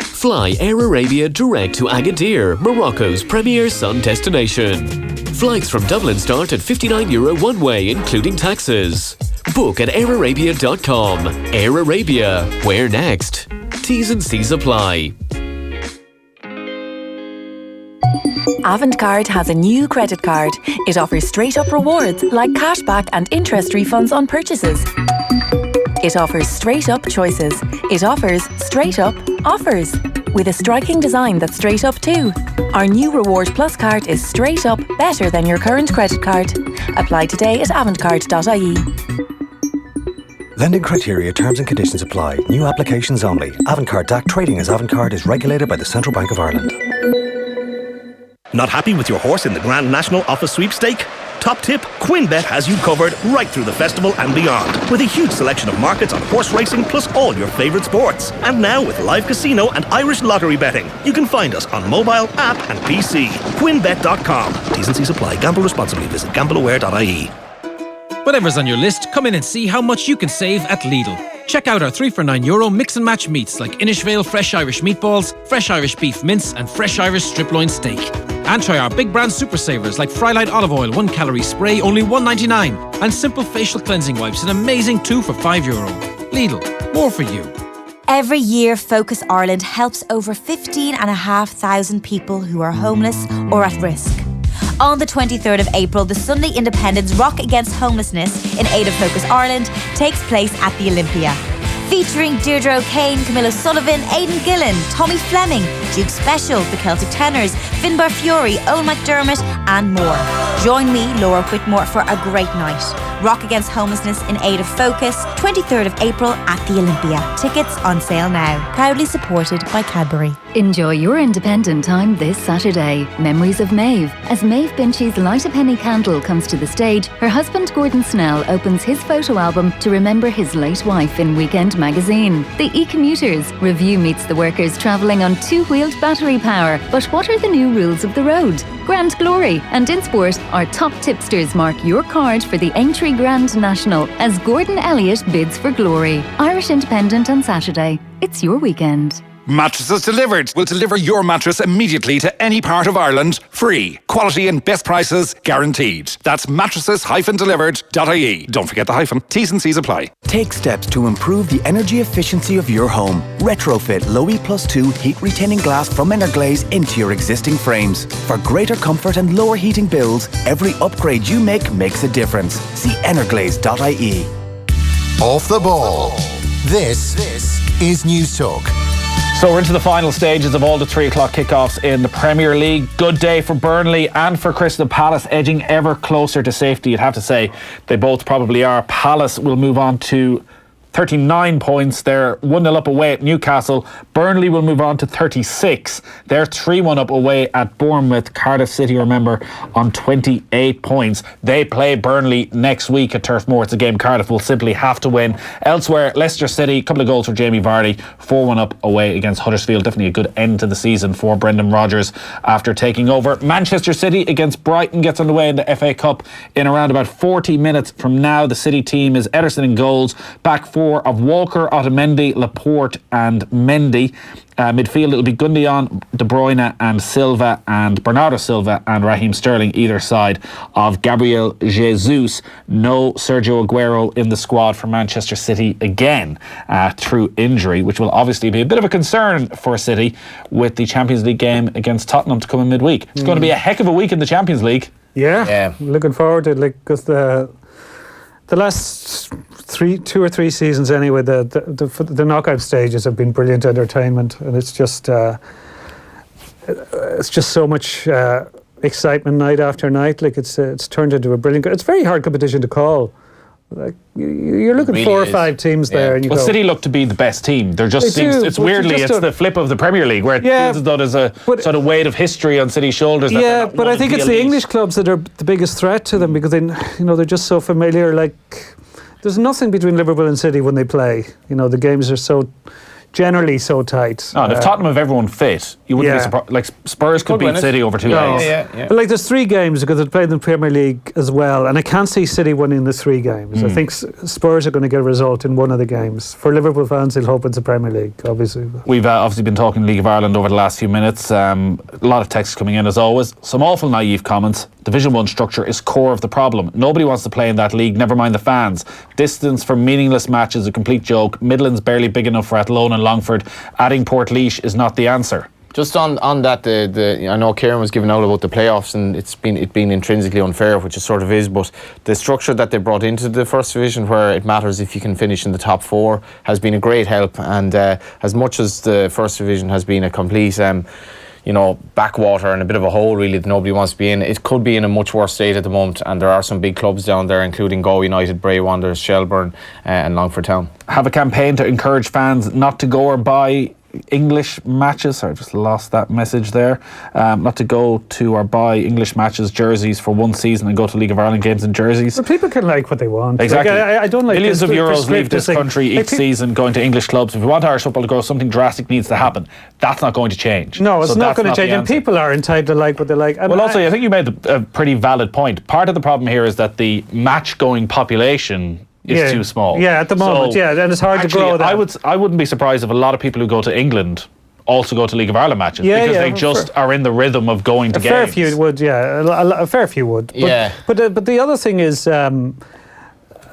Fly Air Arabia direct to Agadir, Morocco's premier sun destination. Flights from Dublin start at €59 one way, including taxes. Book at airarabia.com. Air Arabia, where next? T's and C's apply. Avantcard has a new credit card. It offers straight-up rewards like cashback and interest refunds on purchases. It offers straight-up choices. It offers straight-up offers. With a striking design that's straight up too. Our new Reward Plus card is straight up better than your current credit card. Apply today at avantcard.ie. Lending criteria, terms and conditions apply. New applications only. Avantcard DAC trading as Avantcard is regulated by the Central Bank of Ireland. Not happy with your horse in the Grand National Office Sweepstake? Top tip, QuinBet has you covered right through the festival and beyond, with a huge selection of markets on horse racing plus all your favourite sports. And now with live casino and Irish lottery betting. You can find us on mobile, app and PC. QuinBet.com. T's and C's apply. Gamble responsibly. Visit gambleaware.ie. Whatever's on your list, come in and see how much you can save at Lidl. Check out our 3 for €9 mix and match meats like Inishvale fresh Irish meatballs, fresh Irish beef mince and fresh Irish strip loin steak. And try our big brand super savers like Frylight olive oil 1 calorie spray only $1.99 and simple facial cleansing wipes an amazing 2 for €5. Lidl, more for you. Every year Focus Ireland helps over 15,500 people who are homeless or at risk. On the 23rd of April, the Sunday Independence Rock Against Homelessness in aid of Focus Ireland takes place at the Olympia. Featuring Deirdre O'Kane, Camilla Sullivan, Aidan Gillen, Tommy Fleming, Duke Special, The Celtic Tenors, Finbar Fury, Owen McDermott and more. Join me, Laura Whitmore, for a great night. Rock Against Homelessness in aid of Focus, 23rd of April at the Olympia. Tickets on sale now. Proudly supported by Cadbury. Enjoy your independent time this Saturday. Memories of Maeve. As Maeve Binchy's Light a Penny candle comes to the stage, her husband Gordon Snell opens his photo album to remember his late wife in Weekend magazine. The e-commuters. Review meets the workers travelling on two-wheeled battery power. But what are the new rules of the road? Grand Glory and in sport, our top tipsters mark your card for the Aintree Grand National as Gordon Elliott bids for glory. Irish Independent on Saturday. It's your weekend. Mattresses Delivered will deliver your mattress immediately to any part of Ireland, free. Quality and best prices guaranteed. That's mattresses-delivered.ie. Don't forget the hyphen. T's and C's apply. Take steps to improve the energy efficiency of your home. Retrofit Low E+2 heat-retaining glass from Energlaze into your existing frames. For greater comfort and lower heating bills, every upgrade you make makes a difference. See energlaze.ie. Off the ball. This is News Talk. So we're into the final stages of all the 3 o'clock kickoffs in the Premier League. Good day for Burnley and for Crystal Palace, edging ever closer to safety. You'd have to say they both probably are. Palace will move on to 39 points. They're 1-0 up away at Newcastle. Burnley will move on to 36. They're 3-1 up away at Bournemouth. Cardiff City, remember, on 28 points. They play Burnley next week at Turf Moor. It's a game Cardiff will simply have to win. Elsewhere, Leicester City, a couple of goals for Jamie Vardy. 4-1 up away against Huddersfield. Definitely a good end to the season for Brendan Rodgers after taking over. Manchester City against Brighton gets underway in the FA Cup in around about 40 minutes from now. The City team is Ederson in goals. Back four of Walker, Otamendi, Laporte and Mendy. Midfield, it'll be Gundogan, De Bruyne and Silva, and Bernardo Silva and Raheem Sterling either side of Gabriel Jesus. No Sergio Aguero in the squad for Manchester City again through injury, which will obviously be a bit of a concern for City with the Champions League game against Tottenham to come in midweek. It's going to be a heck of a week in the Champions League. Yeah. Looking forward to it, because the last 2 or 3 seasons anyway, the knockout stages have been brilliant entertainment, and it's just so much excitement night after night. Like it's turned into a brilliant. It's very hard competition to call. Like you're looking really 4 or 5 teams there, and you go, City look to be the best team. They're just it's weirdly it's the flip of the Premier League, where it feels as though there's a sort of weight of history on City's shoulders. But I think it's the English clubs that are the biggest threat to them, because they're just so familiar. Like there's nothing between Liverpool and City when they play. The games are so generally so tight. And if Tottenham have everyone fit, you wouldn't be surprised. Like Spurs could beat City over 2 days. But like there's 3 games because they play in the Premier League as well, and I can't see City winning the 3 games. I think Spurs are going to get a result in one of the games. For Liverpool fans, they'll hope it's the Premier League, obviously. We've obviously been talking League of Ireland over the last few minutes. A lot of texts coming in as always. Some awful naive comments. Division 1 structure is core of the problem. Nobody wants to play in that league, never mind the fans. Distance for meaningless matches is a complete joke. Midland's barely big enough for Athlone and Longford. Adding Portlaoise is not the answer. Just on that, I know Kieran was giving out about the playoffs and it being intrinsically unfair, which it sort of is, but the structure that they brought into the first division, where it matters if you can finish in the top 4, has been a great help. And as much as the first division has been a complete backwater and a bit of a hole really that nobody wants to be in, it could be in a much worse state at the moment, and there are some big clubs down there, including Go United, Bray Wanderers, Shelbourne and Longford Town. Have a campaign to encourage fans not to go or buy English matches. Sorry, I just lost that message there. Not to go to or buy English matches jerseys for one season and go to League of Ireland games in jerseys. Well, people can like what they want. Exactly. I don't like millions of euros leave this country each season going to English clubs. If we want Irish football to grow, something drastic needs to happen. That's not going to change. No, it's not going to change, and people are entitled to like what they like. Well, also, I think you made a pretty valid point. Part of the problem here is that the match-going population is too small. Yeah, at the moment, and it's hard to grow that. I wouldn't be surprised if a lot of people who go to England also go to League of Ireland matches because they just are in the rhythm of going to games. A fair few would, a fair few would. But the other thing is,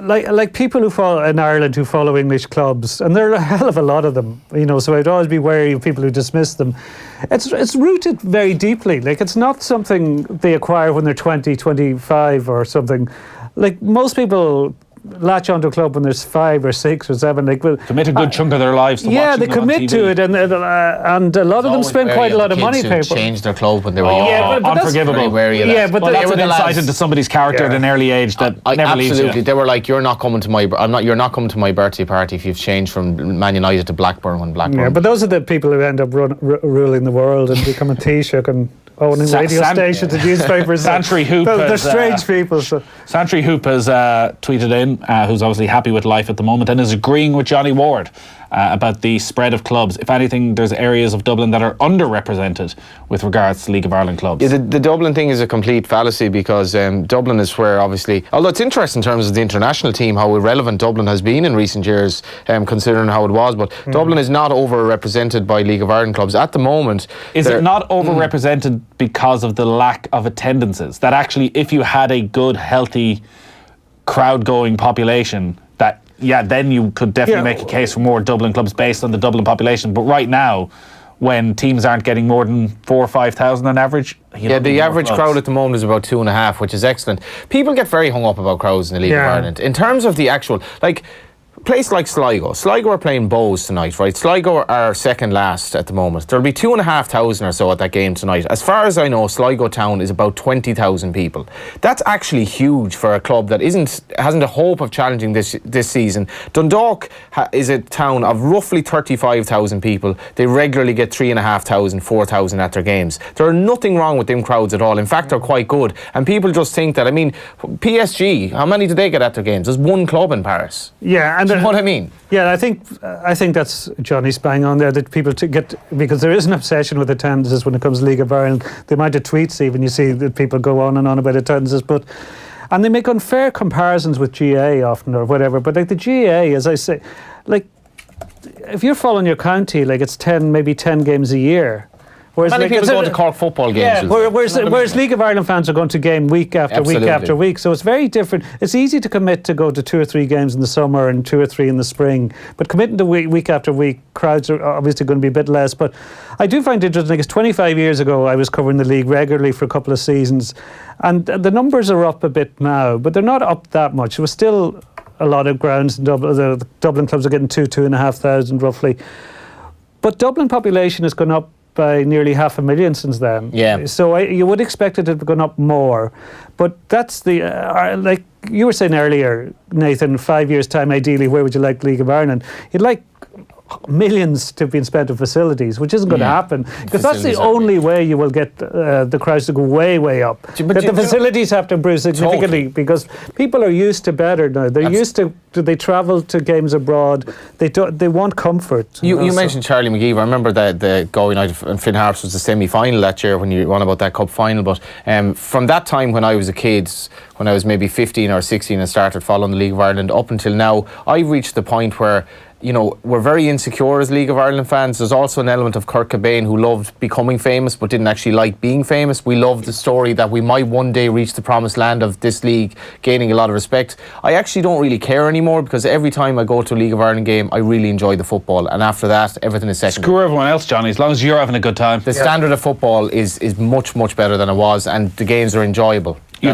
like people who follow in Ireland who follow English clubs, and there are a hell of a lot of them, so I'd always be wary of people who dismiss them. It's rooted very deeply. Like, it's not something they acquire when they're 20, 25 or something. Like, most people latch onto a club when there's 5 or 6 or 7. Like, commit a good chunk of their lives to watching they commit to it, and a lot of them spend quite a lot of money. People change their club when they were young. But unforgivable. But that's an insight into somebody's character at an early age that never leaves you. Absolutely, they were like, you're not coming to my birthday party if you've changed from Man United to Blackburn when Blackburn. Yeah, but those are the people who end up ruling the world and becoming Taoiseach and owning radio stations and newspapers. Santry Hoop. They're strange people. Santry Hoop has tweeted in, who's obviously happy with life at the moment and is agreeing with Johnny Ward about the spread of clubs. If anything, there's areas of Dublin that are underrepresented with regards to League of Ireland clubs. Yeah, the Dublin thing is a complete fallacy because Dublin is where, obviously, although it's interesting in terms of the international team, how irrelevant Dublin has been in recent years, considering how it was, but Dublin is not overrepresented by League of Ireland clubs at the moment. Is it not overrepresented because of the lack of attendances? That actually, if you had a good, healthy, crowd-going population, then you could definitely make a case for more Dublin clubs based on the Dublin population. But right now, when teams aren't getting more than 4,000 or 5,000 on average, the average crowd at the moment is about 2.5, which is excellent. People get very hung up about crowds in the League of Ireland. In terms of the actual, place like Sligo are playing Bows tonight, right? Sligo are second last at the moment. There'll be 2,500 or so at that game tonight. As far as I know, Sligo town is about 20,000 people. That's actually huge for a club that hasn't a hope of challenging this season. Dundalk is a town of roughly 35,000 people. They regularly get 3,500, 4,000 at their games. There's nothing wrong with them crowds at all. In fact, they're quite good. And people just think that, PSG, how many do they get at their games? There's one club in Paris. Yeah, and you know what I mean? Yeah, I think that's Johnny's bang on there, that people because there is an obsession with attendances when it comes to League of Ireland. The amount of tweets even you see that people go on and on about attendances, and they make unfair comparisons with GA often or whatever. But like the GA, as I say, like if you're following your county, it's 10 games a year. Whereas many people go to Cork football games. Yeah, whereas League of Ireland fans are going to game week after week after week. So it's very different. It's easy to commit to go to 2 or 3 games in the summer and 2 or 3 in the spring. But committing to week after week, crowds are obviously going to be a bit less. But I do find it interesting, because 25 years ago I was covering the league regularly for a couple of seasons. And the numbers are up a bit now, but they're not up that much. It was still a lot of grounds in Dublin. The Dublin clubs are getting 2,500 roughly. But Dublin population has gone up by nearly 500,000 since then. Yeah. So you would expect it to have gone up more. But that's like you were saying earlier, Nathan, 5 years' time, ideally, where would you like League of Ireland? You'd like millions to be spent on facilities, which isn't going to happen, because that's the only way you will get the crowds to go way up. But the facilities have to improve significantly, because people are used to better now. They're used to they travel to games abroad. They want comfort. You mentioned Charlie McGee. I remember the Go United and Finn Harps was the semi-final that year when you won about that cup final. But from that time when I was a kid, when I was maybe 15 or 16 and started following the League of Ireland up until now, I've reached the point where we're very insecure as League of Ireland fans. There's also an element of Kurt Cobain, who loved becoming famous but didn't actually like being famous. We love the story that we might one day reach the promised land of this league gaining a lot of respect. I actually don't really care anymore, because every time I go to a League of Ireland game, I really enjoy the football, and after that, everything is secondary. Screw everyone else, Johnny, as long as you're having a good time. The standard of football is much, much better than it was, and the games are enjoyable. You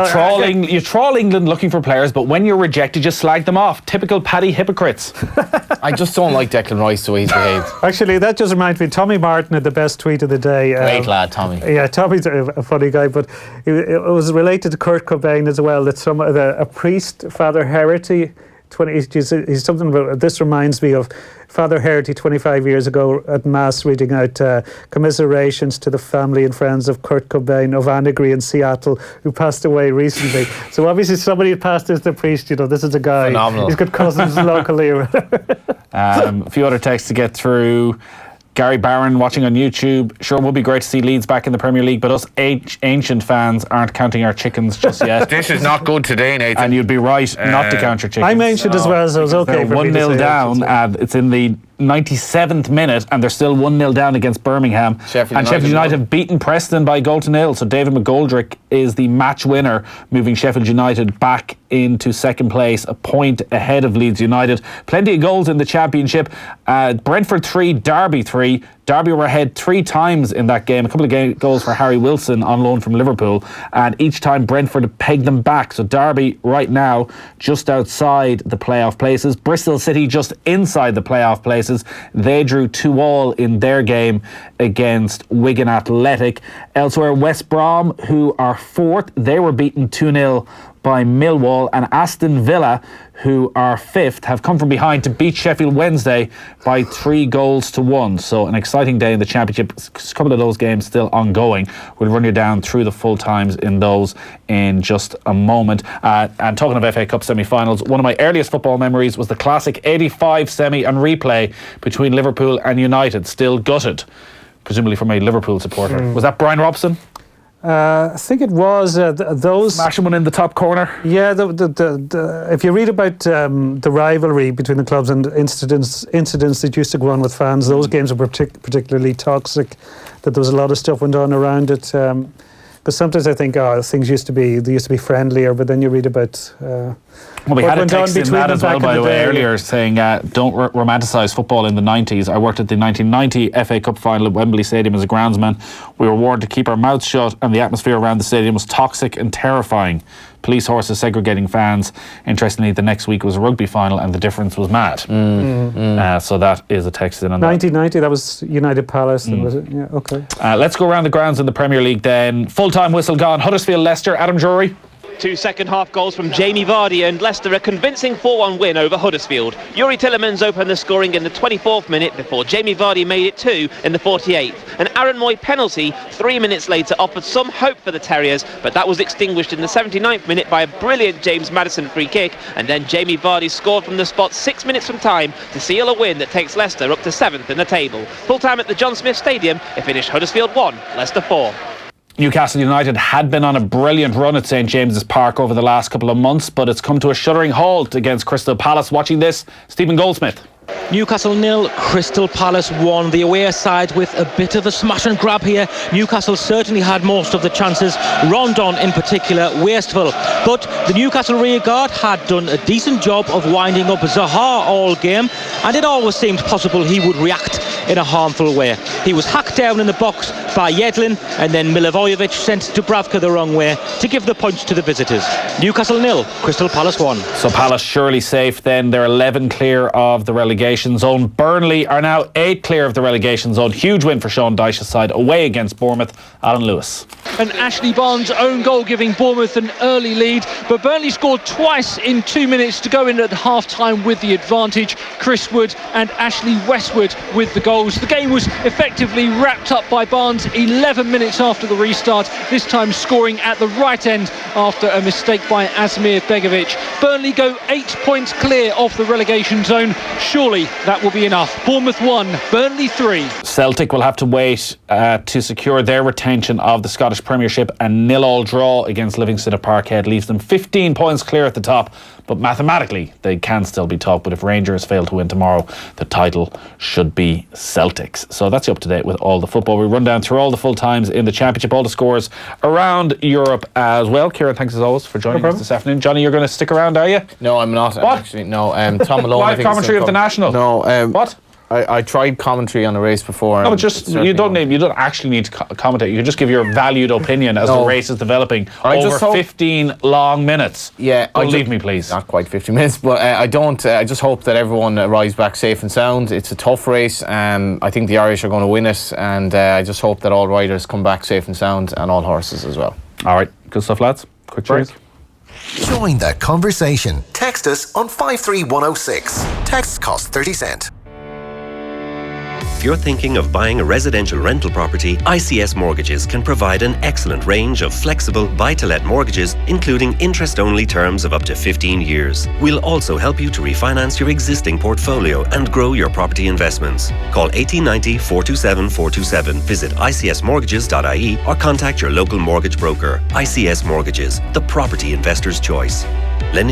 trawl England looking for players, but when you're rejected, you slag them off. Typical Paddy hypocrites. I just don't like Declan Rice the way he's behaved. Actually, that just reminds me, Tommy Martin had the best tweet of the day. Great lad, Tommy. Yeah, Tommy's a funny guy, but it was related to Kurt Cobain as well, that a priest, Father Herity, he's something about, this reminds me of Father Herity 25 years ago at Mass, reading out commiserations to the family and friends of Kurt Cobain of Annagry in Seattle, who passed away recently. So obviously somebody passed as the priest, this is a guy. Phenomenal. He's got cousins locally or whatever. A few other texts to get through. Gary Barron watching on YouTube. Sure, it would be great to see Leeds back in the Premier League, but us ancient fans aren't counting our chickens just yet. This is not good today, Nathan. And you'd be right not to count your chickens. I'm ancient as well, so it's okay for me to say 1-0 down, and it's in the 97th minute, and they're still 1-0 down against Birmingham. Sheffield United have beaten Preston by 1-0, so David McGoldrick is the match winner, moving Sheffield United back into second place, a point ahead of Leeds United. Plenty of goals in the Championship. Brentford 3, Derby 3. Derby were ahead 3 times in that game. A couple of goals for Harry Wilson on loan from Liverpool, and each time Brentford pegged them back. So Derby right now just outside the playoff places. Bristol City just inside the playoff places. They drew 2-2 in their game against Wigan Athletic. Elsewhere, West Brom, who are 4th, they were beaten 2-0 by Millwall, and Aston Villa, who are 5th, have come from behind to beat Sheffield Wednesday by 3-1. So an exciting day in the Championship. A couple of those games still ongoing. We'll run you down through the full times in those in just a moment. And talking of FA Cup semi-finals, one of my earliest football memories was the classic 85 semi and replay between Liverpool and United. Still gutted, presumably from a Liverpool supporter. Was that Brian Robson? I think it was those smashing one in the top corner. Yeah, if you read about the rivalry between the clubs and incidents that used to go on with fans, those games were particularly toxic. That there was a lot of stuff went on around it. But sometimes I think things used to be friendlier. But then you read about. Well, we had a text in that as well, by the way, earlier, saying don't romanticise football in the 90s. I worked at the 1990 FA Cup final at Wembley Stadium as a groundsman. We were warned to keep our mouths shut, and the atmosphere around the stadium was toxic and terrifying. Police horses segregating fans. Interestingly, the next week was a rugby final, and the difference was mad. So that is a text in on 1990, that was United Palace, was it? Yeah, okay. Let's go around the grounds in the Premier League then. Full-time whistle gone. Huddersfield, Leicester. Adam Drury. 2 second-half goals from Jamie Vardy and Leicester, a convincing 4-1 win over Huddersfield. Yuri Tillemans opened the scoring in the 24th minute before Jamie Vardy made it 2 in the 48th. An Aaron Moy penalty 3 minutes later offered some hope for the Terriers, but that was extinguished in the 79th minute by a brilliant James Maddison free kick, and then Jamie Vardy scored from the spot 6 minutes from time to seal a win that takes Leicester up to 7th in the table. Full time at the John Smith Stadium, it finished Huddersfield 1, Leicester 4. Newcastle United had been on a brilliant run at St James's Park over the last couple of months, but it's come to a shuddering halt against Crystal Palace. Watching this, Stephen Goldsmith. Newcastle 0, Crystal Palace 1. The away side with a bit of a smash and grab here. Newcastle certainly had most of the chances. Rondon in particular wasteful. But the Newcastle rearguard had done a decent job of winding up Zaha all game, and it always seemed possible he would react in a harmful way. He was hacked down in the box by Yedlin, and then Milivojevic sent Dubravka the wrong way to give the points to the visitors. Newcastle 0, Crystal Palace 1. So Palace surely safe then. They're 11 clear of the relegation zone. Burnley are now 8 clear of the relegation zone. Huge win for Sean Dyche's side away against Bournemouth. Alan Lewis. And Ashley Barnes' own goal giving Bournemouth an early lead, but Burnley scored twice in 2 minutes to go in at half-time with the advantage. Chris Wood and Ashley Westwood with the goals. goals. The game was effectively wrapped up by Barnes 11 minutes after the restart, this time scoring at the right end after a mistake by Asmir Begovic. Burnley go 8 points clear of the relegation zone. Surely that will be enough. Bournemouth 1, Burnley 3. Celtic will have to wait to secure their retention of the Scottish Premiership. A 0-0 draw against Livingston at Parkhead leaves them 15 points clear at the top, but mathematically they can still be top. But if Rangers fail to win tomorrow, the title should be Celtic's. So that's you up to date with all the football. We run down through all the full times in the Championship, all the scores around Europe as well. Kieran, thanks as always for joining us this afternoon. Johnny, you're going to stick around, are you? No, I'm not. What? Actually, no. Tom Malone. Live commentary of the National? No. What? I tried commentary on a race before. No, but just you don't actually need to commentate. You can just give your valued opinion as the race is developing over 15 long minutes. Yeah, don't leave me, please. Not quite 15 minutes, but I don't. I just hope that everyone arrives back safe and sound. It's a tough race. I think the Irish are going to win it, and I just hope that all riders come back safe and sound, and all horses as well. All right, good stuff, lads. Quick break. Join the conversation. Text us on 53106. Texts cost 30 cents. If you're thinking of buying a residential rental property, ICS Mortgages can provide an excellent range of flexible buy-to-let mortgages, including interest-only terms of up to 15 years. We'll also help you to refinance your existing portfolio and grow your property investments. Call 1890 427 427, visit icsmortgages.ie or contact your local mortgage broker. ICS Mortgages, the property investor's choice. Lending